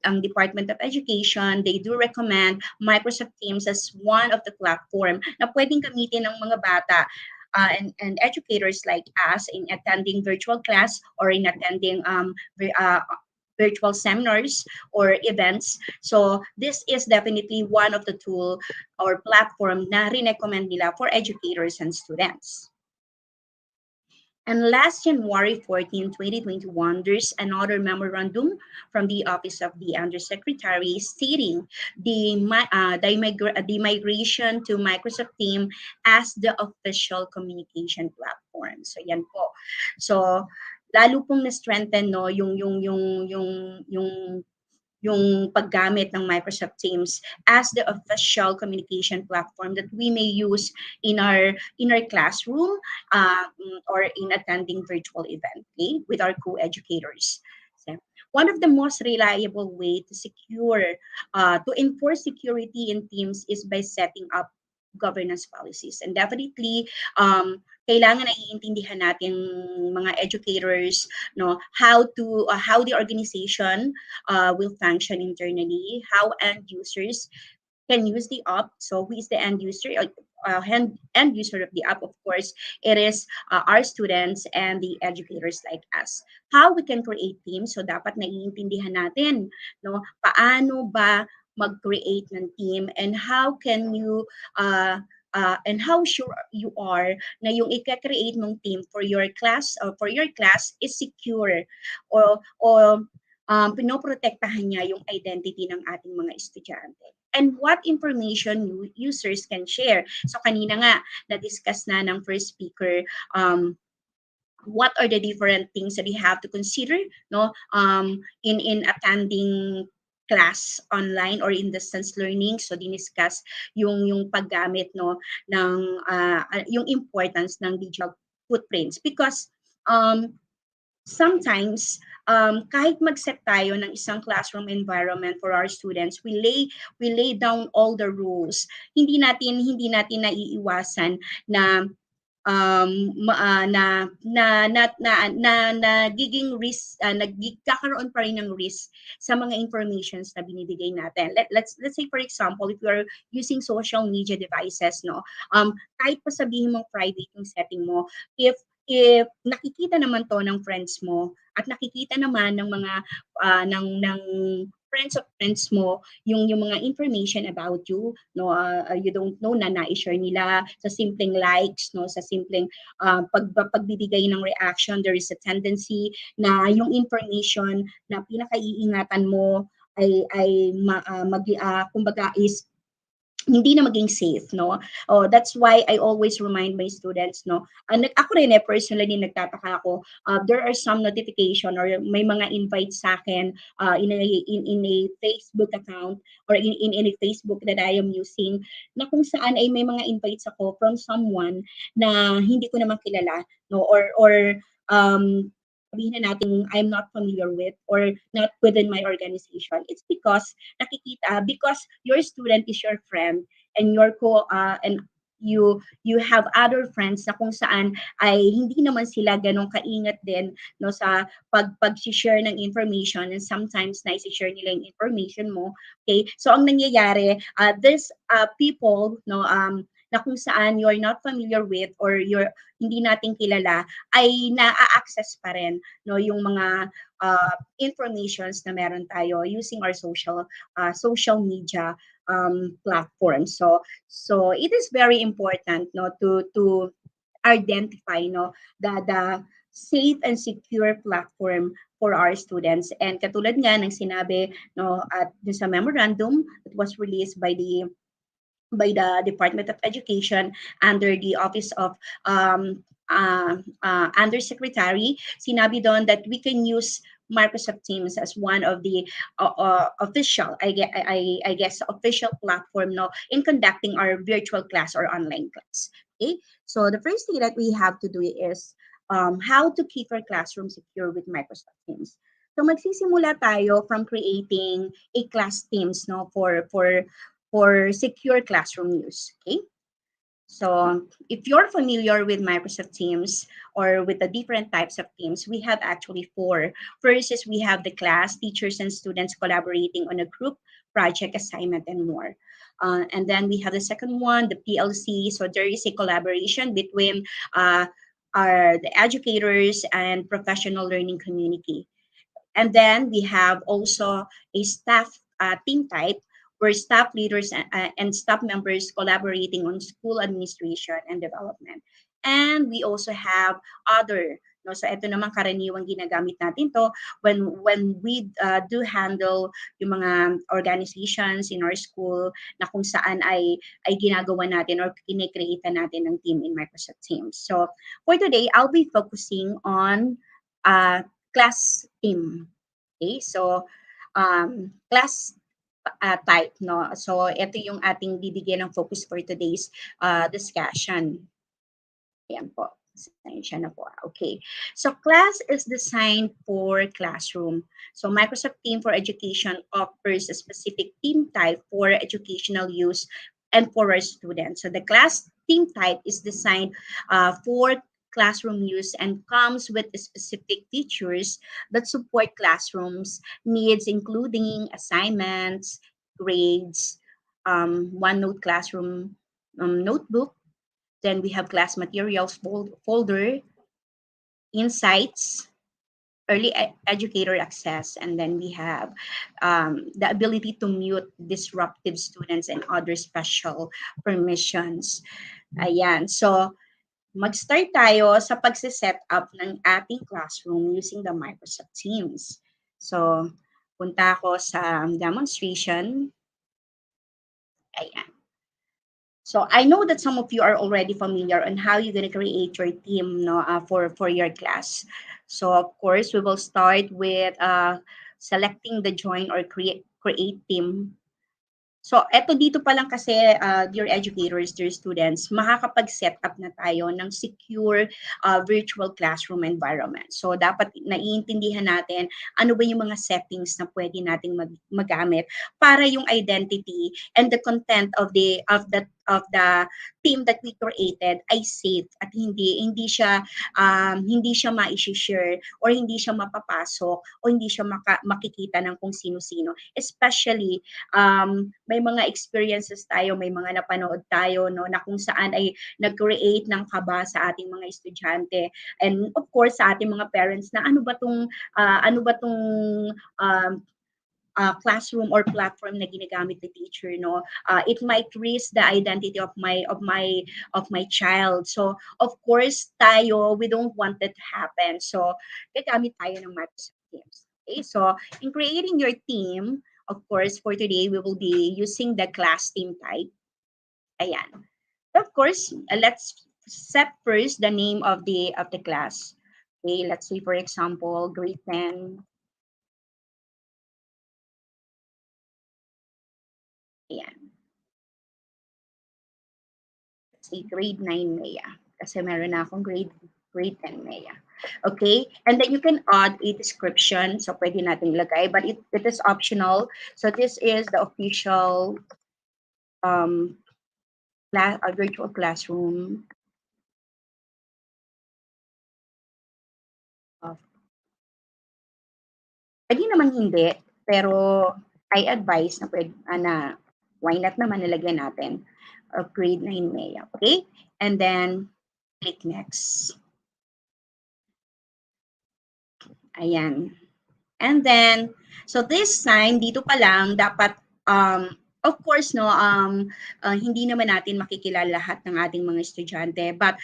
ang Department of Education, they do recommend Microsoft Teams as one of the platform na pwedeng gamitin ng mga bata and educators like us in attending virtual class or in attending virtual seminars or events. So this is definitely one of the tool or platform na rin-recommend nila for educators and students. And last January 14, 2021, there's another memorandum from the Office of the Undersecretary stating the migration to Microsoft Teams as the official communication platform. So yan po. So lalo pong na-strengthen no yung paggamit ng Microsoft Teams as the official communication platform that we may use in our classroom or in attending virtual event, okay, with our co-educators. So, one of the most reliable way to enforce security in Teams is by setting up governance policies, and definitely kailangan naiintindihan natin mga educators no how the organization will function internally, how end users can use the app. So who is the end user? End user of the app, of course, it is our students and the educators like us. How we can create teams? So dapat naiintindihan natin no paano ba mag-create ng team, and how can you and how sure you are na yung i-create mong team for your class is secure or pinoprotektahan niya yung identity ng ating mga estudyante. And what information users can share. So kanina nga na-discuss na ng first speaker what are the different things that you have to consider no in attending class online or in distance learning. So diniscuss yung paggamit no ng yung importance ng digital footprints, because sometimes kahit mag-set tayo ng isang classroom environment for our students, we lay down all the rules. Hindi natin naiiwasan na nagiging risk, nagkakaroon pa rin ng risk sa mga informations na binibigay natin. Let's say for example, if you are using social media devices, no, kahit pa sabihin mo private yung setting mo, if nakikita naman to ng friends mo at nakikita naman ng mga ng friends mo yung mga information about you no you don't know na na-share nila sa simpleng likes no sa simpleng pagbibigay ng reaction, there is a tendency na yung information na pinakaiingatan mo ay kumbaga is hindi na maging safe, no? Oh, that's why I always remind my students, no? Ako rin personally nagtataka ako, there are some notification or may mga invites sa akin in a Facebook account or in a Facebook that I am using, na kung saan ay may mga invites ako from someone na hindi ko naman kilala, no? Or sabihin na natin I'm not familiar with or not within my organization, it's because because your student is your friend and and you have other friends na kung saan ay hindi naman sila ganong kaingat din no sa pag-share ng information, and sometimes na i-share nila yung information mo. Okay, so ang nangyayari, there's people no na kung saan you're not familiar with or hindi natin kilala, ay na-access pa rin no yung mga informations na meron tayo using our social media platforms. So it is very important no to identify no the safe and secure platform for our students. And katulad nga ng sinabi no at sa memorandum that was released by the Department of Education under the Office of Undersecretary, sinabi doon that we can use Microsoft Teams as one of the official, I guess, official platform no, in conducting our virtual class or online class. Okay, so the first thing that we have to do is how to keep our classroom secure with Microsoft Teams. So magsisimula tayo from creating a class Teams no for secure classroom use. Okay, so if you're familiar with Microsoft Teams or with the different types of teams, we have actually four. First is we have the class, teachers and students collaborating on a group project, assignment, and more. And then we have the second one, the PLC. So there is a collaboration between the educators and professional learning community. And then we have also a staff team type where staff leaders and staff members collaborating on school administration and development. And we also have other, no, so ito naman karaniwang ginagamit natin to when we do handle yung mga organizations in our school na kung saan ay ginagawa natin or kinekreate natin ng team in Microsoft Teams. So for today, I'll be focusing on class team. Okay, so class type, no? So ito yung ating bibigyan ng focus for today's discussion. Ayan po. Siya na po. Okay. So class is designed for classroom. So Microsoft Team for Education offers a specific team type for educational use and for our students. So the class team type is designed for classroom use and comes with specific features that support classrooms needs, including assignments, grades, OneNote classroom notebook. Then we have class materials folder, insights, early educator access, and then we have the ability to mute disruptive students and other special permissions. Ayan. So mag-start tayo sa pagsiset up ng ating classroom using the Microsoft Teams. So, punta ako sa demonstration. Ayan. So, I know that some of you are already familiar on how you're going to create your team no, for your class. So, of course, we will start with selecting the join or create team. So, eto dito pa lang kasi, dear educators, dear students, makakapag-set up na tayo ng secure virtual classroom environment. So, dapat naiintindihan natin ano ba yung mga settings na pwede nating magamit para yung identity and the content of the team that we created ay safe at hindi siya ma-share or hindi siya mapapasok o hindi siya makikita ng kung sino-sino. Especially may mga experiences tayo, may mga napanood tayo no na kung saan ay nag-create ng kaba sa ating mga estudyante and of course sa ating mga parents na ano ba tong classroom or platform na ginagamit ni teacher no, it might risk the identity of my child. So of course tayo, we don't want that to happen, so gagamit tayo ng Microsoft Teams. Okay, so in creating your team, of course for today we will be using the class team type. Ayan. Of course, let's set first the name of the class. Okay, let's say for example grade 10. Ayan. Let's say grade 9 Maya. Kasi meron na akong grade grade 10 Maya. Okay, and then you can add a description. So pwede natin ilagay, but it is optional. So this is the official virtual classroom of. Pwede naman hindi, pero I advise na pwede, na why not naman nilagyan natin of grade 9 Maya. Okay, and then click next. Ayan. And then, so this time, dito pa lang, dapat, of course, no, hindi naman natin makikilala lahat ng ating mga estudyante. But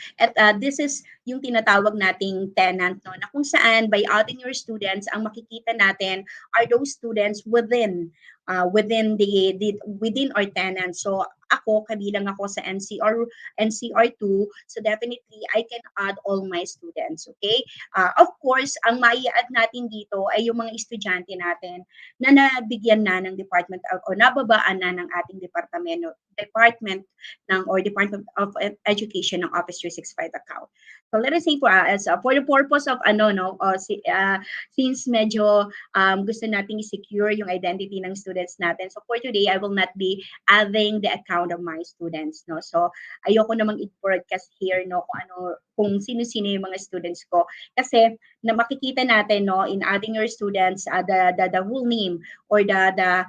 this is yung tinatawag nating tenant, no, na kung saan, by adding your students, ang makikita natin are those students within within our tenant. So ako, kabilang ako sa NCR2, so definitely I can add all my students, okay? Of course, ang mai-add natin dito ay yung mga estudyante natin na nabigyan na ng department o nababaan na ng ating department of Education ng Office 365 account. So let us say for the purpose of since medyo gusto nating i-secure yung identity ng students natin. So for today, I will not be adding the account of my students, no. So ayoko namang i-broadcast here, no, kung sino-sino yung mga students ko, kasi na makikita natin, no, in adding your students the whole name or the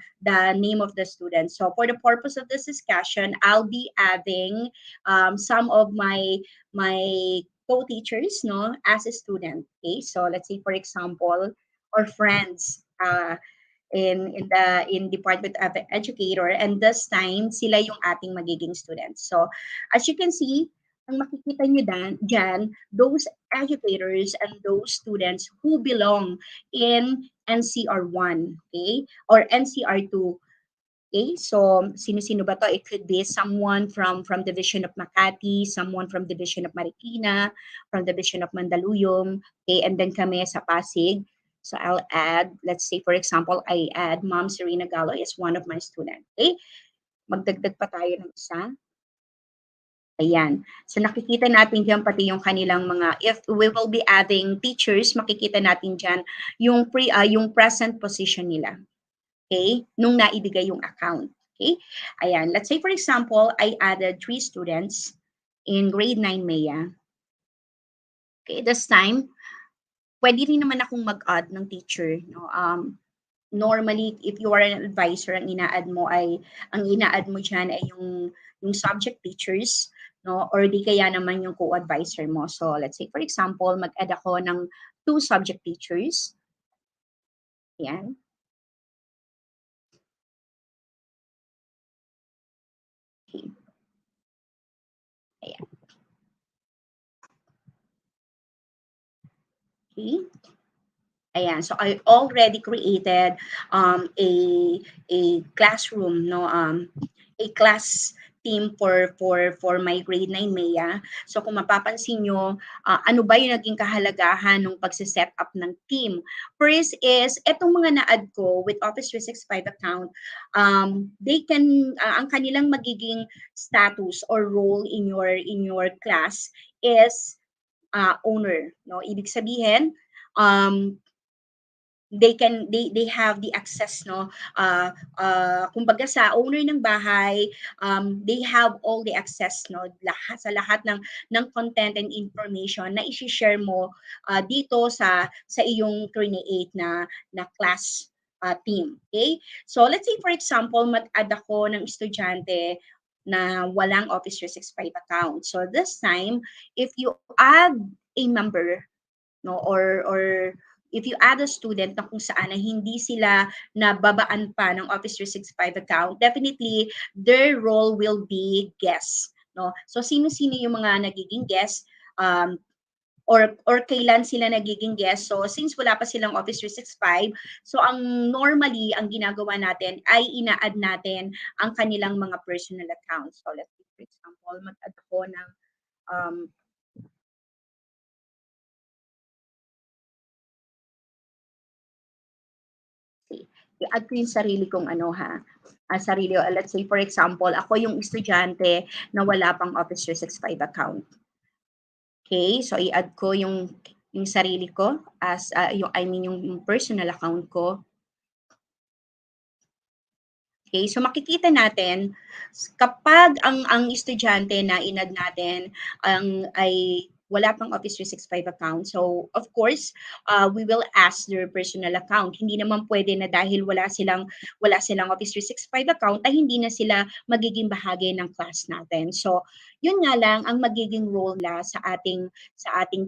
name of the students. So for the purpose of this discussion, I'll be adding some of my co-teachers, no, as a student. Okay, so let's say for example, or friends in Department of Educator, and this time sila yung ating magiging students. So as you can see, ang makikita nyo dyan, those educators and those students who belong in NCR1, okay, or NCR2. Okay, so sino-sino ba to? It could be someone from Division of Makati, someone from Division of Marikina, from Division of Mandaluyong, okay, and then kami sa Pasig. So I'll add, let's say for example, I add Ma'am Serena Gallo is one of my students. Okay, magdagdag pa tayo ng isa. Ayan. So nakikita natin dyan pati yung kanilang mga, if we will be adding teachers, makikita natin dyan yung present position nila. Okay, nung naibigay yung account. Okay, ayan. Let's say for example, I added 3 students in grade 9 Maya. Okay, this time, pwede rin naman akong mag-add ng teacher. No? Normally, if you are an advisor, ang ina-add mo dyan ay yung subject teachers, no, or di kaya naman yung co-advisor mo. So let's say for example, mag-add ako ng 2 subject teachers. Ayan. Okay. Ayan. Okay. Ayan, so I already created a classroom, no, a class team for my grade 9 Maya. So kung mapapansin nyo, ano ba yung naging kahalagahan ng pagsiset up ng team? First is, etong mga na-add ko with Office 365 account, they can, ang kanilang magiging status or role in your class is owner, no? Ibig sabihin, they have the access, no, kumbaga sa owner ng bahay, they have all the access, no, lahat ng content and information na i-share mo dito sa iyong create na class team. Okay, so let's say for example, mag-add ako ng estudyante na walang Office 365 account. So this time, if you add a member, no, or if you add a student na kung saan na hindi sila nababaan pa ng Office 365 account, definitely their role will be guest, no? So sino-sino yung mga nagiging guest, or kailan sila nagiging guest. So since wala pa silang Office 365, so normally ang ginagawa natin ay ina-add natin ang kanilang mga personal accounts. So let's say for example, mag-add ako ng i-add ko yung sarili kong let's say for example, ako yung estudyante na wala pang Office 365 account. Okay, so i-add ko yung sarili ko as yung personal account ko. Okay, so makikita natin kapag ang estudyante na inad natin ay wala pang Office 365 account. So, of course, we will ask their personal account. Hindi naman pwede na dahil wala silang Office 365 account ay hindi na sila magiging bahagi ng class natin. So, yun nga lang ang magiging role nila sa ating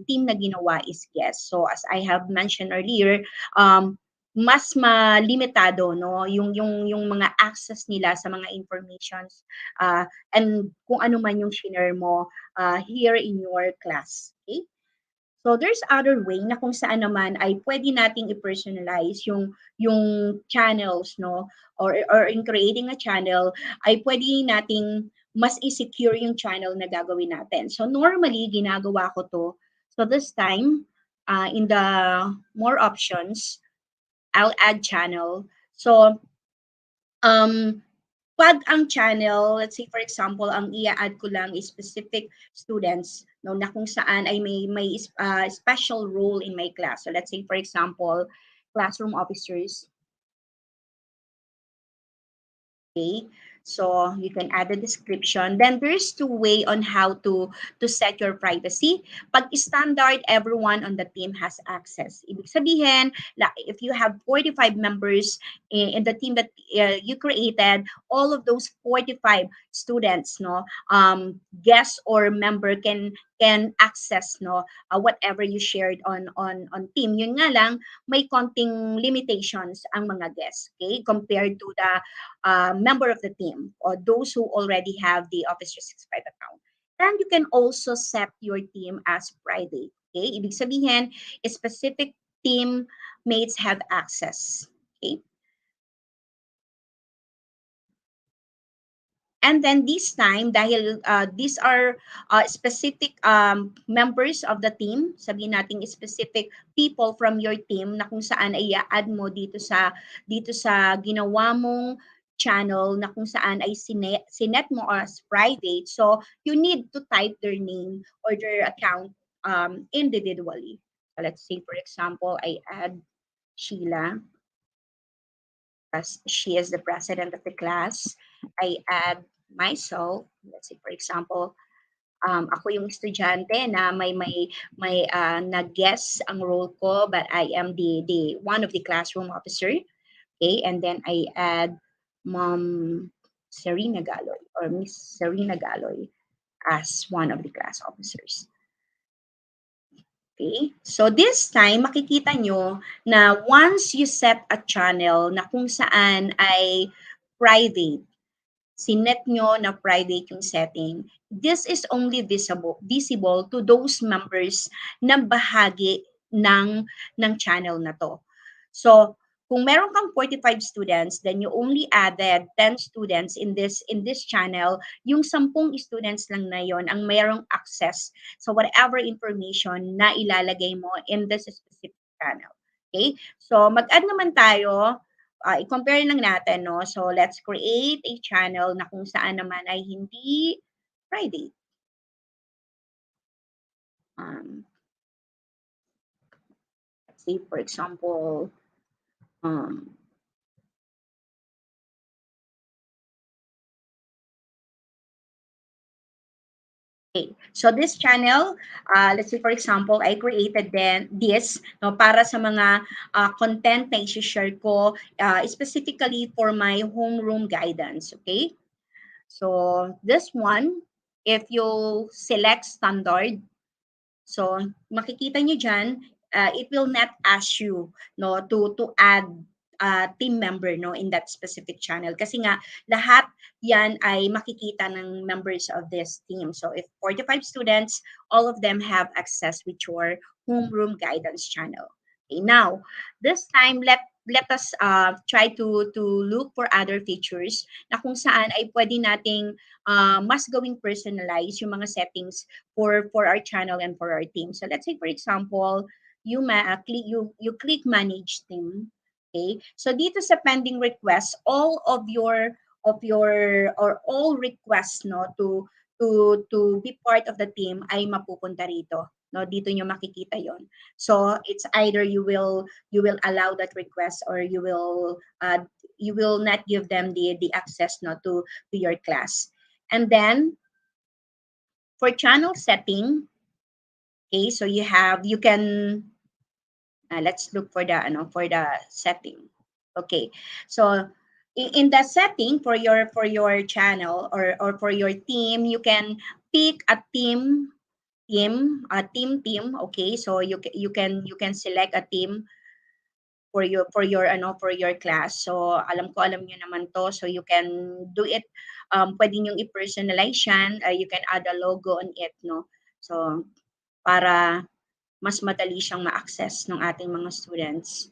team na ginawa is guest. So, as I have mentioned earlier, mas malimitado no yung mga access nila sa mga informations and kung ano man yung share mo here in your class. Okay? So there's other way na kung saan naman ay pwede nating i-personalize yung channels no or in creating a channel ay pwede nating mas i-secure yung channel na gagawin natin. So normally ginagawa ko to. So this time in the more options I'll add channel. So, pag ang channel, let's say for example, ang i-add ko lang is specific students, no, na kung saan ay may special role in my class. So, let's say for example, classroom officers. Okay. So you can add a description. Then there's two way on how to set your privacy. Pag standard, everyone on the team has access. Ibig sabihin, if you have 45 members in the team that you created, all of those 45 students, no, guest or member can access no whatever you shared on team. Yun nga lang, may konting limitations ang mga guests, okay, compared to the member of the team or those who already have the Office 365 account. And you can also set your team as private. Okay? Ibig sabihin, specific team mates have access. Okay? And then this time, dahil these are specific members of the team, sabihin natin specific people from your team na kung saan ay i-add mo dito sa ginawa mong channel na kung saan ay sinet mo as private. So, you need to type their name or their account individually. So, let's say, for example, I add Sheila as she is the president of the class. I add myself, let's say for example, ako yung estudyante na may nag-guess ang role ko, but I am the one of the classroom officer. Okay, and then I add Mom Serena Galoy or Miss Serena Galoy as one of the class officers. Okay, so this time makikita nyo na once you set a channel na kung saan ay private, sinet nyo na private yung setting, this is only visible to those members na bahagi ng channel na to. So, kung meron kang 45 students, then you only added 10 students in this channel, yung 10 students lang na yon ang mayroong access sa whatever information na ilalagay mo in this specific channel. Okay? So, mag-add naman tayo. I-compare lang natin, no? So, let's create a channel na kung saan naman ay hindi private. Let's say, for example, okay. So this channel, let's say for example, I created this no, para sa mga content na i-share ko specifically for my homeroom guidance. Okay. So this one, if you select standard, so makikita nyo dyan, it will not ask you no to add team member no in that specific channel kasi nga lahat yan ay makikita ng members of this team. So if 45 students, all of them have access with your homeroom guidance channel. Okay, now this time let us try to look for other features na kung saan ay pwede nating mas gawing personalize yung mga settings for our channel and for our team. So let's say for example, you click manage team. Okay? So dito sa pending requests, all requests no to to be part of the team ay mapupunta rito. No, dito nyo makikita yon. So it's either you will allow that request, or you will not give them the access, no, to your class. And then for channel setting, okay, so you can let's look for the setting. Okay, so in the setting for your channel, or for your team, you can pick a team. Okay, so you can select a team for your for your class. So alam niyo naman to, so you can do it. Pwede niyo i-personalize yan. You can add a logo on it, no, so para mas madali siyang ma-access ng ating mga students,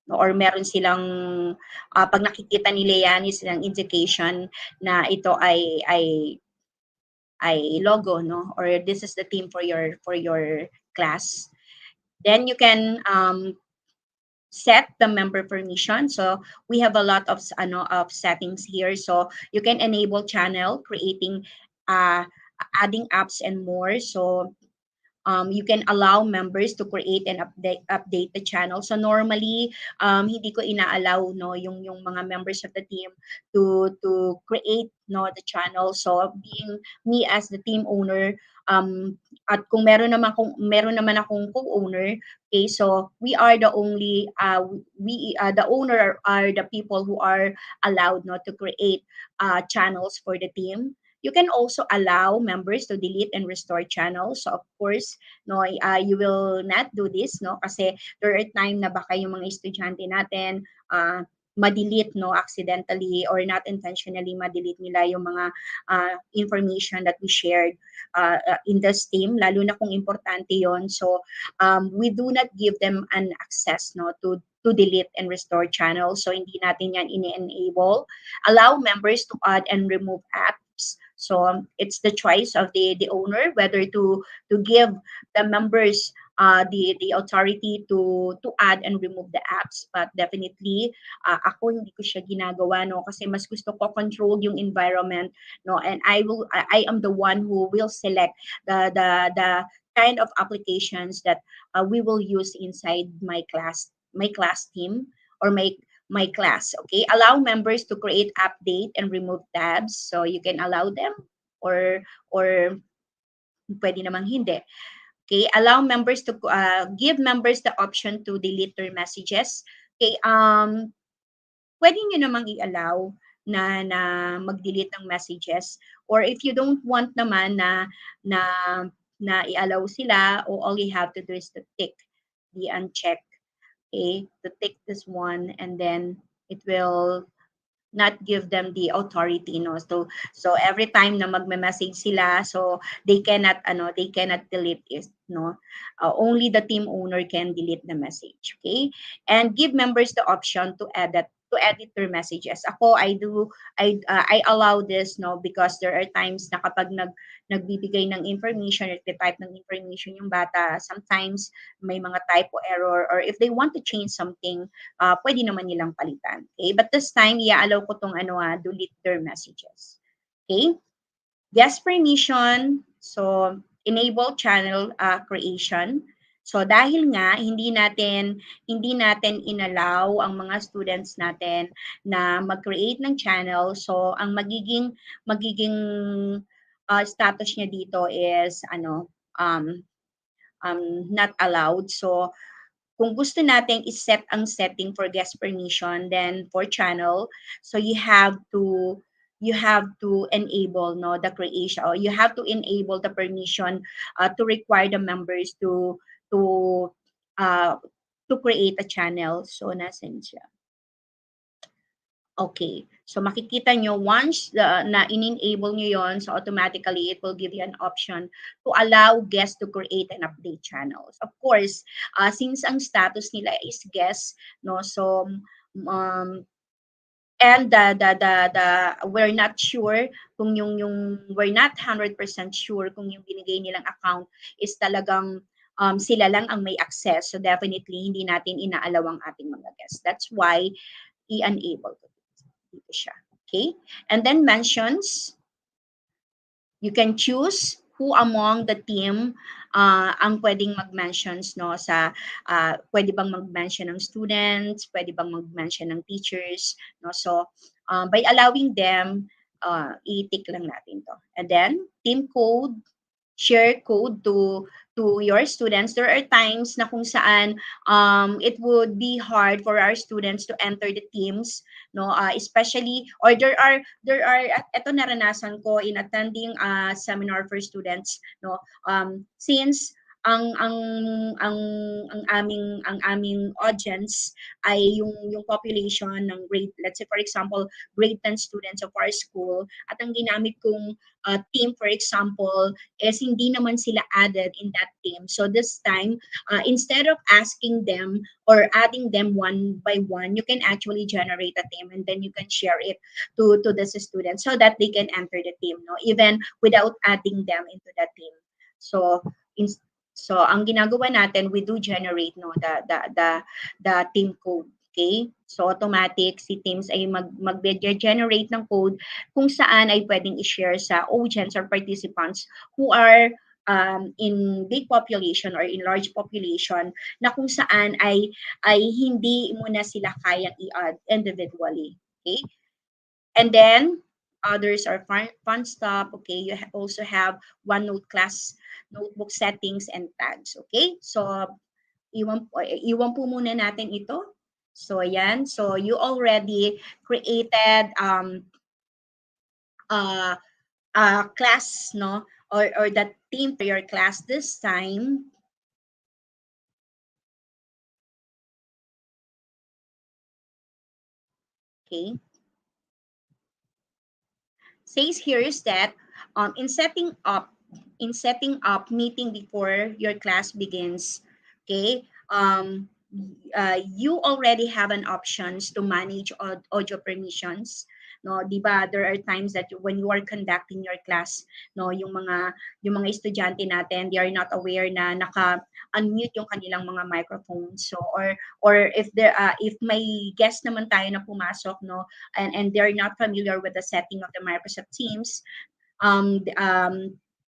no? Or meron silang pag nakikita nila yan, is silang indication na ito ay logo, no, or this is the theme for your class. Then you can set the member permission. So we have a lot of settings here. So you can enable channel creating, adding apps and more. So you can allow members to create and update the channel. So normally, hindi ko ina-allow, no, yung mga members of the team to create, no, the channel. So being me as the team owner, at kung meron naman akong co-owner, okay, so we are the only the owner are the people who are allowed, no, to create channels for the team. You can also allow members to delete and restore channels. So of course, no, you will not do this, no, kasi there are time na baka yung mga estudyante natin ma-delete, no, accidentally or not intentionally ma-delete nila yung mga information that we shared in this team, lalo na kung importante yon. So we do not give them an access, no, to delete and restore channels. So hindi natin yan ini-enable. Allow members to add and remove apps. So it's the choice of the owner whether to give the members the authority to add and remove the apps. But definitely ako hindi ko siya ginagawa, no, kasi mas gusto ko control yung environment, no, and I am the one who will select the kind of applications that we will use inside my class team, or my class. Okay, allow members to create, update, and remove tabs. So you can allow them, or pwede namang hindi. Okay, allow members to give members the option to delete their messages. Okay, pwede nyo namang i-allow na mag-delete ng messages, or if you don't want naman na i-allow sila, all you have to do is to tick the uncheck. Okay, to tick this one, and then it will not give them the authority, no. So every time na magme-message sila, so they cannot delete it, no. Only the team owner can delete the message. Okay, and give members the option to edit their messages. Ako, I allow this, no, because there are times na kapag nagbibigay ng information, or type ng information yung bata, sometimes may mga typo error, or if they want to change something, pwede naman nilang palitan. Okay, but this time i-allow ko tong delete their messages. Okay, guest permission. So enable channel creation. So dahil nga hindi natin inallow ang mga students natin na mag-create ng channel, so ang magiging status niya dito is not allowed. So kung gusto nating i-set ang setting for guest permission, then for channel, so you have to enable, no, the creation, or you have to enable the permission to require the members to create a channel. So nasan siya? Okay, so makikita nyo once na in-enable nyo yon, so automatically it will give you an option to allow guests to create and update channels. Of course, since ang status nila is guest, no, so and we're not sure kung we're not 100% sure kung yung binigay nilang account is talagang sila lang ang may access. So definitely hindi natin inaalaw ang ating mga guests. That's why i-enable ko dito siya. Okay? And then mentions. You can choose who among the team ang pwedeng mag-mentions, no, sa pwede bang mag-mention ng students, pwede bang mag-mention ng teachers, no. So by allowing them, i-tick lang natin to. And then team code, share code to your students. There are times na kung saan it would be hard for our students to enter the teams, no, especially, or there are ito naranasan ko in attending a seminar for students, no, since ang ang ang aming audience ay yung population ng grade, let's say for example grade 10 students of our school, at ang ginamit kong team for example is hindi naman sila added in that team. So this time, instead of asking them or adding them one by one, you can actually generate a team and then you can share it to the students so that they can enter the team, no, even without adding them into that team. So so ang ginagawa natin, we do generate, no, the team code. Okay? So automatic si Teams ay mag-generate ng code kung saan ay pwedeng i-share sa audience or participants who are in big population or in large population na kung saan ay hindi mo na sila kayang i-add individually. Okay? And then others are fun stuff. Okay, you also have OneNote class notebook settings and tags. Okay, so iwan po muna natin ito. So ayan, so you already created class, no, or that theme for your class this time. Okay. Says here is that in setting up meeting before your class begins, okay, you already have an options to manage audio permissions, no, di ba? There are times that when you are conducting your class, no, yung mga estudyante natin, they are not aware na naka-unmute yung kanilang mga microphones. So or if may guest naman tayo na pumasok, no, and they're not familiar with the setting of the Microsoft Teams,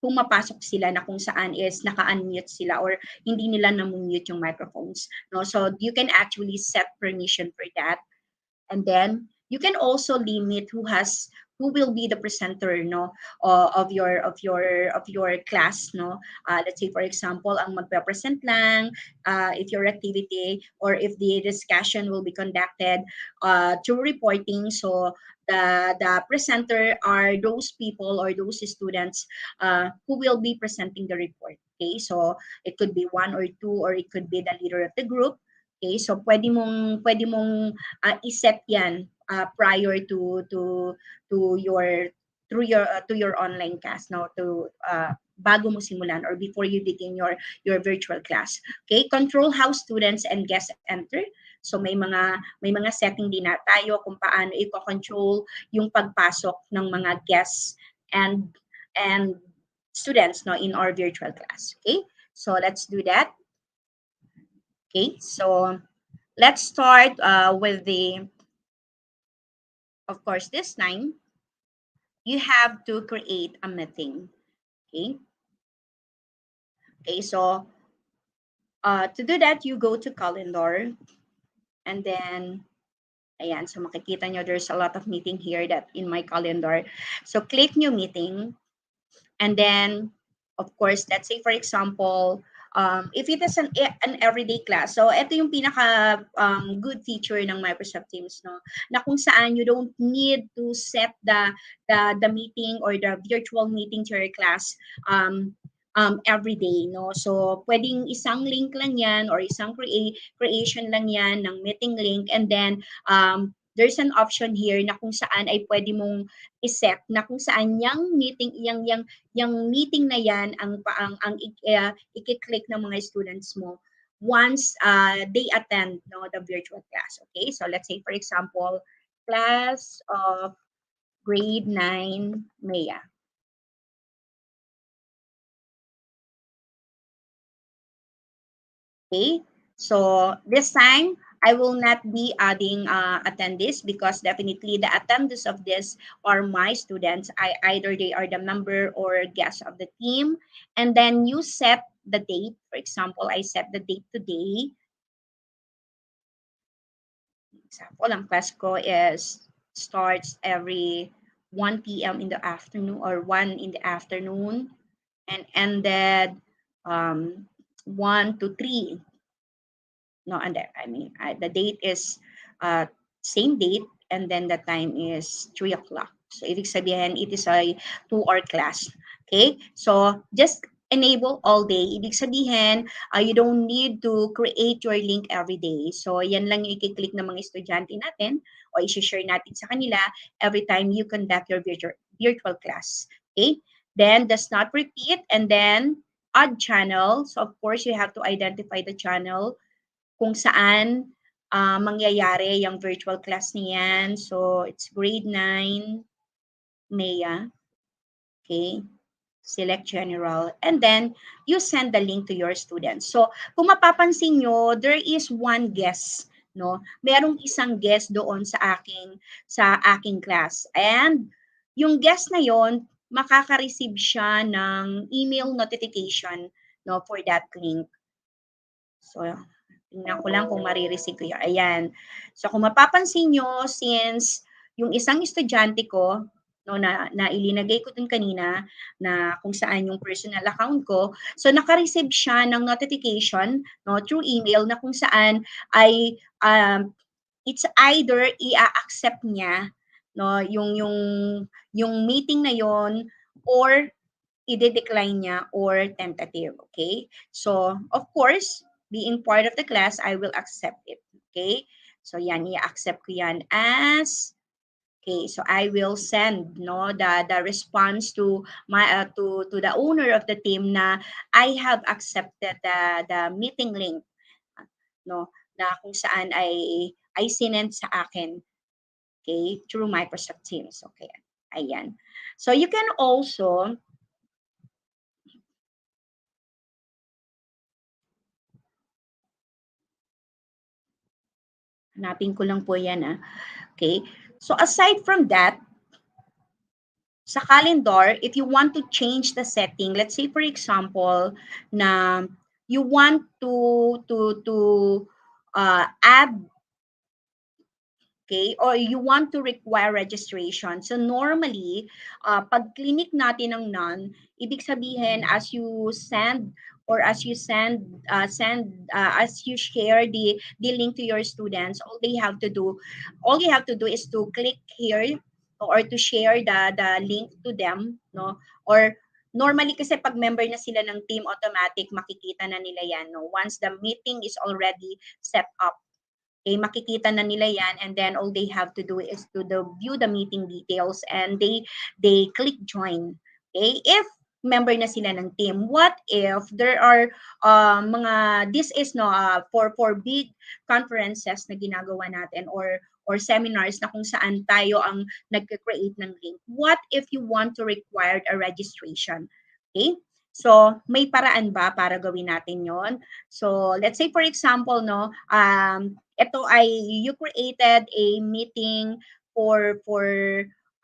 pumapasok sila na kung saan is naka-unmute sila or hindi nila na-mute yung microphones, no. So you can actually set permission for that, and then you can also limit who will be the presenter, no, of your class, no. Let's say for example ang magpe-present lang if your activity or if the discussion will be conducted through reporting, so the presenter are those people or those students who will be presenting the report. Okay, so it could be one or two, or it could be the leader of the group. Okay, so pwede mong i-set yan prior to your online class, no, to bago mo simulan or before you begin your virtual class. Okay, control how students and guests enter. So may mga setting din na tayo kung paano i-control yung pagpasok ng mga guests and students, no, in our virtual class. Okay, so let's do that. Okay, so let's start with of course, this time, you have to create a meeting. Okay. Okay, so to do that, you go to calendar, and then, ayan, so makikita nyo, there's a lot of meeting here that in my calendar. So click new meeting, and then, of course, let's say, for example, if it is an everyday class, so ito yung pinaka good feature ng Microsoft Teams, no, na kung saan you don't need to set the meeting or the virtual meeting to your class every day, no. So pwedeng isang link lang yan or isang creation lang yan ng meeting link, and then there's an option here na kung saan ay pwede mong iset na kung saan yung meeting meeting na yan ang i-click ng mga students mo once they attend, no, the virtual class. Okay, so let's say for example, class of grade 9 Maya. Okay, so this time I will not be adding attendees because definitely the attendees of this are my students. Either they are the member or guest of the team. And then you set the date. For example, I set the date today. Example, ang class ko is starts every 1 p.m. in the afternoon or 1 in the afternoon and ended 1 to 3. No, and I mean, the date is same date and then the time is 3 o'clock. So, ibig sabihin, it is a 2-hour class. Okay? So, just enable all day. Ibig sabihin, you don't need to create your link every day. So, yan lang yung i-click ng mga estudyante natin o i-share natin sa kanila every time you conduct your virtual class. Okay? Then, does not repeat and then add channel. So, of course, you have to identify the channel kung saan mangyayari yung virtual class niyan. So, it's grade 9, MEA. Okay. Select general. And then, you send the link to your students. So, kung mapapansin nyo, there is one guest. No? Merong isang guest doon sa aking class. And, yung guest na yon makaka-receive siya ng email notification no, for that link. So, tingnan ko lang kung marireceive ko yun. Ayan. So, kung mapapansin nyo, since yung isang estudyante ko, no, na ilinagay ko dun kanina, na kung saan yung personal account ko, so naka-receive siya ng notification no, through email na kung saan ay it's either i-accept niya no, yung meeting na yon or i-decline niya or tentative. Okay? So, of course, being part of the class, I will accept it. Okay? So, yan, i-accept ko yan as, okay, so I will send no the response to my to the owner of the team na I have accepted the meeting link no na kung saan ay sinend sa akin okay through Microsoft Teams. Okay. Ayan. So you can also hanapin ko lang po yan. Okay. So aside from that, sa calendar, if you want to change the setting, let's say for example, na you want to add, okay, or you want to require registration. So normally, pag clinic natin ng none, ibig sabihin as you send or as you as you share the link to your students, all you have to do is to click here or to share the link to them, no? Or normally kasi pag member na sila ng team, automatic makikita na nila yan, no? Once the meeting is already set up, okay, makikita na nila yan, and then all they have to do is to view the meeting details and they click join. Okay, if member na sila ng team. What if there are this is no for big conferences na ginagawa natin or seminars na kung saan tayo ang nagke-create ng link. What if you want to require a registration? Okay? So, may paraan ba para gawin natin yon? So, let's say for example, no, ito ay you created a meeting for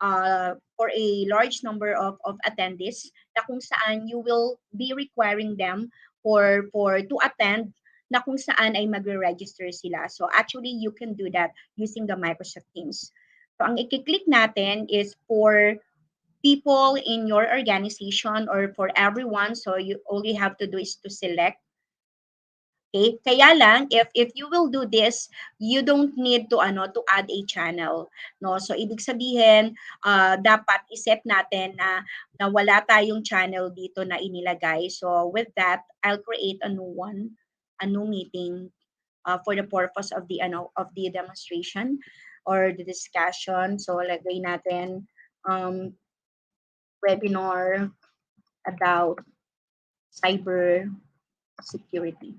a large number of attendees na kung saan you will be requiring them for to attend na kung saan ay magre-register sila. So actually, you can do that using the Microsoft Teams. So ang i-click natin is for people in your organization or for everyone. So all you have to do is to select. Okay? Kaya lang, if you will do this, you don't need to add a channel. No? So, ibig sabihin, dapat iset natin na wala tayong channel dito na inilagay. So, with that, I'll create a new one, a new meeting for the purpose of the demonstration or the discussion. So, lagay natin webinar about cyber security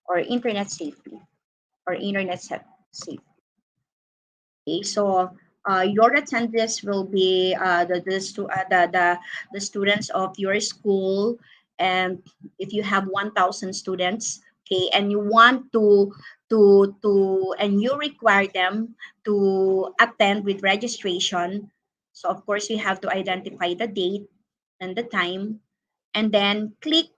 or internet safety or internet safety. Okay, so your attendance will be the students of your school, and if you have 1,000 students, okay, and you want and you require them to attend with registration. So of course you have to identify the date and the time, and then click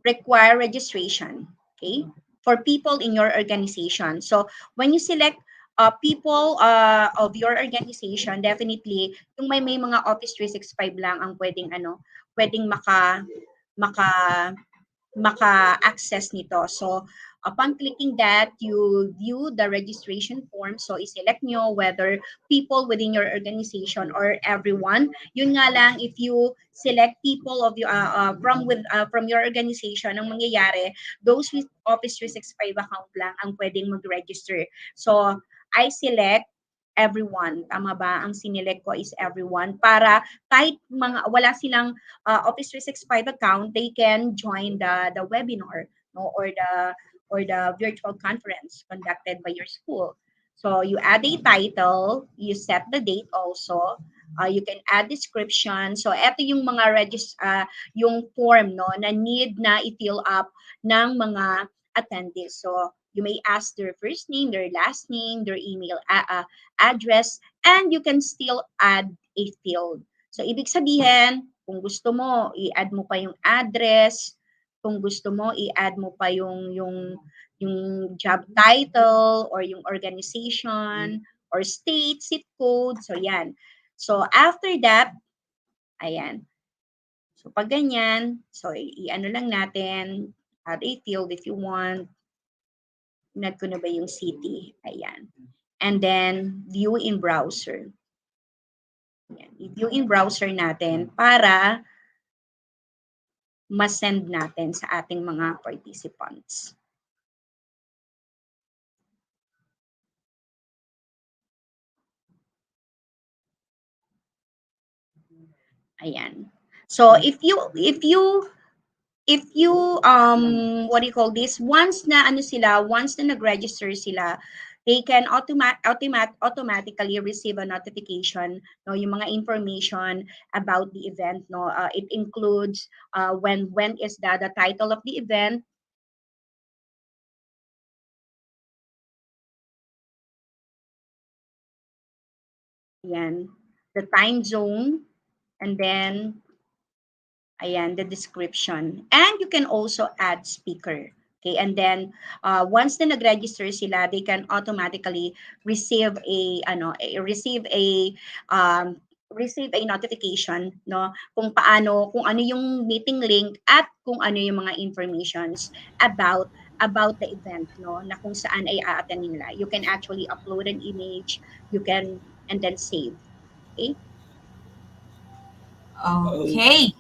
require registration, okay, for people in your organization. So when you select people of your organization, definitely yung may mga Office 365 lang ang pwedeng maka maka-access nito. So, upon clicking that, you view the registration form. So, i-select nyo whether people within your organization or everyone. Yun nga lang, if you select people of from your organization, ang mangyayari, those with Office 365 account lang ang pwedeng mag-register. So, I select everyone. Tama ba? Ang sinelect ko is everyone para kahit wala silang Office 365 account, they can join the webinar, no, or the virtual conference conducted by your school. So you add a title, you set the date also. You can add description. So ito yung mga yung form, no, na need na i-fill up ng mga attendees. So you may ask their first name, their last name, their email address, and you can still add a field. So ibig sabihin, kung gusto mo, i-add mo pa yung address. Kung gusto mo, i-add mo pa yung job title or yung organization or state, zip code. So yan. So after that, ayan. So pag ganyan, so i-ano lang natin, add a field if you want. Nad ko na ba yung city? Ayan. And then, view in browser. Ayan. I-view in browser natin para ma-send natin sa ating mga participants. Ayan. So, if you what do you call this, once na nag-register sila, they can automatically receive a notification, no, yung mga information about the event, no. It includes when is the title of the event, ayan, the time zone, and then ayan, the description. And you can also add speaker. Okay, and then once na nag-register sila, they can automatically receive a notification, no, kung ano yung meeting link at kung ano yung mga informations about the event, no, na kung saan ay a-attend nila. You can actually upload an image, and then save. Okay? Okay.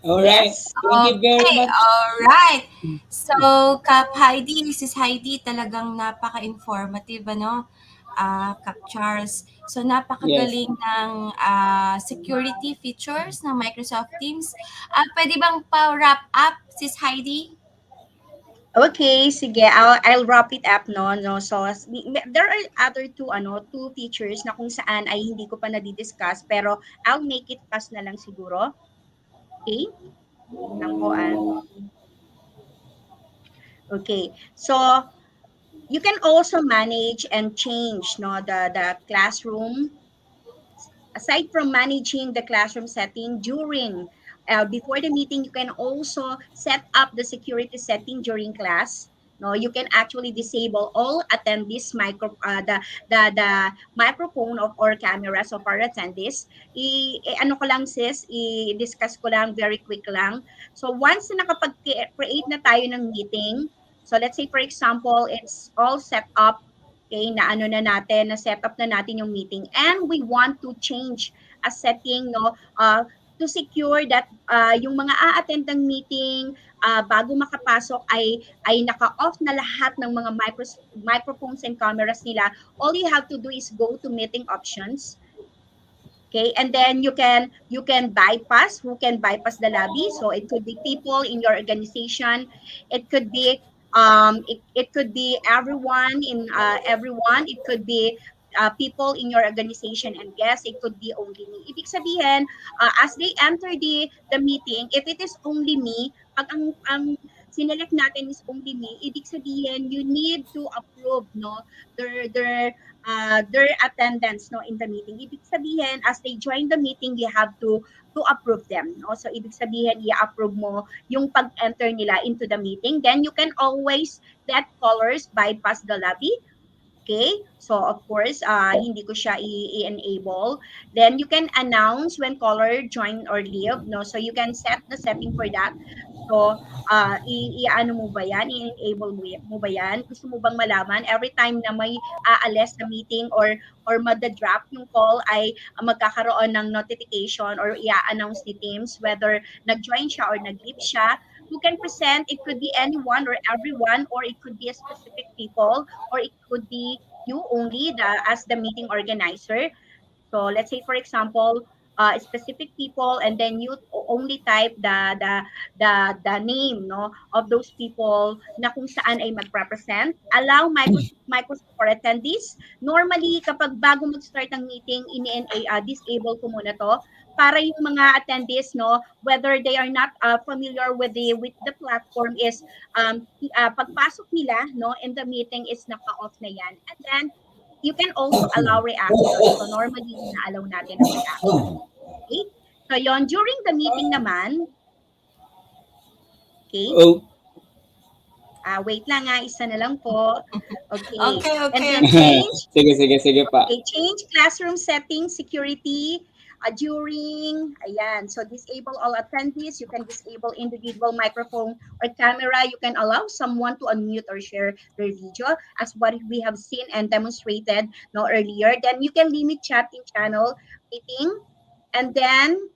All right. Yes. Thank you very much. All right. So, Kap Heidi, Mrs. Heidi, talagang napaka-informative, ano? Kap Charles. So, napakagaling ng security features ng Microsoft Teams. Pwede bang pa-wrap up, Sis Heidi? Okay, sige. I'll wrap it up, no. So there are other two features na kung saan ay hindi ko pa na-discuss, pero I'll make it fast na lang siguro. Okay? Lang po. Okay. So you can also manage and change, no, the classroom. Aside from managing the classroom setting before the meeting, you can also set up the security setting during class. No, you can actually disable all attendees the microphone or cameras of our attendees. Ano ko lang sis, i-discuss ko lang very quick lang. So once na nakapag-create na tayo ng meeting, so let's say for example, it's all set up. Okay, na set up na natin yung meeting, and we want to change a setting, no, to secure that yung mga a-attend ng meeting bago makapasok ay naka-off na lahat ng mga microphones and cameras nila. All you have to do is go to meeting options. Okay, and then you can bypass the lobby. So it could be people in your organization, it could be it could be everyone, it could be people in your organization and guests, it could be only me. Ibig sabihin, as they enter the meeting, if it is only me, pag ang sinelect natin is only me, ibig sabihin you need to approve no their attendance no in the meeting. Ibig sabihin as they join the meeting, you have to approve them no. So ibig sabihin i-approve mo yung pag-enter nila into the meeting. Then you can always let callers bypass the lobby. Okay? So, of course, hindi ko siya i-enable. Then, you can announce when caller join or leave, no? So, you can set the setting for that. So, i-ano mo ba yan? I-enable mo ba yan? Gusto mo bang malaman every time na may aalis sa meeting or mada-drop yung call ay magkakaroon ng notification or i-announce ni Teams whether nag-join siya or nag-leave siya. Who can present? It could be anyone or everyone, or it could be a specific people, or it could be you only as the meeting organizer. So let's say, for example, specific people, and then you only type the name no of those people na kung saan ay magrepresent. Allow Microsoft for attendees. Normally, kapag bago mag-start ng meeting, disable ko muna to para yung mga attendees no whether they are not familiar with the platform is pagpasok nila no in the meeting is naka-off na yan, and then you can also allow reaction. So normally, ina-allow natin ang reaction. Okay? So yon during the meeting naman, okay? Oh. Wait lang isa na lang po. Okay. Okay. And then change. sige pa. Okay, change classroom settings, security, during, ayan. So disable all attendees. You can disable individual microphone or camera. You can allow someone to unmute or share their video as what we have seen and demonstrated no earlier. Then you can limit chatting channel meeting. And then,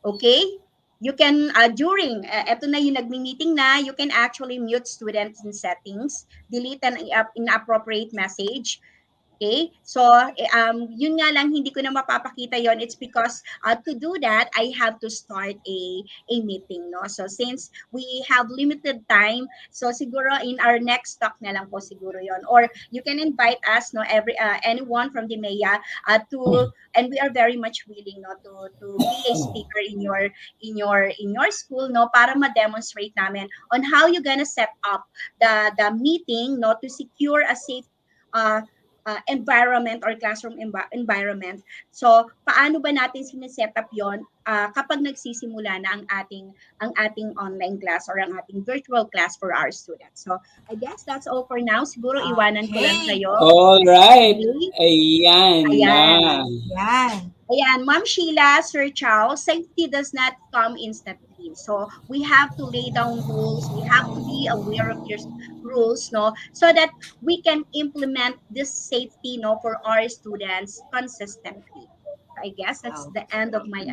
okay, you can, during, eto na yung nagmi-meeting na, you can actually mute students in settings, delete an inappropriate message. Okay? So, yun nga lang, hindi ko na mapapakita yon. It's because to do that, I have to start a meeting. No? So, since we have limited time, so siguro in our next talk na lang po siguro yon. Or you can invite us, no, anyone from the MEA and we are very much willing no, to be a speaker in your school no, para ma-demonstrate namin on how you gonna set up the meeting no, to secure a safe environment or classroom environment. So, paano ba natin sineset up yon kapag nagsisimula na ang ating online class or ang ating virtual class for our students. So, I guess that's all for now. Siguro iwanan ko lang kayo. All right. Okay? Ayan, Ma'am Sheila, Sir Charles, safety does not come instantly. So, we have to lay down rules. We have to be aware of your rules, no, so that we can implement this safety, no, for our students consistently. I guess that's the end of my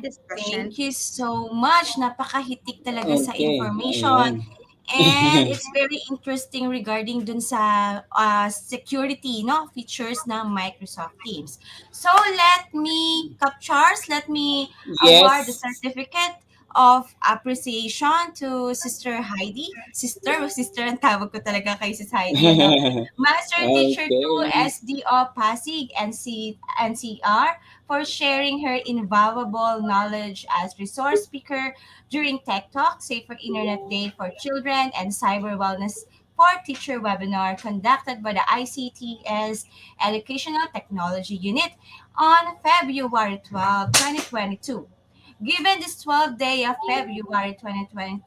discussion. Thank you so much. Napakahitik talaga sa information. And it's very interesting regarding dun sa security no features ng Microsoft Teams. So let me award the certificate of appreciation to Sister Heidi. Sister ang tawag ko talaga kay Sis Heidi. No? Master Teacher 2 SDO Pasig NCR for sharing her invaluable knowledge as resource speaker during TechTalks, Safer Internet Day for Children and Cyberwellness for Teacher webinar conducted by the ICTS-Educational Technology Unit on February 12, 2022. Given this 12th day of February 2022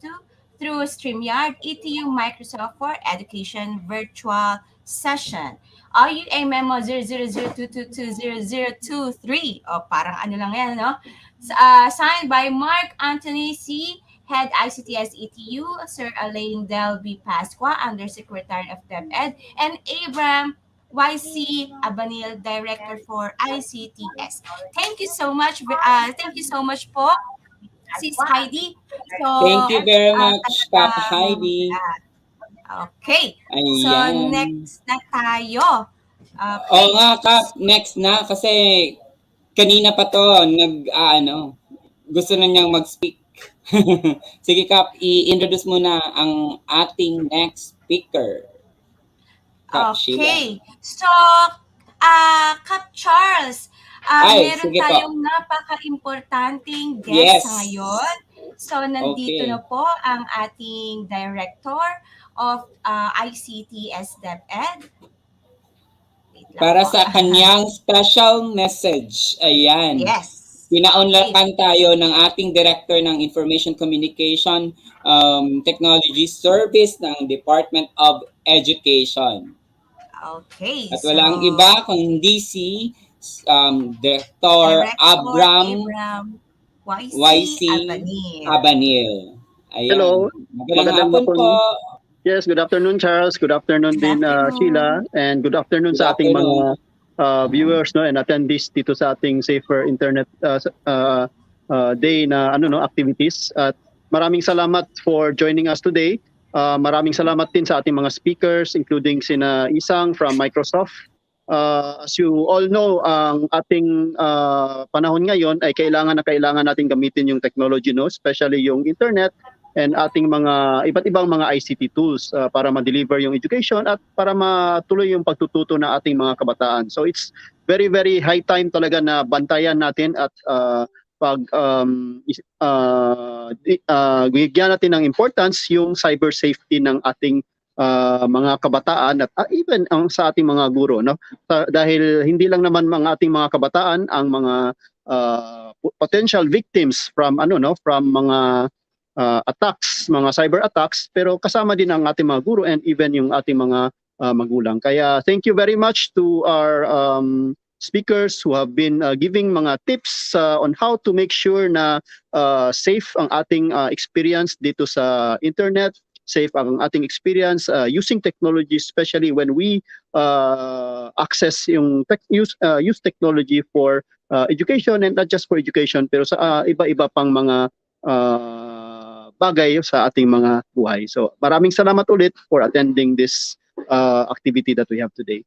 through StreamYard, ETU Microsoft for Education virtual session. RUA Memo 0002220023. O parang ano lang yan, no? Signed by Mark Anthony C., Head ICTS ETU, Sir Elaine Del B. Pasqua, Undersecretary of DepEd, and Abram YC Abanil, Director for ICTS. Thank you so much. Thank you so much po, Sis Heidi. So, thank you very much, Kap Heidi. Okay. Ayan. So, next na tayo. Okay. Oo nga, Kap. Next na. Kasi kanina pa to, gusto na niyang mag-speak. Sige, Kap. I-introduce mo na ang ating next speaker. Okay. So, Kap Charles, Ay, meron sige po. tayong napaka-importanting guest Yes. ngayon. So, nandito Okay. na po ang ating Director of ICTS DepEd. Wait lang Para po. sa kanyang special message. Ayan. Yes. Pinaunlakan tayo ng ating Director ng Information Communication Technology Service ng Department of Education. Okay. At walang iba kundi si Director Abram YC Abanil. Ayan. Hello. Magandang hapon po. Yes, good afternoon Charles. Good afternoon din Sheila, and good afternoon sa ating mga viewers and attendees dito sa ating Safer Internet Day na activities. At maraming salamat for joining us today. Maraming salamat din sa ating mga speakers, including sina Isang from Microsoft. As you all know, ang ating panahon ngayon ay kailangan natin gamitin yung technology, especially yung internet and ating mga iba't ibang mga ICT tools para ma-deliver yung education at para matuloy yung pagtututo ng ating mga kabataan. So it's very, very high time talaga na bantayan natin at bigyan natin ng importance yung cyber safety ng ating mga kabataan at even sa ating mga guro, dahil hindi lang naman ang ating mga kabataan ang mga potential victims from mga attacks, mga cyber attacks, pero kasama din ang ating mga guro and even yung ating mga magulang. Kaya thank you very much to our speakers who have been giving mga tips on how to make sure na safe ang ating experience dito sa internet, safe ang ating experience using technology, especially when we access yung use technology for education, and not just for education pero sa iba-iba pang mga bagay sa ating mga buhay. So maraming salamat ulit for attending this activity that we have today.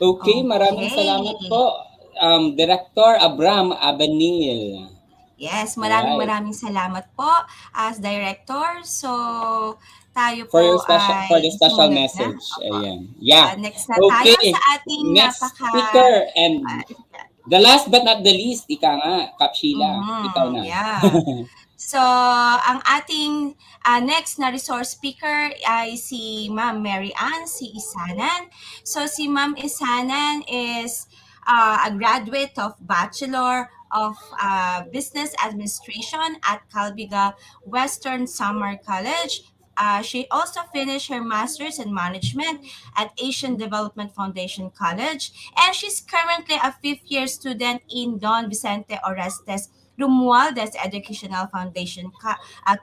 Okay, maraming salamat po, Director Abram Abanil. Yes, maraming salamat po as Director. So, tayo po for the special message. Ayan. Yeah. Next na tayo sa ating next speaker and the last but not the least, ika nga, Kap Sheila, ikaw na. Yeah. So, ang ating next na resource speaker ay si Ma'am Mary Ann, si Isanan. So, si Ma'am Isanan is a graduate of Bachelor of Business Administration at Calbiga Western Summer College. She also finished her master's in management at Asian Development Foundation College, and she's currently a fifth-year student in Don Vicente Orestes Romualdez Educational Foundation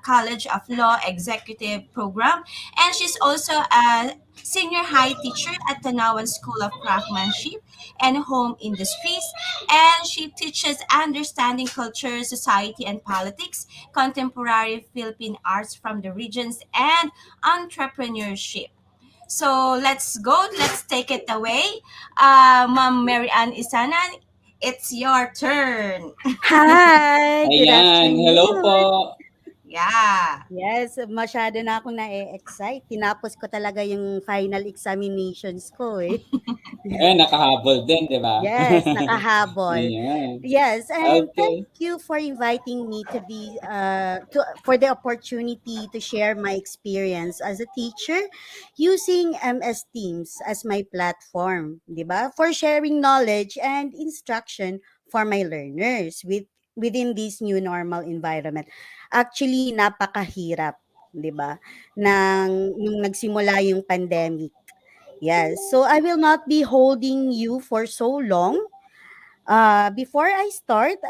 College of Law Executive Program, and she's also a senior high teacher at Tanawan School of Craftsmanship and Home Industries, and she teaches understanding culture, society, and politics, contemporary Philippine arts from the regions, and entrepreneurship. So let's go. Let's take it away. Ma'am Mary Ann Isanan, it's your turn. Hi! Good Ayan, afternoon. hello po. Yeah. Yes, masyado na akong na-excite. Tinapos ko talaga yung final examinations ko eh. Nakahabol din, di ba? Yes, nakahabol. Ayan. Yes, and Okay. thank you for inviting me to be for the opportunity to share my experience as a teacher using MS Teams as my platform, di ba? For sharing knowledge and instruction for my learners within this new normal environment. Actually, napakahirap, 'di ba? Nung nagsimula yung pandemic. Yes. So I will not be holding you for so long. Before I start,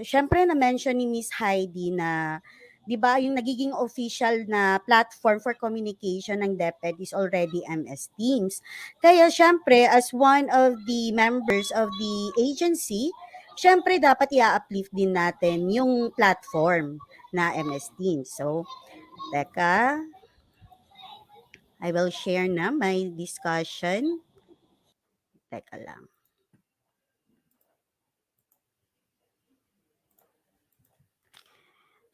syempre na-mention ni Miss Heidi na 'di ba yung nagiging official na platform for communication ng DepEd is already MS Teams. Kaya syempre as one of the members of the agency, syempre dapat i-uplift din natin yung platform na MS Teams. So, teka, I will share na my discussion. Teka lang.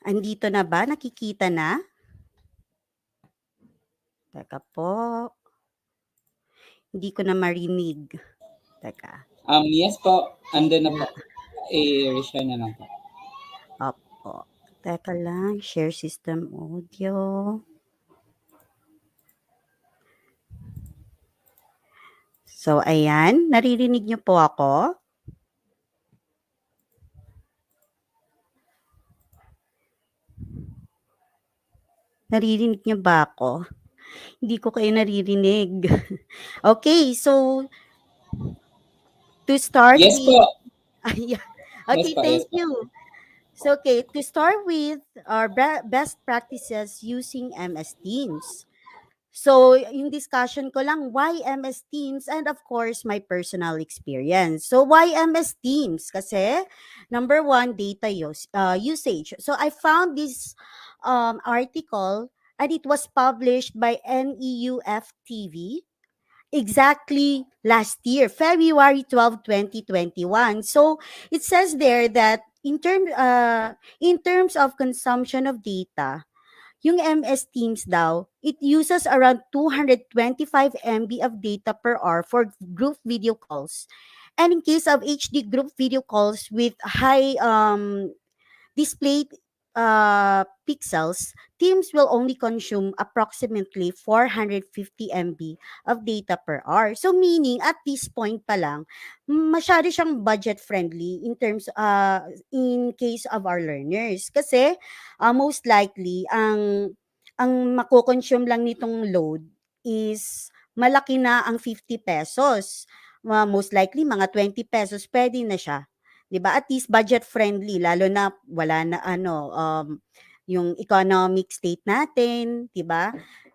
Andito na ba? Nakikita na? Teka po. Hindi ko na marinig. Teka. Yes po, andun na Na, po. I-reshare na lang po. opo. Teka lang, share system audio. So, ayan, naririnig niyo po ako? Naririnig niyo ba ako? Hindi ko kayo naririnig. Okay, so to start Yes with, po. ayan. Yes Okay, po, yes thank po. you. So, okay, to start with our best practices using MS Teams. So, yung discussion ko lang, why MS Teams? And of course, my personal experience. So, why MS Teams? Kasi, number one, data usage. So, I found this article and it was published by NEUF TV exactly last year, February 12, 2021. So, it says there that in terms of consumption of data, yung MS Teams daw, it uses around 225 MB of data per hour for group video calls. And in case of HD group video calls with high displayed pixels, Teams will only consume approximately 450 MB of data per hour. So meaning at this point pa lang, masyado siyang budget friendly in case of our learners kasi most likely ang mako-consume lang nitong load is malaki na ang 50 pesos. Most likely mga 20 pesos pwede na siya. 'Di ba? At least budget friendly lalo na wala na yung economic state natin, 'di ba?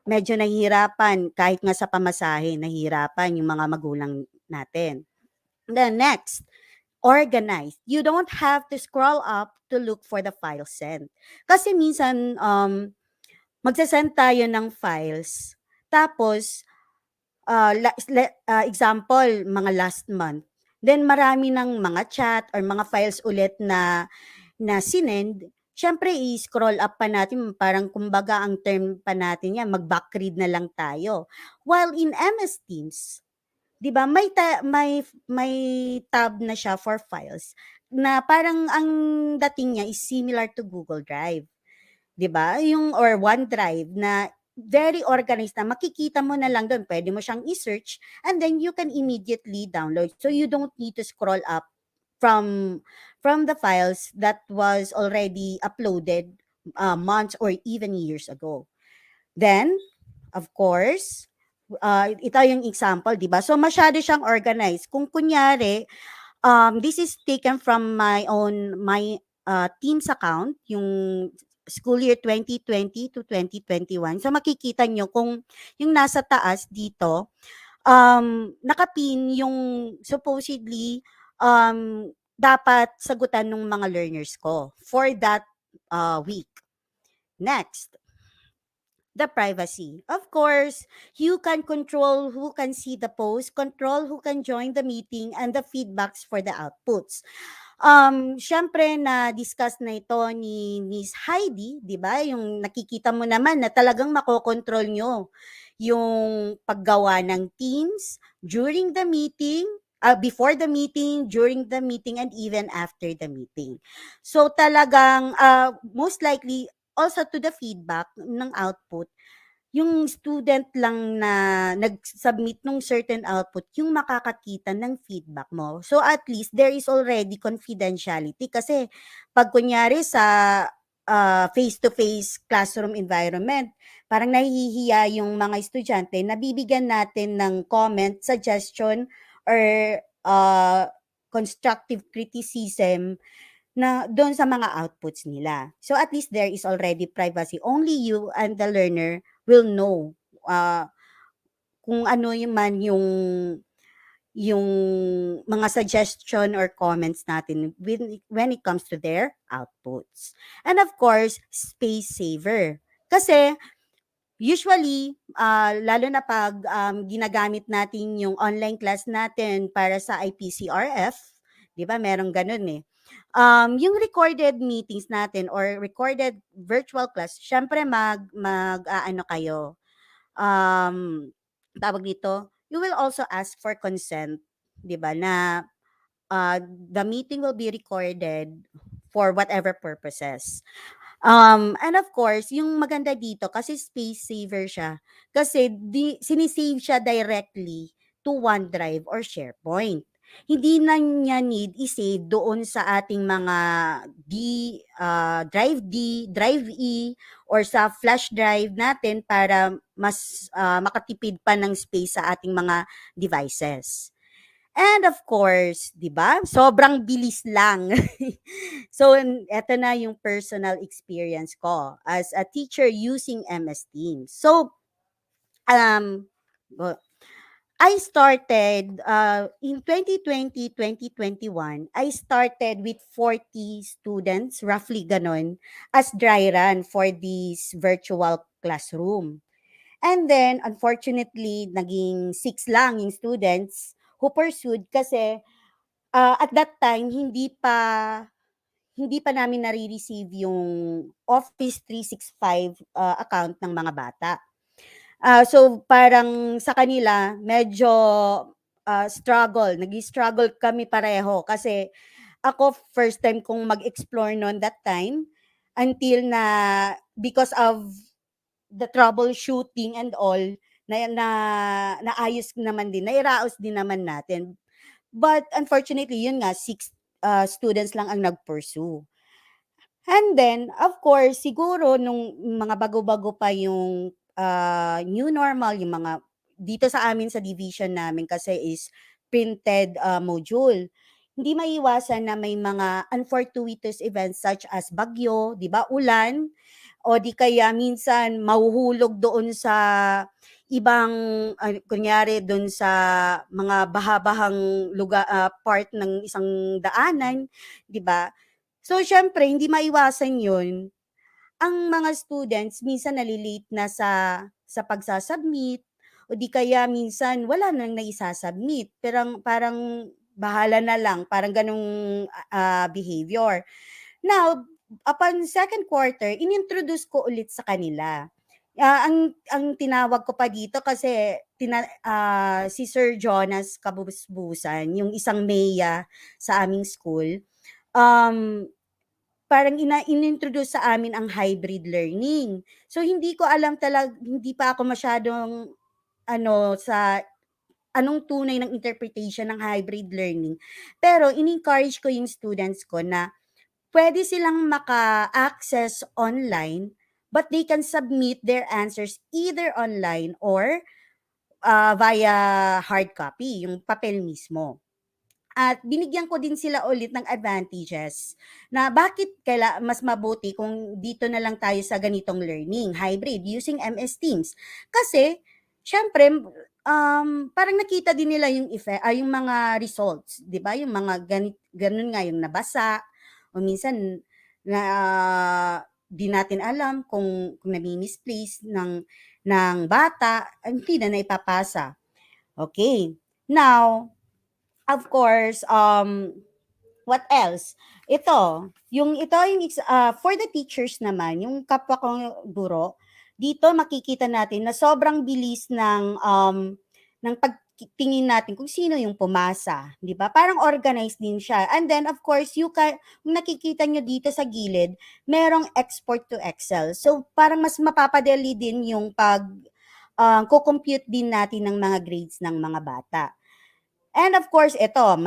Medyo nahihirapan kahit nga sa pamasahe, nahihirapan yung mga magulang natin. Then next, organized. You don't have to scroll up to look for the file sent. Kasi minsan magse-send tayo ng files tapos example, mga last month. Then marami ng mga chat or mga files ulit na sinend. Siyempre, i-scroll up pa natin, parang kumbaga ang term pa natin yan, mag-back read na lang tayo. While in MS Teams, 'di ba, may tab na siya for files na parang ang dating niya is similar to Google Drive. 'Di ba? Yung or OneDrive na very organized na makikita mo na lang doon. Pwede mo siyang i-search and then you can immediately download. So you don't need to scroll up from the files that was already uploaded months or even years ago. Then, of course, ito yung example, 'di ba? So masyado siyang organized. Kung kunyari, this is taken from my Teams account, yung school year 2020 to 2021. So makikita nyo kung yung nasa taas dito, nakapin yung supposedly dapat sagutan ng mga learners ko for that week. Next, the privacy. Of course, you can control who can see the post, control who can join the meeting, and the feedbacks for the outputs. Syempre na-discuss na ito ni Miss Heidi, 'di ba? Yung nakikita mo naman na talagang makokontrol nyo yung paggawa ng teams during the meeting, before the meeting, during the meeting, and even after the meeting. So talagang most likely also to the feedback ng output, yung student lang na nag-submit nung certain output yung makakakita ng feedback mo. So at least there is already confidentiality kasi pag kunyari sa face-to-face classroom environment, parang nahihiya yung mga estudyante na bibigyan natin ng comment, suggestion, or constructive criticism na doon sa mga outputs nila. So at least there is already privacy. Only you and the learner will know kung ano yung mga suggestion or comments natin when it comes to their outputs. And of course, space saver. Kasi usually, lalo na pag ginagamit natin yung online class natin para sa IPCRF, 'di ba? Merong ganun eh. Yung recorded meetings natin or recorded virtual class, syempre ano kayo, tawag dito, you will also ask for consent, 'di ba, na the meeting will be recorded for whatever purposes. And of course, yung maganda dito kasi space saver siya. Kasi sinisave siya directly to OneDrive or SharePoint. Hindi na niya need i-save doon sa ating mga Drive D, Drive E, or sa flash drive natin para mas makatipid pa ng space sa ating mga devices. And of course, 'di ba? Sobrang bilis lang. So, eto na yung personal experience ko as a teacher using MS Teams. So, um, go- I started in 2020, 2021, I started with 40 students, roughly ganon, as dry run for this virtual classroom. And then, unfortunately, naging 6 lang yung students who pursued kasi at that time hindi pa namin nare-receive yung Office 365 account ng mga bata. So parang sa kanila medyo nag-struggle kami pareho kasi ako first time kong mag-explore noon that time until na because of the troubleshooting and all naayos naman din, nairaos din naman natin. But unfortunately, yun nga, 6 students lang ang nag-pursue. And then, of course, siguro nung mga bago-bago pa yung new normal, yung mga dito sa amin sa division namin kasi is printed module. Hindi maiwasan na may mga unfortuitous events such as bagyo, 'di ba, ulan, o di kaya minsan mahuhulog doon sa ibang kunyari doon sa mga baha-bahang lugar, part ng isang daanan, 'di ba? So, siyempre hindi maiwasan 'yun. Ang mga students minsan nali-late na sa pagsa-submit o di kaya minsan wala nang naisa-submit, parang bahala na lang, parang gano'ng behavior. Now, upon second quarter, inintroduce ko ulit sa kanila. Ang tinawag ko pa dito kasi si Sir Jonas Kabusbusan, yung isang MEA sa aming school, parang inintroduce sa amin ang hybrid learning. So hindi ko alam hindi pa ako masyadong sa anong tunay ng interpretation ng hybrid learning. Pero in-encourage ko yung students ko na pwede silang maka-access online but they can submit their answers either online or via hard copy, yung papel mismo. At binigyan ko din sila ulit ng advantages na bakit mas mabuti kung dito na lang tayo sa ganitong learning, hybrid, using MS Teams. Kasi, syempre, parang nakita din nila yung yung mga results, 'di ba? Yung mga ganun nga yung nabasa o minsan na di natin alam kung nami-misplace ng bata, hindi na naipapasa. Okay. Now, of course, what else? For the teachers naman, yung kapwa kong guro, dito makikita natin na sobrang bilis ng pagtingin natin kung sino yung pumasa, 'di ba? Parang organized din siya. And then of course, kung nakikita nyo dito sa gilid, merong export to Excel. So parang mas mapapadali din yung ko-compute din natin ng mga grades ng mga bata. And of course,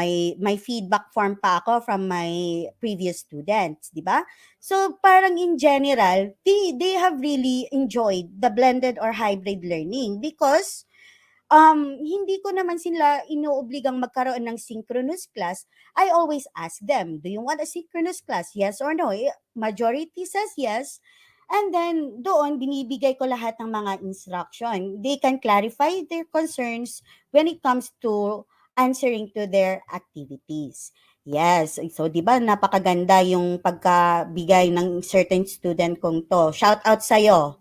may feedback form pa ako from my previous students, di ba? So, parang in general, they have really enjoyed the blended or hybrid learning because hindi ko naman sila inuobligang magkaroon ng synchronous class. I always ask them, do you want a synchronous class? Yes or no? Majority says yes. And then, doon, binibigay ko lahat ng mga instruction. They can clarify their concerns when it comes to answering to their activities. Yes. So, di ba, napakaganda yung pagkabigay ng certain student kong to. Shout out sa'yo.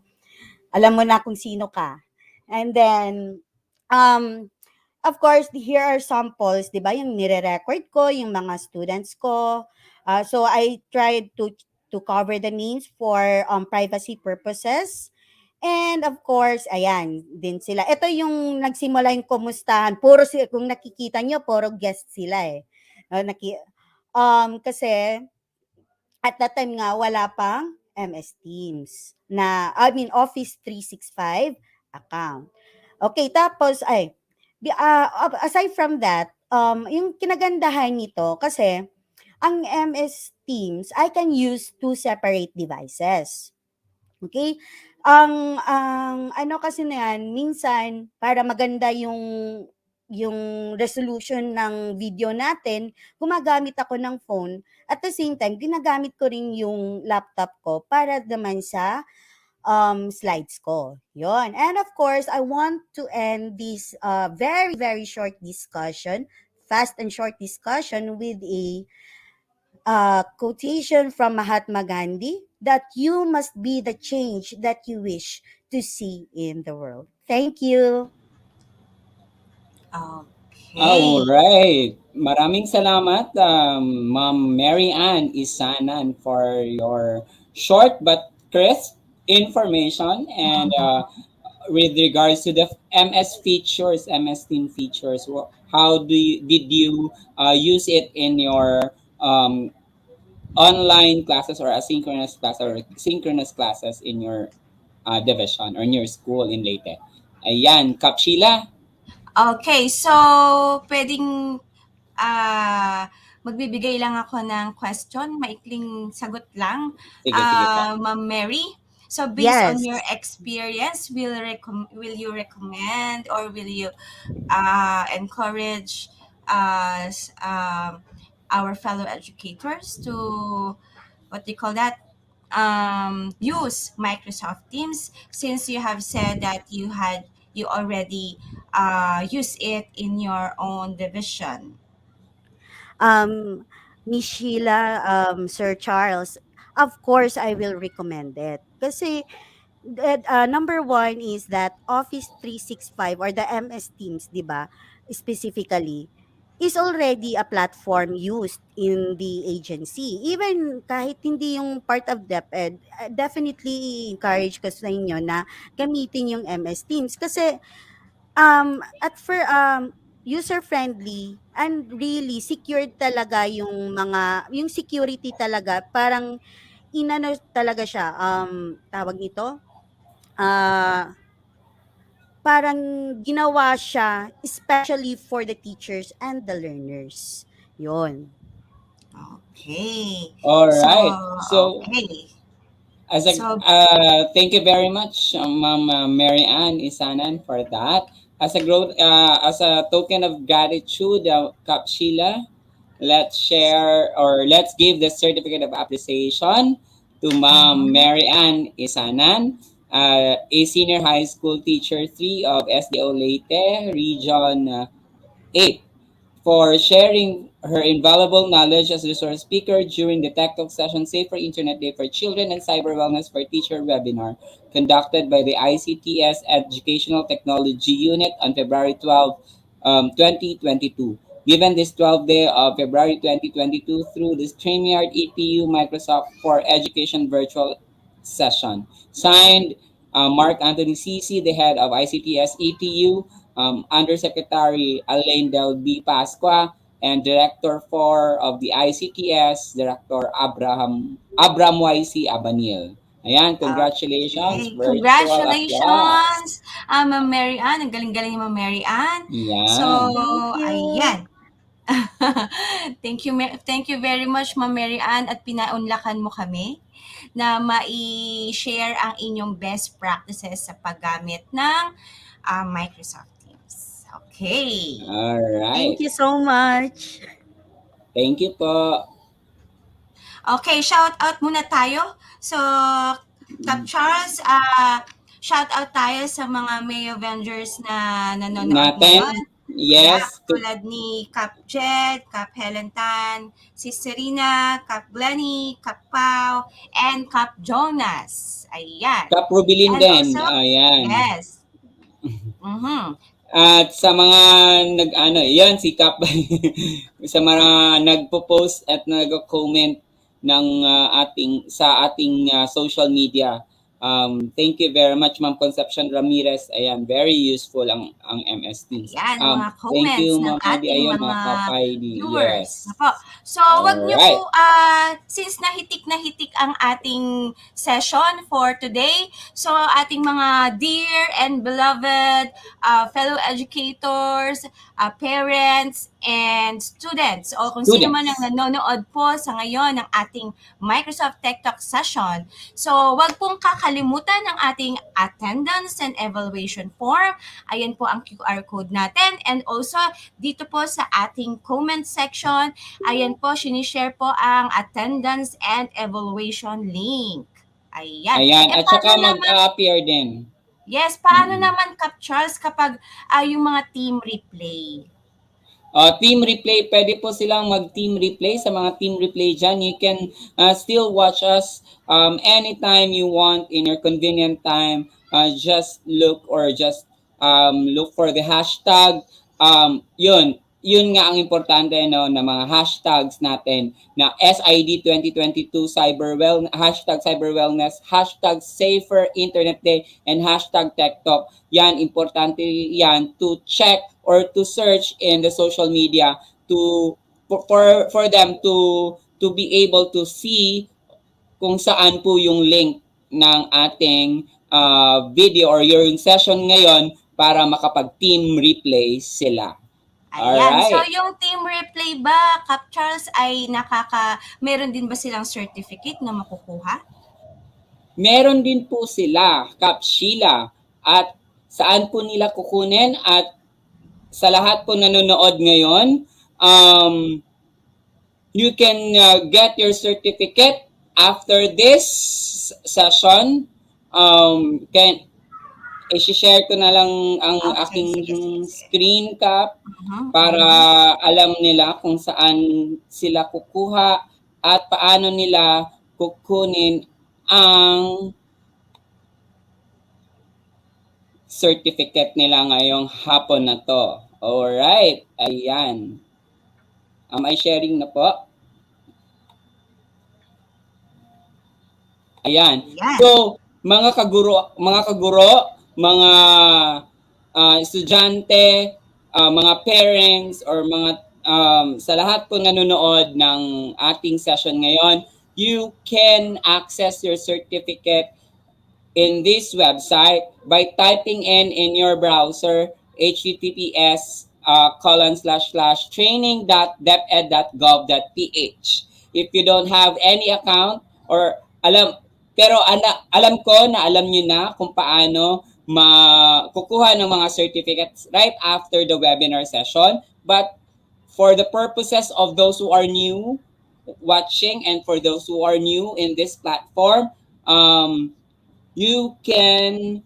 Alam mo na kung sino ka. And then, of course, here are samples, di ba, yung nire-record ko, yung mga students ko. So, I tried to cover the names for privacy purposes. And of course, ayan, din sila. Ito yung nagsimula yung kumustahan. Puro sila, kung nakikita nyo, puro guest sila eh. Kasi at that time nga, wala pang MS Teams na, Office 365 account. Okay, tapos, aside from that, yung kinagandahan nito, kasi, ang MS Teams, I can use two separate devices. Okay? Ang ano kasi na yan, minsan, para maganda yung resolution ng video natin, gumagamit ako ng phone. At the same time, ginagamit ko rin yung laptop ko para naman sa slides ko. Yon. And of course, I want to end this very, very short discussion, fast and short discussion with a quotation from Mahatma Gandhi that you must be the change that you wish to see in the world. Thank you. Alright. Maraming salamat, Ma'am Mary Ann Isanan, for your short but crisp information and with regards to the MS Team features. How did you use it in your online classes or asynchronous class or synchronous classes in your division or in your school in Leyte? Ayan, Kap Sheila. Okay, so pwedeng magbibigay lang ako ng question, maikling sagot lang. Sige po. Ma'am Mary, so based on Yes. your experience, will you recommend or will you encourage our fellow educators to, what do you call that, use Microsoft Teams, since you have said that you already use it in your own division? Miss Sheila, Sir Charles, of course, I will recommend it. Kasi, number one is that Office 365 or the MS Teams, di ba, specifically, is already a platform used in the agency. Even kahit hindi yung part of DepEd, definitely encourage ko sa inyo na gamitin yung MS Teams. Kasi, user-friendly and really secured talaga yung security talaga, parang inano talaga siya, tawag nito, parang ginawa siya especially for the teachers and the learners. Yon. Okay. Alright. So, okay. thank you very much, Ma'am Mary Ann Isanan, for that. As a token of gratitude, Kap Sheila, let's share or let's give the certificate of appreciation to Ma'am Mary Ann Isanan, a senior high school teacher 3 of SDO Leyte, Region 8, for sharing her invaluable knowledge as a resource speaker during the TechTalks session Safer Internet Day for Children and Cyberwellness for Teacher webinar conducted by the ICTS-Educational Technology Unit on February 12, 2022. Given this 12th day of February 2022 through the StreamYard EPU Microsoft for Education virtual session. Signed, Mark Anthony CC, the head of ICTS EPU, Undersecretary Alain Del B. Pasqua, and Director 4 of the ICTS, Director Abram YC Abanil. Ayan, congratulations. Okay. Congratulations, Ma'am Mary Ann. Ang galing-galing ni Ma'am Mary Ann. Yan. So, ayan. Thank you very much, Ma'am Mary Ann, at pinaunlakan mo kami na mai-share ang inyong best practices sa paggamit ng Microsoft Teams. Okay. Alright. Thank you so much. Thank you po. Okay, shout out muna tayo. So, Kap Charles, shout out tayo sa mga May Avengers na nanonood ngayon. Yes. Tulad ni Kap Jed, Kap Helen Tan, si Serena, Kap Glenny, Kap Pau, and Kap Jonas. Ayan. Kap Rubilin din. Ayan. Yes. At sa mga yan si Kap sa mga nagpo-post at nag-comment ng sa ating social media Thank you very much, Ma'am Concepcion Ramirez. Ayan, very useful ang MS Teams. Yan, mga Thank comments you, ng Ma'am Heidi. ating Ayun, mga Kapaydi. viewers. Yes. Nako. So, wag niyo Alright. po, since nahitik ang ating session for today, so ating mga dear and beloved fellow educators, parents, and students, o kung sino man ang nanonood po sa ngayon ng ating Microsoft Tech Talk session. So, wag pong kakalimutan ang ating attendance and evaluation form. Ayan po ang QR code natin. And also, dito po sa ating comment section, ayan po, sinishare po ang attendance and evaluation link. Ayan. Ayan, at saka mag-appear din. Yes, paano naman, Cap Charles, kapag yung mga team replay? Team replay, pwede po silang mag-team replay. Sa mga team replay dyan, you can still watch us anytime you want in your convenient time. Just look or just look for the hashtag. Yun nga ang importante, no, na mga hashtags natin na SID 2022 hashtag Cyberwellness, hashtag Safer Internet Day, and hashtag TechTalk. Yan, importante yan to check or to search in the social media for them to be able to see kung saan po yung link ng ating video or yung session ngayon para makapag-team replay sila. Ayan. Alright. So, yung team replay ba, Cap Charles, ay meron din ba silang certificate na makukuha? Meron din po sila, Cap Sheila. At saan po nila kukunin? At sa lahat po nanonood ngayon, you can get your certificate after this session. I-share ko na lang ang aking screen cap para alam nila kung saan sila kukuha at paano nila kukunin ang certificate nila ngayong hapon na to. Alright, ayan. Am I sharing na po? Ayan. So, mga kaguro, mga estudyante, mga parents, or mga sa lahat po nanonood ng ating session ngayon, you can access your certificate in this website by typing in your browser https://training.deped.gov.ph. If you don't have any account or alam ko na alam nyo na kung paano makukuha ng mga certificates right after the webinar session. But for the purposes of those who are new watching and for those who are new in this platform, you can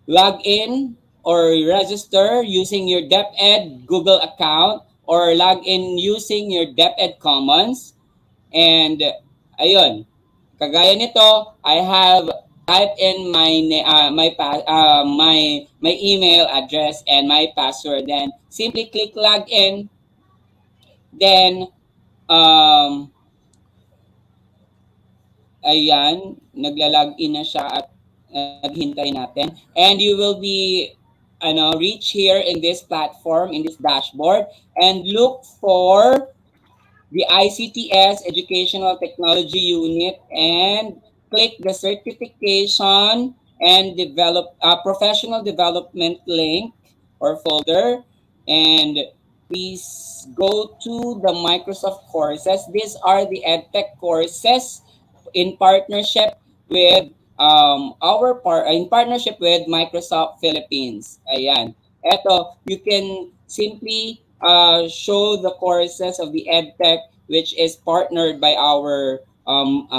log in or register using your DepEd Google account or log in using your DepEd Commons. And ayun, kagaya nito, I have typed in my email address and my password. Then simply click log in. Then ayan, nagla-log in na siya at naghintay natin. And you will be reach here in this platform, in this dashboard, and look for the ICTS-Educational Technology Unit and click the certification and professional development link or folder. And please go to the Microsoft courses. These are the EdTech courses in partnership with in partnership with Microsoft Philippines. Ayan. Eto, you can simply show the courses of the EdTech which is partnered by our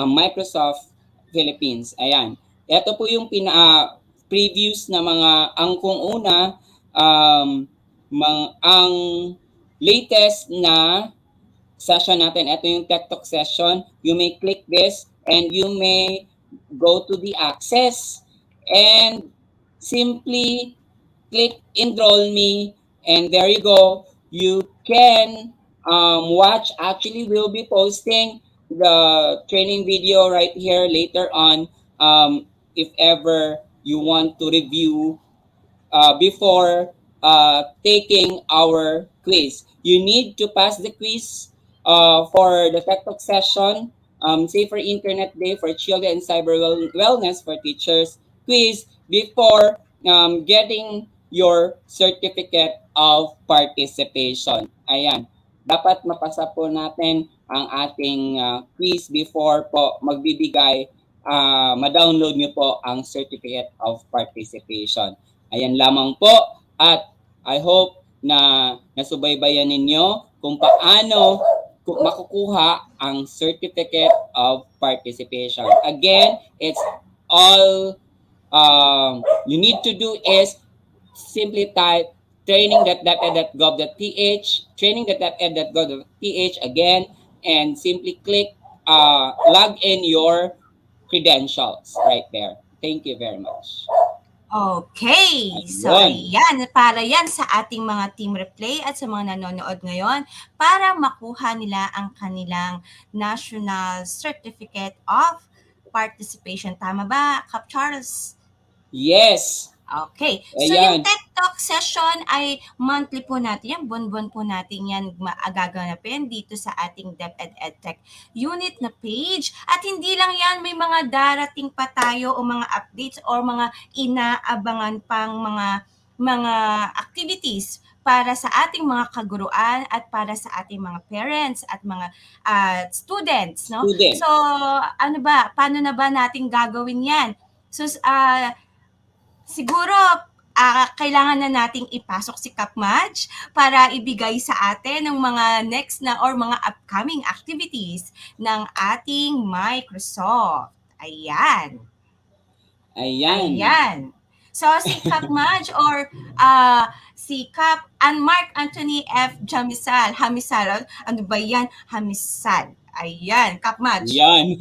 Microsoft Philippines. Ayan. Ito po yung previews na kung una, ang latest na session natin. Ito yung TechTalk session. You may click this and you may go to the access and simply click enroll me, and there you go. You can watch. Actually, we'll be posting the training video right here later on. if ever you want to review before taking our quiz. You need to pass the quiz for the TechTalk session, Safer Internet Day for Children and Cyberwellness for Teachers quiz before getting your certificate of participation. Ayan. Dapat mapasa po natin ang ating quiz before po magbibigay, ma-download nyo po ang certificate of participation. Ayan lamang po at I hope na nasubaybayan ninyo kung paano makukuha ang certificate of participation. Again, it's all you need to do is simply type training.deped.gov.ph, training.deped.gov.ph again, and simply click log in your credentials right there. Thank you very much. Okay. So, ayan. Para yan sa ating mga team replay at sa mga nanonood ngayon para makuha nila ang kanilang National Certificate of Participation. Tama ba, Kap Charles? Yes. Okay. So, yung TechTalk session ay monthly po natin yan. Buwan-buwan po natin yan gaganapin dito sa ating DepEd-EdTech unit na page. At hindi lang yan, may mga darating pa tayo o mga updates or mga inaabangan pang mga activities para sa ating mga kaguruan at para sa ating mga parents at mga students. No? So, ano ba? Paano na ba natin gagawin yan? So, siguro, kailangan na nating ipasok si Kapmaj para ibigay sa atin ng mga next na or mga upcoming activities ng ating Microsoft. Ayan. So, si Kapmaj or si Kap and Mark Anthony F. Jamisal. Hamisal. Ano ba yan? Hamisal. Ayan, Kapmaj. Yan.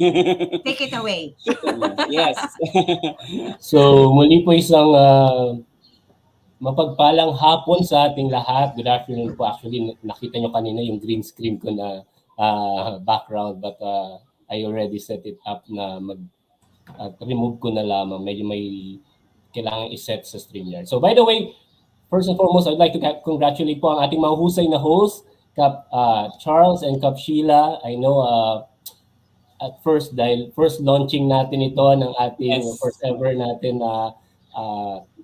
Take it away. Yes. So, muli po isang mapagpalang hapon sa ating lahat. Good afternoon po. Actually, nakita nyo kanina yung green screen ko na background, but I already set it up na remove ko na lamang. Medyo may kailangan iset sa StreamYard. So, by the way, first and foremost, I'd like to congratulate po ang ating mga husay na host, Kap Charles and Kap Sheila. I know at first, dahil first launching natin ito ng ating first ever natin na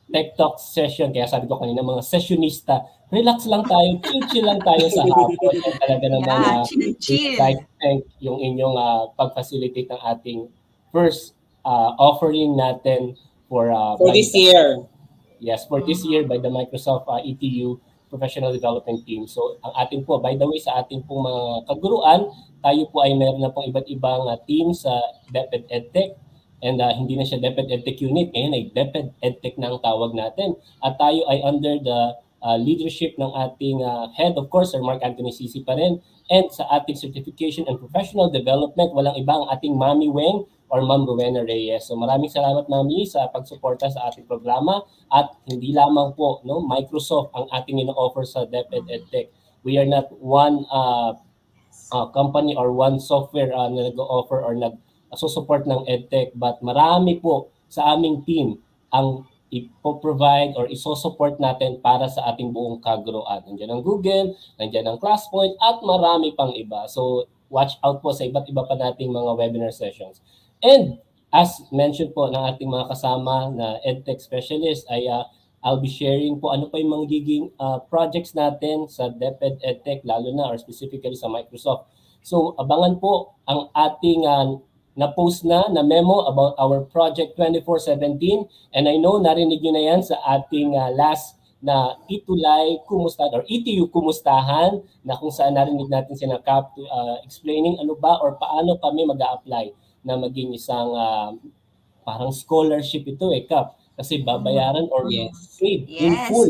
TechTalks session. Kaya sabi ko kanina, mga sessionista, relax lang tayo, chill lang tayo sa hapon. At talaga naman, chill. like thank yung inyong pag-facilitate ng ating first offering natin for this year. Yes, for this year by the Microsoft ETU Professional Development Team. So, ang ating po, by the way, sa ating pong mga kaguruan, tayo po ay meron na pong iba't ibang team sa DepEd-EdTech. And hindi na siya DepEd-EdTech Unit. Ngayon ay DepEd-EdTech na ang tawag natin. At tayo ay under the leadership ng ating head, of course, Sir Mark Anthony Sisi pa rin. And sa ating Certification and Professional Development, walang iba ang ating Mami Weng or Ma'am Rowena Reyes. So maraming salamat, Mami, sa pagsuporta sa ating programa. At hindi lamang po, no, Microsoft ang ating ino-offer sa DepEd-EdTech. We are not one company or one software na nag-offer or nag-support ng EdTech, but marami po sa aming team ang ipo-provide or iso-support natin para sa ating buong kaguruan. Nandiyan ang Google, nandiyan ang ClassPoint, at marami pang iba. So watch out po sa iba't iba pa nating mga webinar sessions. And as mentioned po ng ating mga kasama na EdTech Specialist, ay I'll be sharing po ano pa yung magiging projects natin sa DepEd-EdTech, lalo na or specifically sa Microsoft. So abangan po ang ating na-post na memo about our Project 2417. And I know narinig nyo na yan sa ating last na Itulay Kumustahan or ETU Kumustahan, na kung saan narinig natin si Kap explaining ano ba or paano kami mag-a-apply na maging isang parang scholarship ito Kap. Kasi babayaran or paid in full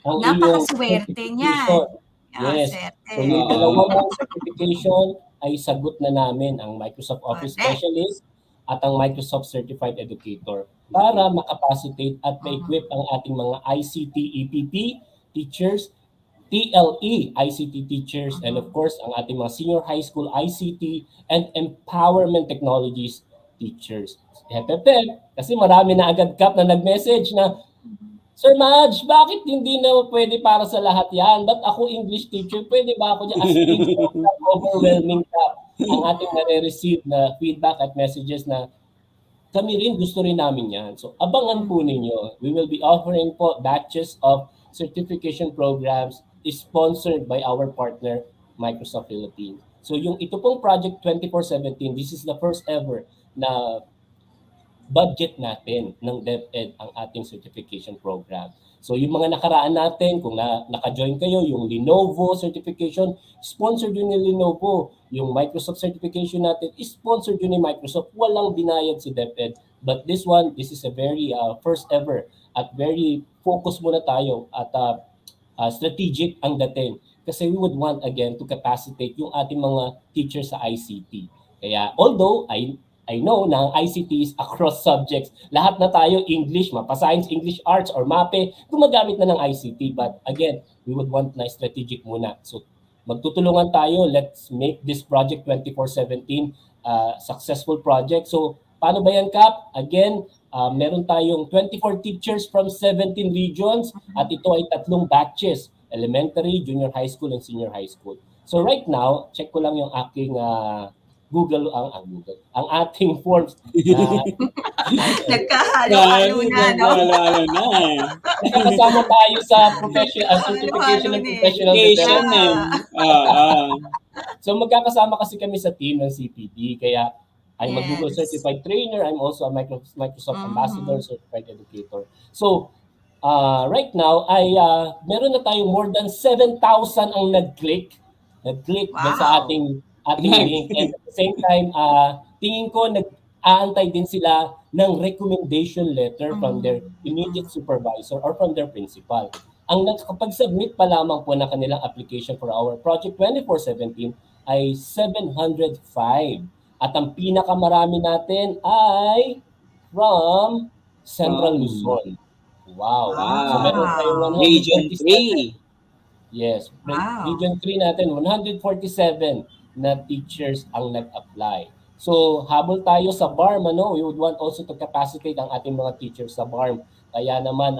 ang iyong certification. Yes. So yung dalawang certification ay sagot na namin ang Microsoft Office Specialist at ang Microsoft Certified Educator para makapacitate at ma-equip ang ating mga ICT EPP teachers, TLE ICT teachers, and of course ang ating mga senior high school ICT and empowerment technologies teachers. Kasi marami na agad Kap na nag-message na, Sir Madge, bakit hindi na pwede para sa lahat yan? Ba't ako English teacher? Pwede ba ako dyan? As in, overwhelming Kap ang ating nare-receive na feedback at messages na kami rin gusto rin namin yan. So abangan po ninyo. We will be offering po batches of certification programs sponsored by our partner, Microsoft Philippines. So yung ito pong Project 2417, this is the first ever na budget natin ng DepEd ang ating certification program. So yung mga nakaraan natin, kung naka-join kayo, yung Lenovo certification, sponsored yun ni Lenovo. Yung Microsoft certification natin, sponsored yun ni Microsoft. Walang binayad si DepEd. But this one, this is a very first ever at very focused muna tayo at strategic ang dating. Kasi we would want again to capacitate yung ating mga teachers sa ICT. Kaya although I know na ang ICT is across subjects. Lahat na tayo English, mapa-science, English, arts, or MAPE, gumagamit na ng ICT. But again, we would want na strategic muna. So magtutulungan tayo. Let's make this project 2417 successful project. So paano ba yan, Kap? Again, meron tayong 24 teachers from 17 regions at ito ay 3 batches. Elementary, junior high school, and senior high school. So right now, check ko lang yung aking Google ang ating forms nagkahalo-halo na, no? Kasama tayo sa professional certification and professional development. So magkakasama kasi kami sa team ng CPD, kaya I'm a Google certified trainer. I'm also a Microsoft ambassador, certified educator. So right now ay meron na tayong more than 7,000 ang nag-click sa ating link. And at the same time, tingin ko nag-aantay din sila ng recommendation letter from their immediate supervisor or from their principal. Ang nakapag-submit pa lamang po ng kanilang application for our Project 2417 ay 705. At ang pinakamarami natin ay from Central Luzon. Wow. So meron tayong 147. Yes. Region 3 natin, 147 na teachers ang nag-apply. So, habol tayo sa BARM, we would want also to capacitate ang ating mga teachers sa BARM. Kaya naman,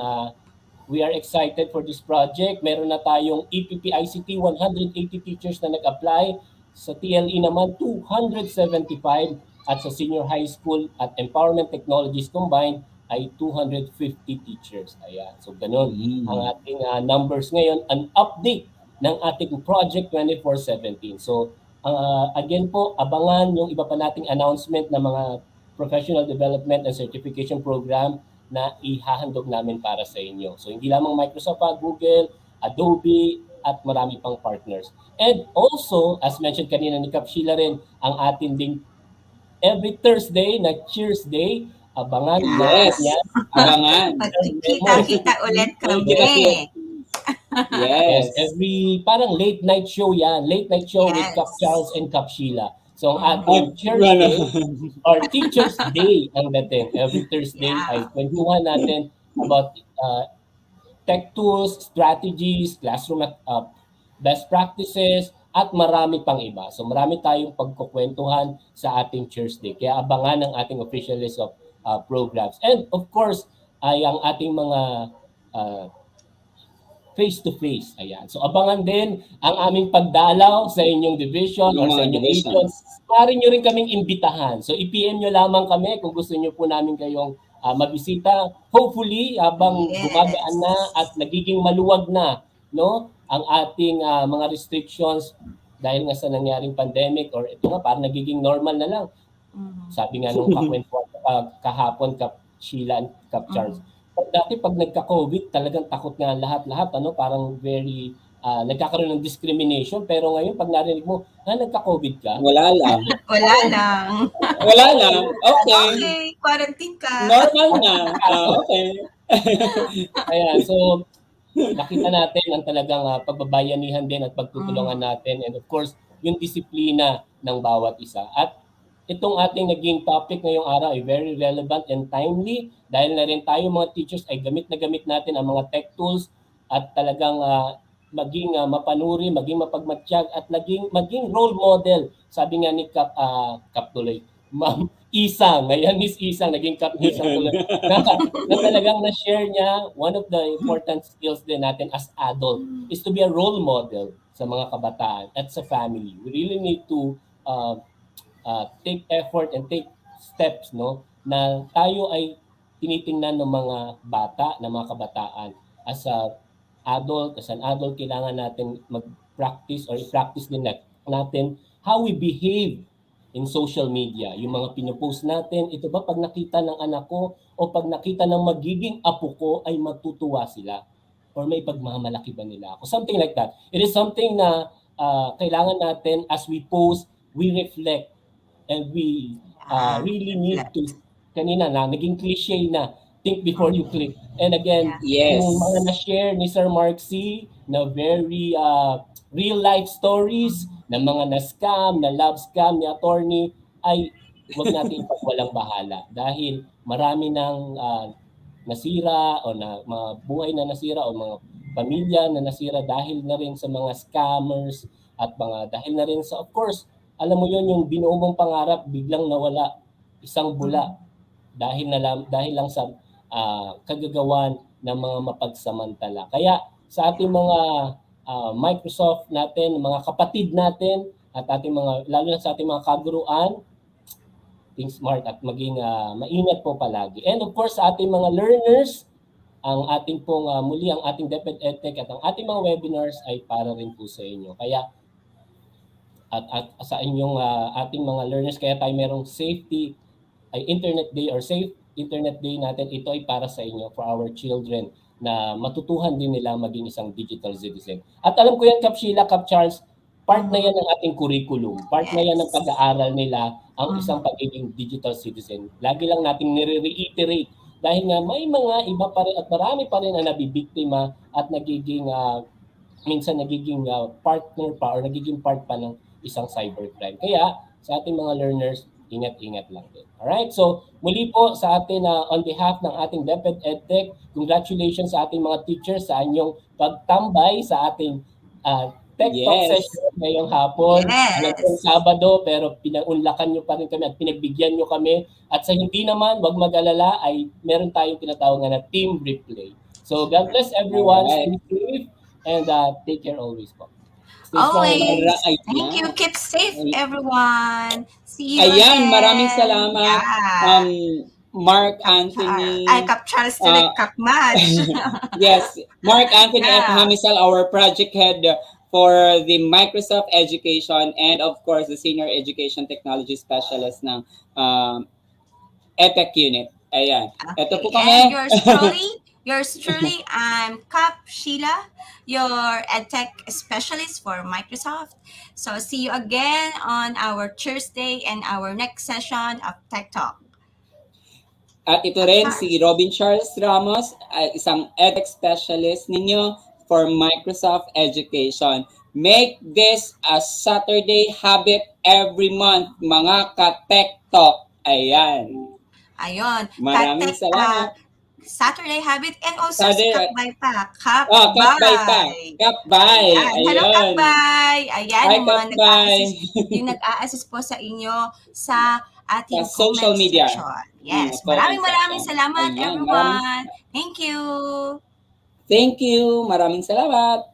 we are excited for this project. Meron na tayong EPP ICT, 180 teachers na nag-apply. Sa TLE naman, 275. At sa senior high school at empowerment technologies combined, ay 250 teachers. Ayan. So, ganun ang ating numbers ngayon. An update ng ating Project 2417. So, again po, abangan yung iba pa nating announcement ng mga professional development and certification program na ihahandog namin para sa inyo. So hindi lamang Microsoft, Google, Adobe, at marami pang partners. And also, as mentioned kanina ni Kap Sheila rin, ang ating ding every Thursday na Cheers Day, abangan yan. Abangan. Kita-kita ulit kami. Yes, every parang late night show yan. Late night show with Kap Charles and Kap Sheila. So ang ating Cheers Day or Teachers Day ang dating. Every Thursday ay kwentuhan natin about tech tools, strategies, classroom best practices, at marami pang iba. So marami tayong pagkukwentuhan sa ating Cheers Day. Kaya abangan ang ating official list of programs. And of course, ay ang ating mga face-to-face. Ayan. So abangan din ang aming pagdalaw sa inyong division or sa inyong region. Maaari nyo rin kaming imbitahan. So i-PM nyo lamang kami kung gusto nyo po namin kayong mabisita. Hopefully, habang gumagaan na at nagiging maluwag na ang ating mga restrictions dahil nga sa nangyaring pandemic or ito nga parang nagiging normal na lang. Sabi nga nung kakwentuhan kahapon, Kap Sheila and Kap Charles. Dati pag nagka-COVID, talagang takot nga lahat-lahat, parang very nagkakaroon ng discrimination. Pero ngayon, pag narinig mo, nagka-COVID ka? Wala lang. Wala lang. Wala lang? Okay. Okay, quarantine ka. Normal na. Okay. Ayan, so nakita natin ang talagang pagbabayanihan din at pagtutulungan natin. And of course, yung disiplina ng bawat isa. At itong ating naging topic ngayong araw ay very relevant and timely dahil na rin tayo mga teachers ay gamit na gamit natin ang mga tech tools at talagang maging mapanuri, maging mapagmatsyag at maging role model. Sabi nga ni Kap tuloy, Ma'am Isang. Ngayon, Miss Isang, naging Kap Isang tuloy. na talagang na-share niya, one of the important skills din natin as adult is to be a role model sa mga kabataan at sa family. We really need to take effort and take steps, no, na tayo ay tinitingnan ng mga bata, ng mga kabataan. As an adult, kailangan natin mag-practice or i-practice din natin how we behave in social media. Yung mga pinupost natin, ito ba pag nakita ng anak ko o pag nakita ng magiging apo ko ay matutuwa sila? Or may pagmamalaki ba nila ako? Something like that. It is something na kailangan natin as we post, we reflect and we really need to, kanina na, naging cliche na, think before you click. And again, Yes. yung mga na-share ni Sir Mark C. na very real life stories, na mga na-scam, na love scam ni attorney, ay wag natin ipagwalang bahala. Dahil marami nang nasira o na mga buhay na nasira o mga pamilya na nasira dahil na rin sa mga scammers at mga dahil na rin sa, of course, alam mo yon yung binuo mong pangarap biglang nawala, isang bula dahil lang sa kagagawan ng mga mapagsamantala. Kaya sa ating mga Microsoft natin, mga kapatid natin at ating mga, lalo na sa ating mga kaguruan, think smart at maging maingat po palagi. And of course, sa ating mga learners, ang ating pong muli ang ating DepEd EdTech at ang ating mga webinars ay para rin po sa inyo. Kaya at sa inyong ating mga learners, kaya tayo merong safety ay Internet Day or Safe Internet Day natin, ito ay para sa inyo, for our children, na matutuhan din nila maging isang digital citizen. At alam ko yan, Kap Sheila, Kap Charles, part na yan ng ating curriculum, part na yan ng pag-aaral nila ang isang pagiging digital citizen. Lagi lang nating nire-reiterate dahil nga may mga iba pa rin at marami pa rin na nabibiktima at nagiging minsan nagiging partner pa or nagiging part pa ng isang cybercrime. Kaya sa ating mga learners, ingat-ingat lang din. Alright, so muli po sa atin on behalf ng ating DepEd EdTech, congratulations sa ating mga teachers sa inyong pagtambay sa ating TechTalks session ngayong hapon. Ngayong Sabado, pero pinaunlakan nyo pa rin kami at pinagbigyan nyo kami. At sa hindi naman, wag mag-alala, ay meron tayong tinatawag na team replay. So God bless everyone, stay safe, and take care always po. Always. Thank you. Keep safe, everyone. See you Ayan, again. maraming salamat. Yeah. Mark Anthony. Ay, Kap Charles tuloy, Kap Madge. Yes, Mark Anthony at Jamisal, our project head for the Microsoft Education, and of course, the Senior Education Technology Specialist ng EdTech Unit. Ayan. Ito po kami. And yours truly, I'm Kap Sheila, your EdTech Specialist for Microsoft. So see you again on our Thursday and our next session of Tech Talk. At ito rin si Robin Charles Ramos, isang EdTech Specialist ninyo for Microsoft Education. Make this a Saturday habit every month, mga ka-Tech Talk. Ayan. Ayun. Maraming salamat. Saturday habit and also Saturday, si Kapbay pa. Kapbay. Hello, Kapbay. Ayan, Hi, yung mga Kapbay. yung nag-a-assist po sa inyo sa ating social comment media. section. Yes. Comment Maraming section. salamat, Ayan, everyone. Thank you. Thank you. Maraming salamat.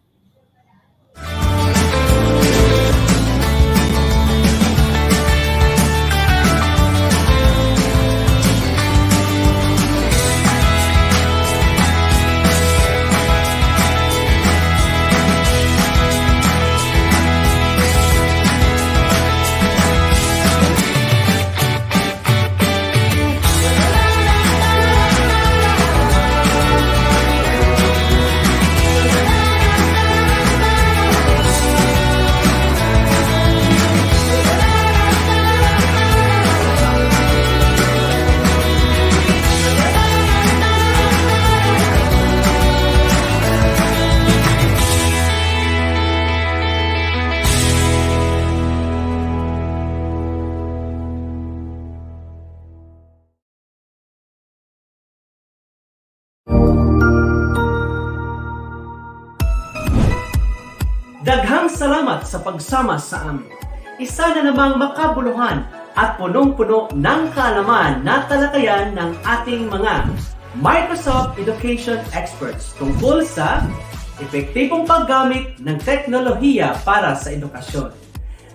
Daghang salamat sa pagsama sa amin. Isa na namang makabuluhan at punong-puno ng kaalaman na talakayan ng ating mga Microsoft Education Experts tungkol sa epektibong paggamit ng teknolohiya para sa edukasyon.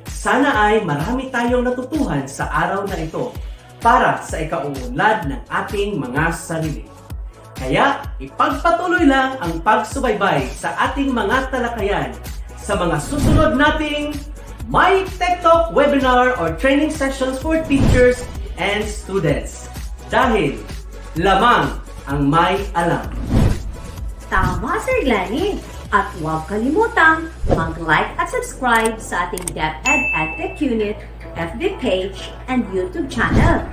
Sana ay marami tayong natutuhan sa araw na ito para sa ikauunlad ng ating mga sarili. Kaya ipagpatuloy lang ang pagsubaybay sa ating mga talakayan sa mga susunod nating My TechTalk webinar or training sessions for teachers and students. Dahil lamang ang may alam. Tama, Sir Glenny. At huwag kalimutang mag-like at subscribe sa ating DepEd EdTech Unit FB page and YouTube channel.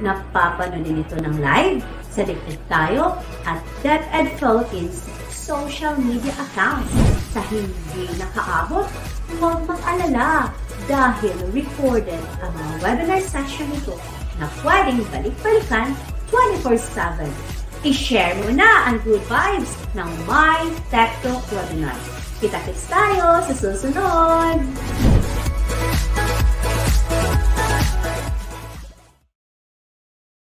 Napapanood ito ng live sa DepEd Tayo at DepEd Philippines social media accounts. Sa hindi nakaabot, huwag mag-alala dahil recorded ang mga webinar session nito na pwedeng balik-balikan 24/7. I-share mo na ang good vibes ng My TechTalk webinar. Kita-kits tayo sa susunod!